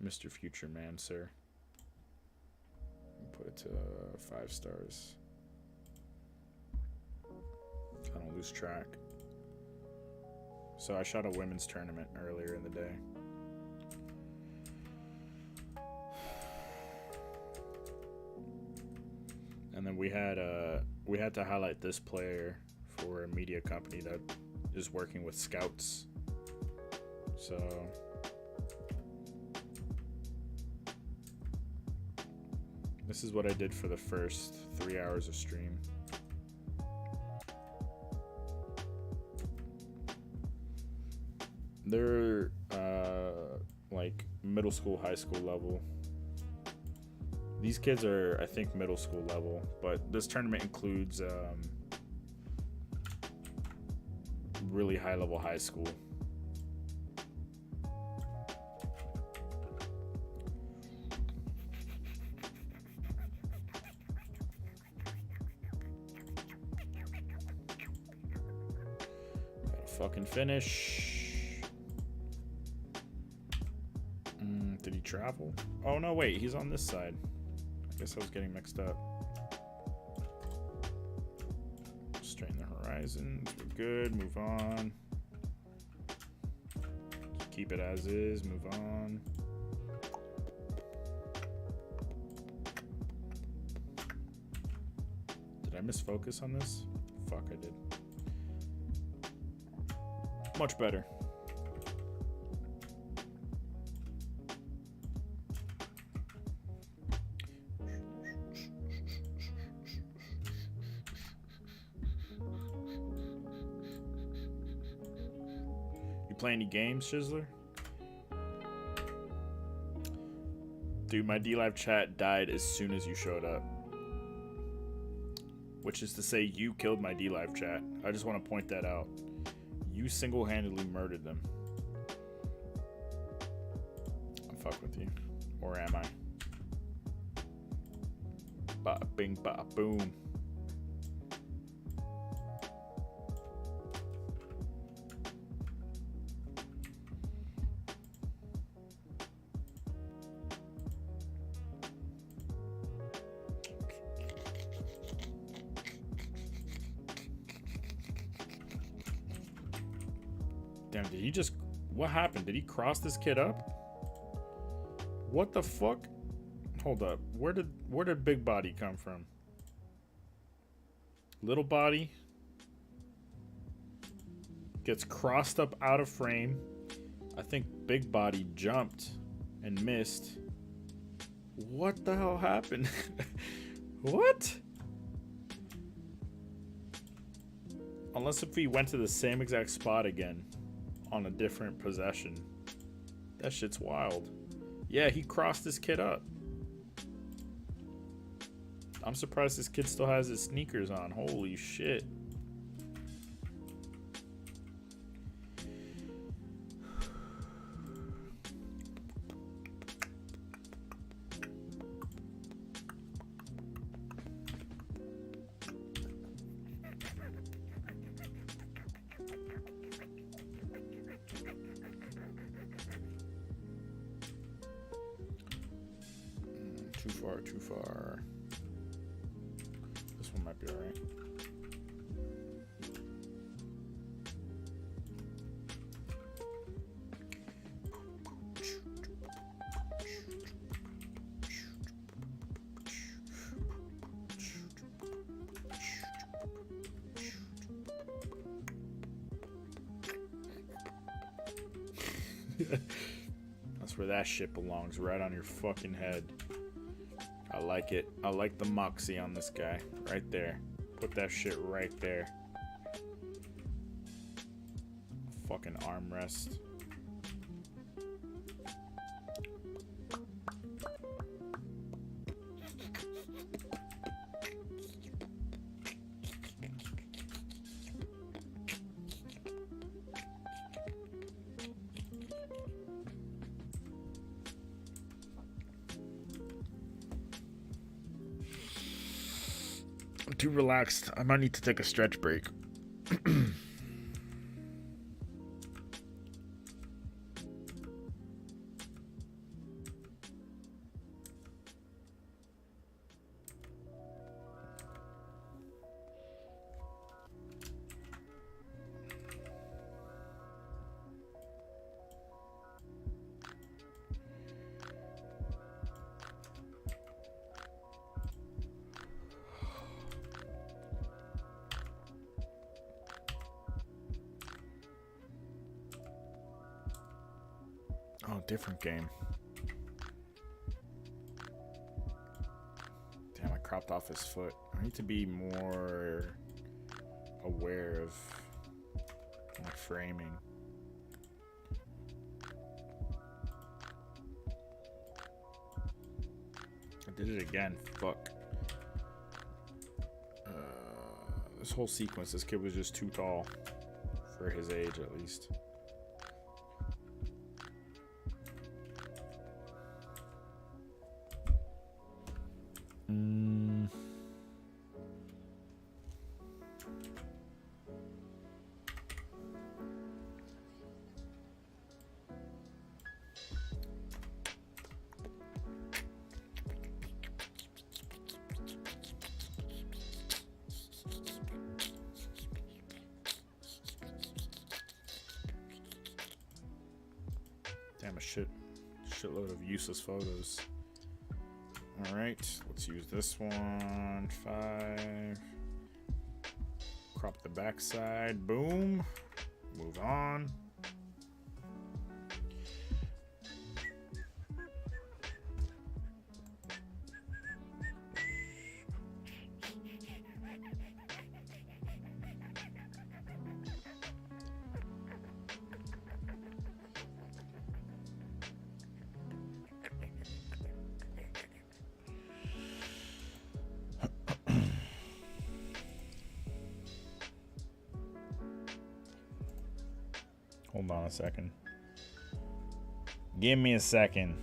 Mr. Future Man, sir. Put it to 5 stars. I don't lose track. So I shot a women's tournament earlier in the day. And then we had to highlight this player for a media company that is working with scouts. So this is what I did for the first 3 hours of stream. They're like middle school, high school level. These kids are, I think, middle school level, but this tournament includes really high level high school. Fucking finish. Did he travel? Oh no, wait, he's on this side. I guess I was getting mixed up. Straighten the horizons. We're good. Move on. Keep it as is. Move on. Did I miss focus on this? Fuck, I did. Much better. You play any games, Shizzler? Dude, my D-Live chat died as soon as you showed up. Which is to say, you killed my D-Live chat. I just want to point that out. You single-handedly murdered them. I'm fucking with you. Or am I? Ba bing ba boom. Damn, did he just... What happened? Did he cross this kid up? What the fuck? Hold up. Where did Big Body come from? Little Body gets crossed up out of frame. I think Big Body jumped and missed. What the hell happened? What? Unless if he went to the same exact spot again on a different possession. That shit's wild. Yeah, he crossed this kid up. I'm surprised this kid still has his sneakers on. Holy shit. Too far. This one might be alright. That's where that shit belongs, right on your fucking head. I like it. I like the moxie on this guy. Right there. Put that shit right there. Fucking armrest. I'm too relaxed. I might need to take a stretch break. Oh, different game. Damn, I cropped off his foot. I need to be more aware of my framing. I did it again. Fuck. This whole sequence, this kid was just too tall for his age, at least. Damn, a shitload of useless photos. Alright, let's use this one. 5. Crop the backside. Boom. Move on. Hold on a second. Give me a second.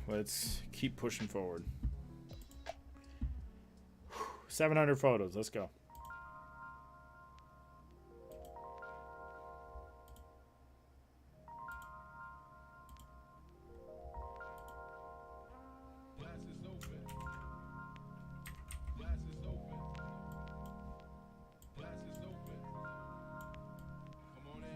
let's keep pushing forward. 700 photos. Let's go. Glass is open. Glass is open. Glass is open. Come on in.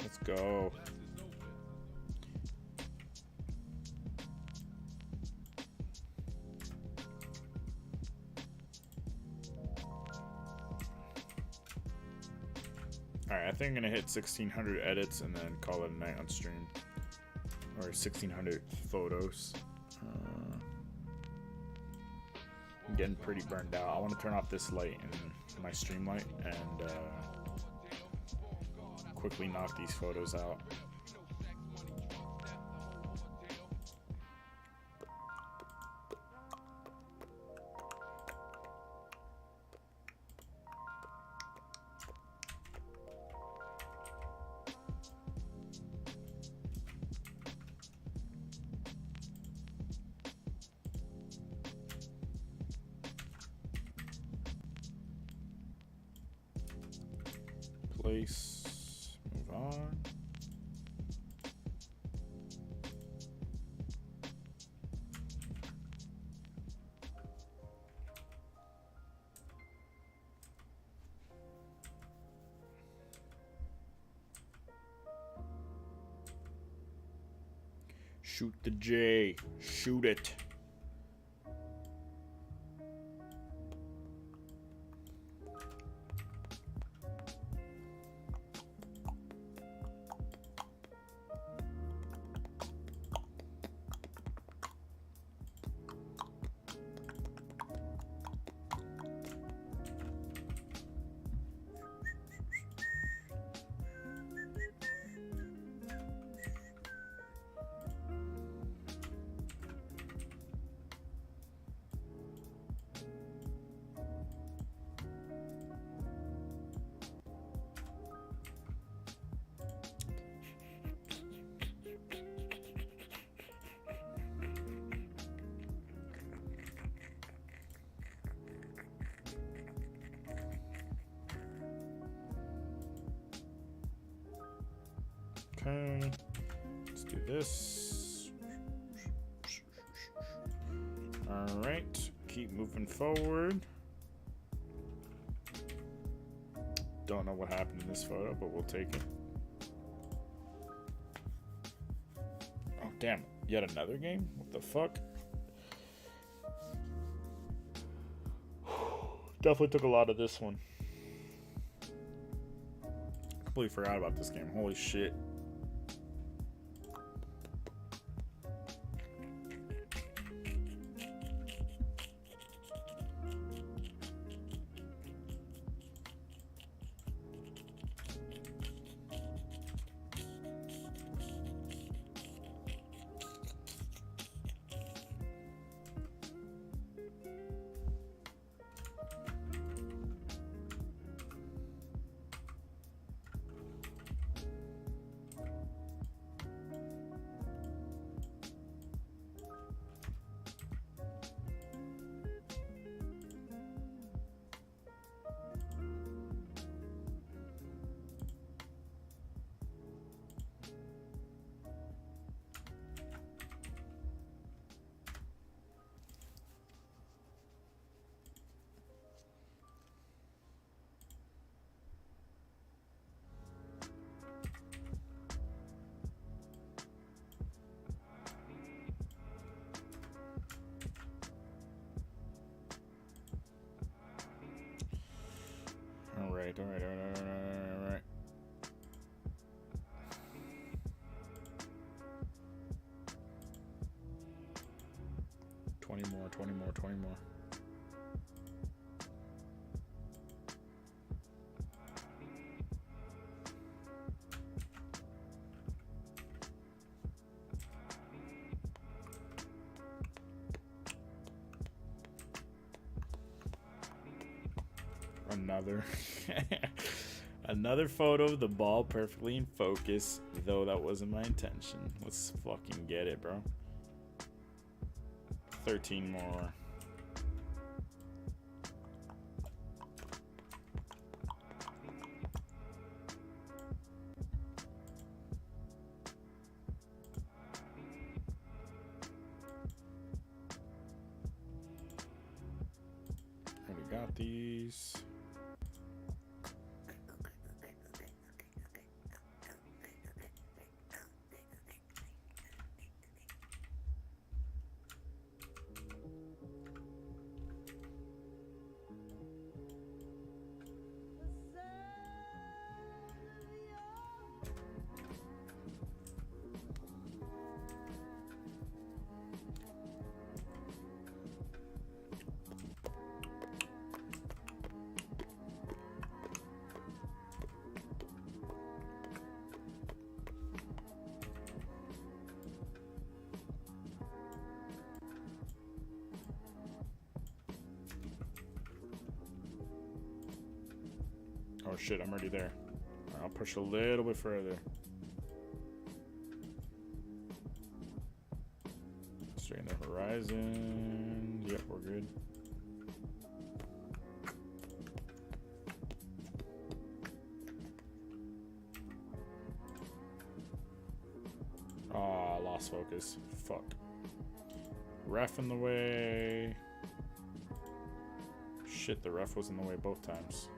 Let's go. Alright, I think I'm gonna hit 1600 edits and then call it a night on stream. Or 1600 photos. I'm getting pretty burned out. I want to turn off this light in my stream light and quickly knock these photos out. Place, move on. Shoot the J. Shoot it. Okay, let's do this. All right, keep moving forward. Don't know what happened in this photo, but we'll take it. Oh, damn, yet another game? What the fuck? Definitely took a lot of this one. Completely forgot about this game. Holy shit. All right. 20 more, 20 more, 20 more. Another another photo of the ball perfectly in focus, though that wasn't my intention. Let's fucking get it, bro. 13 more. Already got these. Oh shit, I'm already there. I'll push a little bit further. Straighten the horizon. Yep, we're good. Oh, lost focus. Fuck. Ref in the way. Shit, the ref was in the way both times.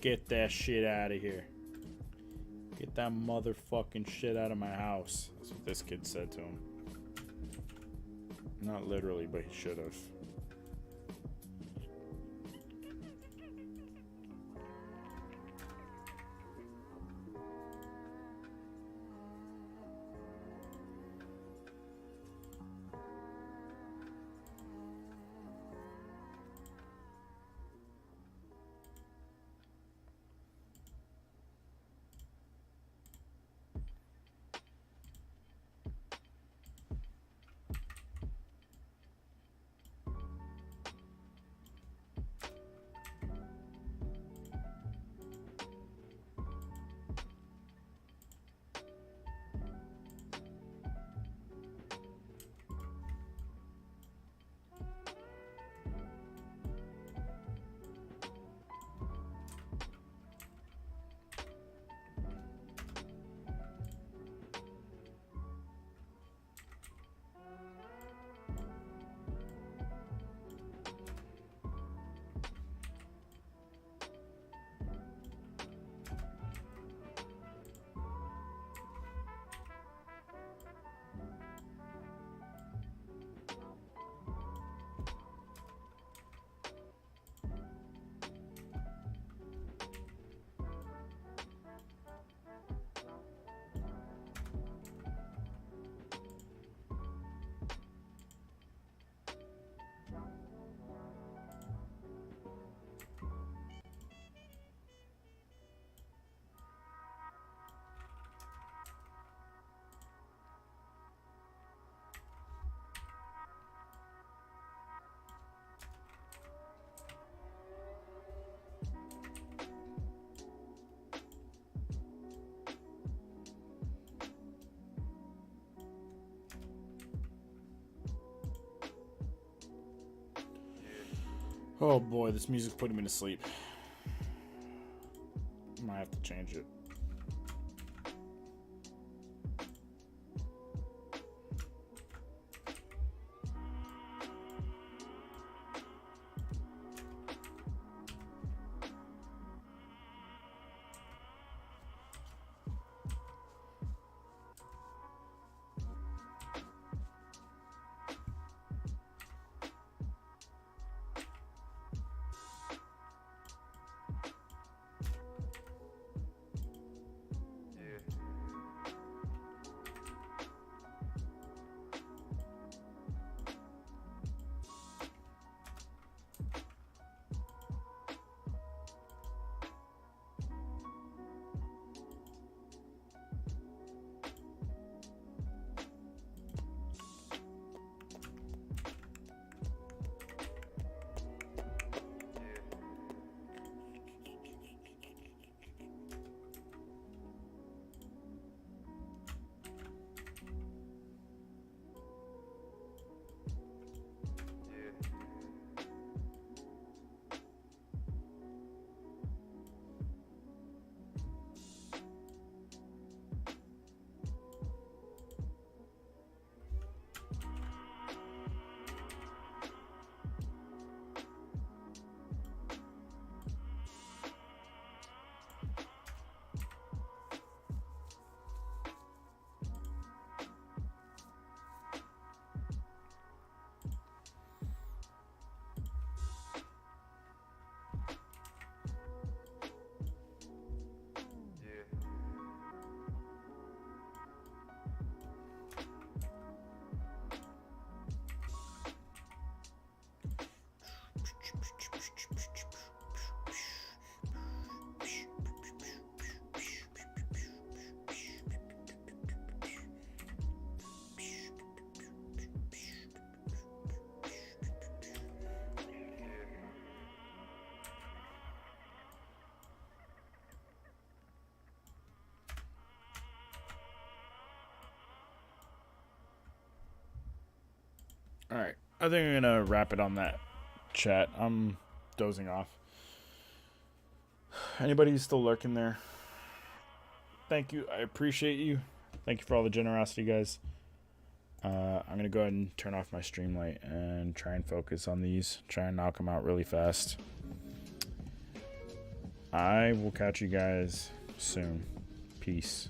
Get that shit out of here. Get that motherfucking shit out of my house. That's what this kid said to him. Not literally, but he should have. Oh boy, this music's putting me to sleep. Might have to change it. All right. I think I'm going to wrap it on that chat. I'm dozing off. Anybody who's still lurking there, thank you. I appreciate you. Thank you for all the generosity, guys. I'm going to go ahead and turn off my stream light and try and focus on these. Try and knock them out really fast. I will catch you guys soon. Peace.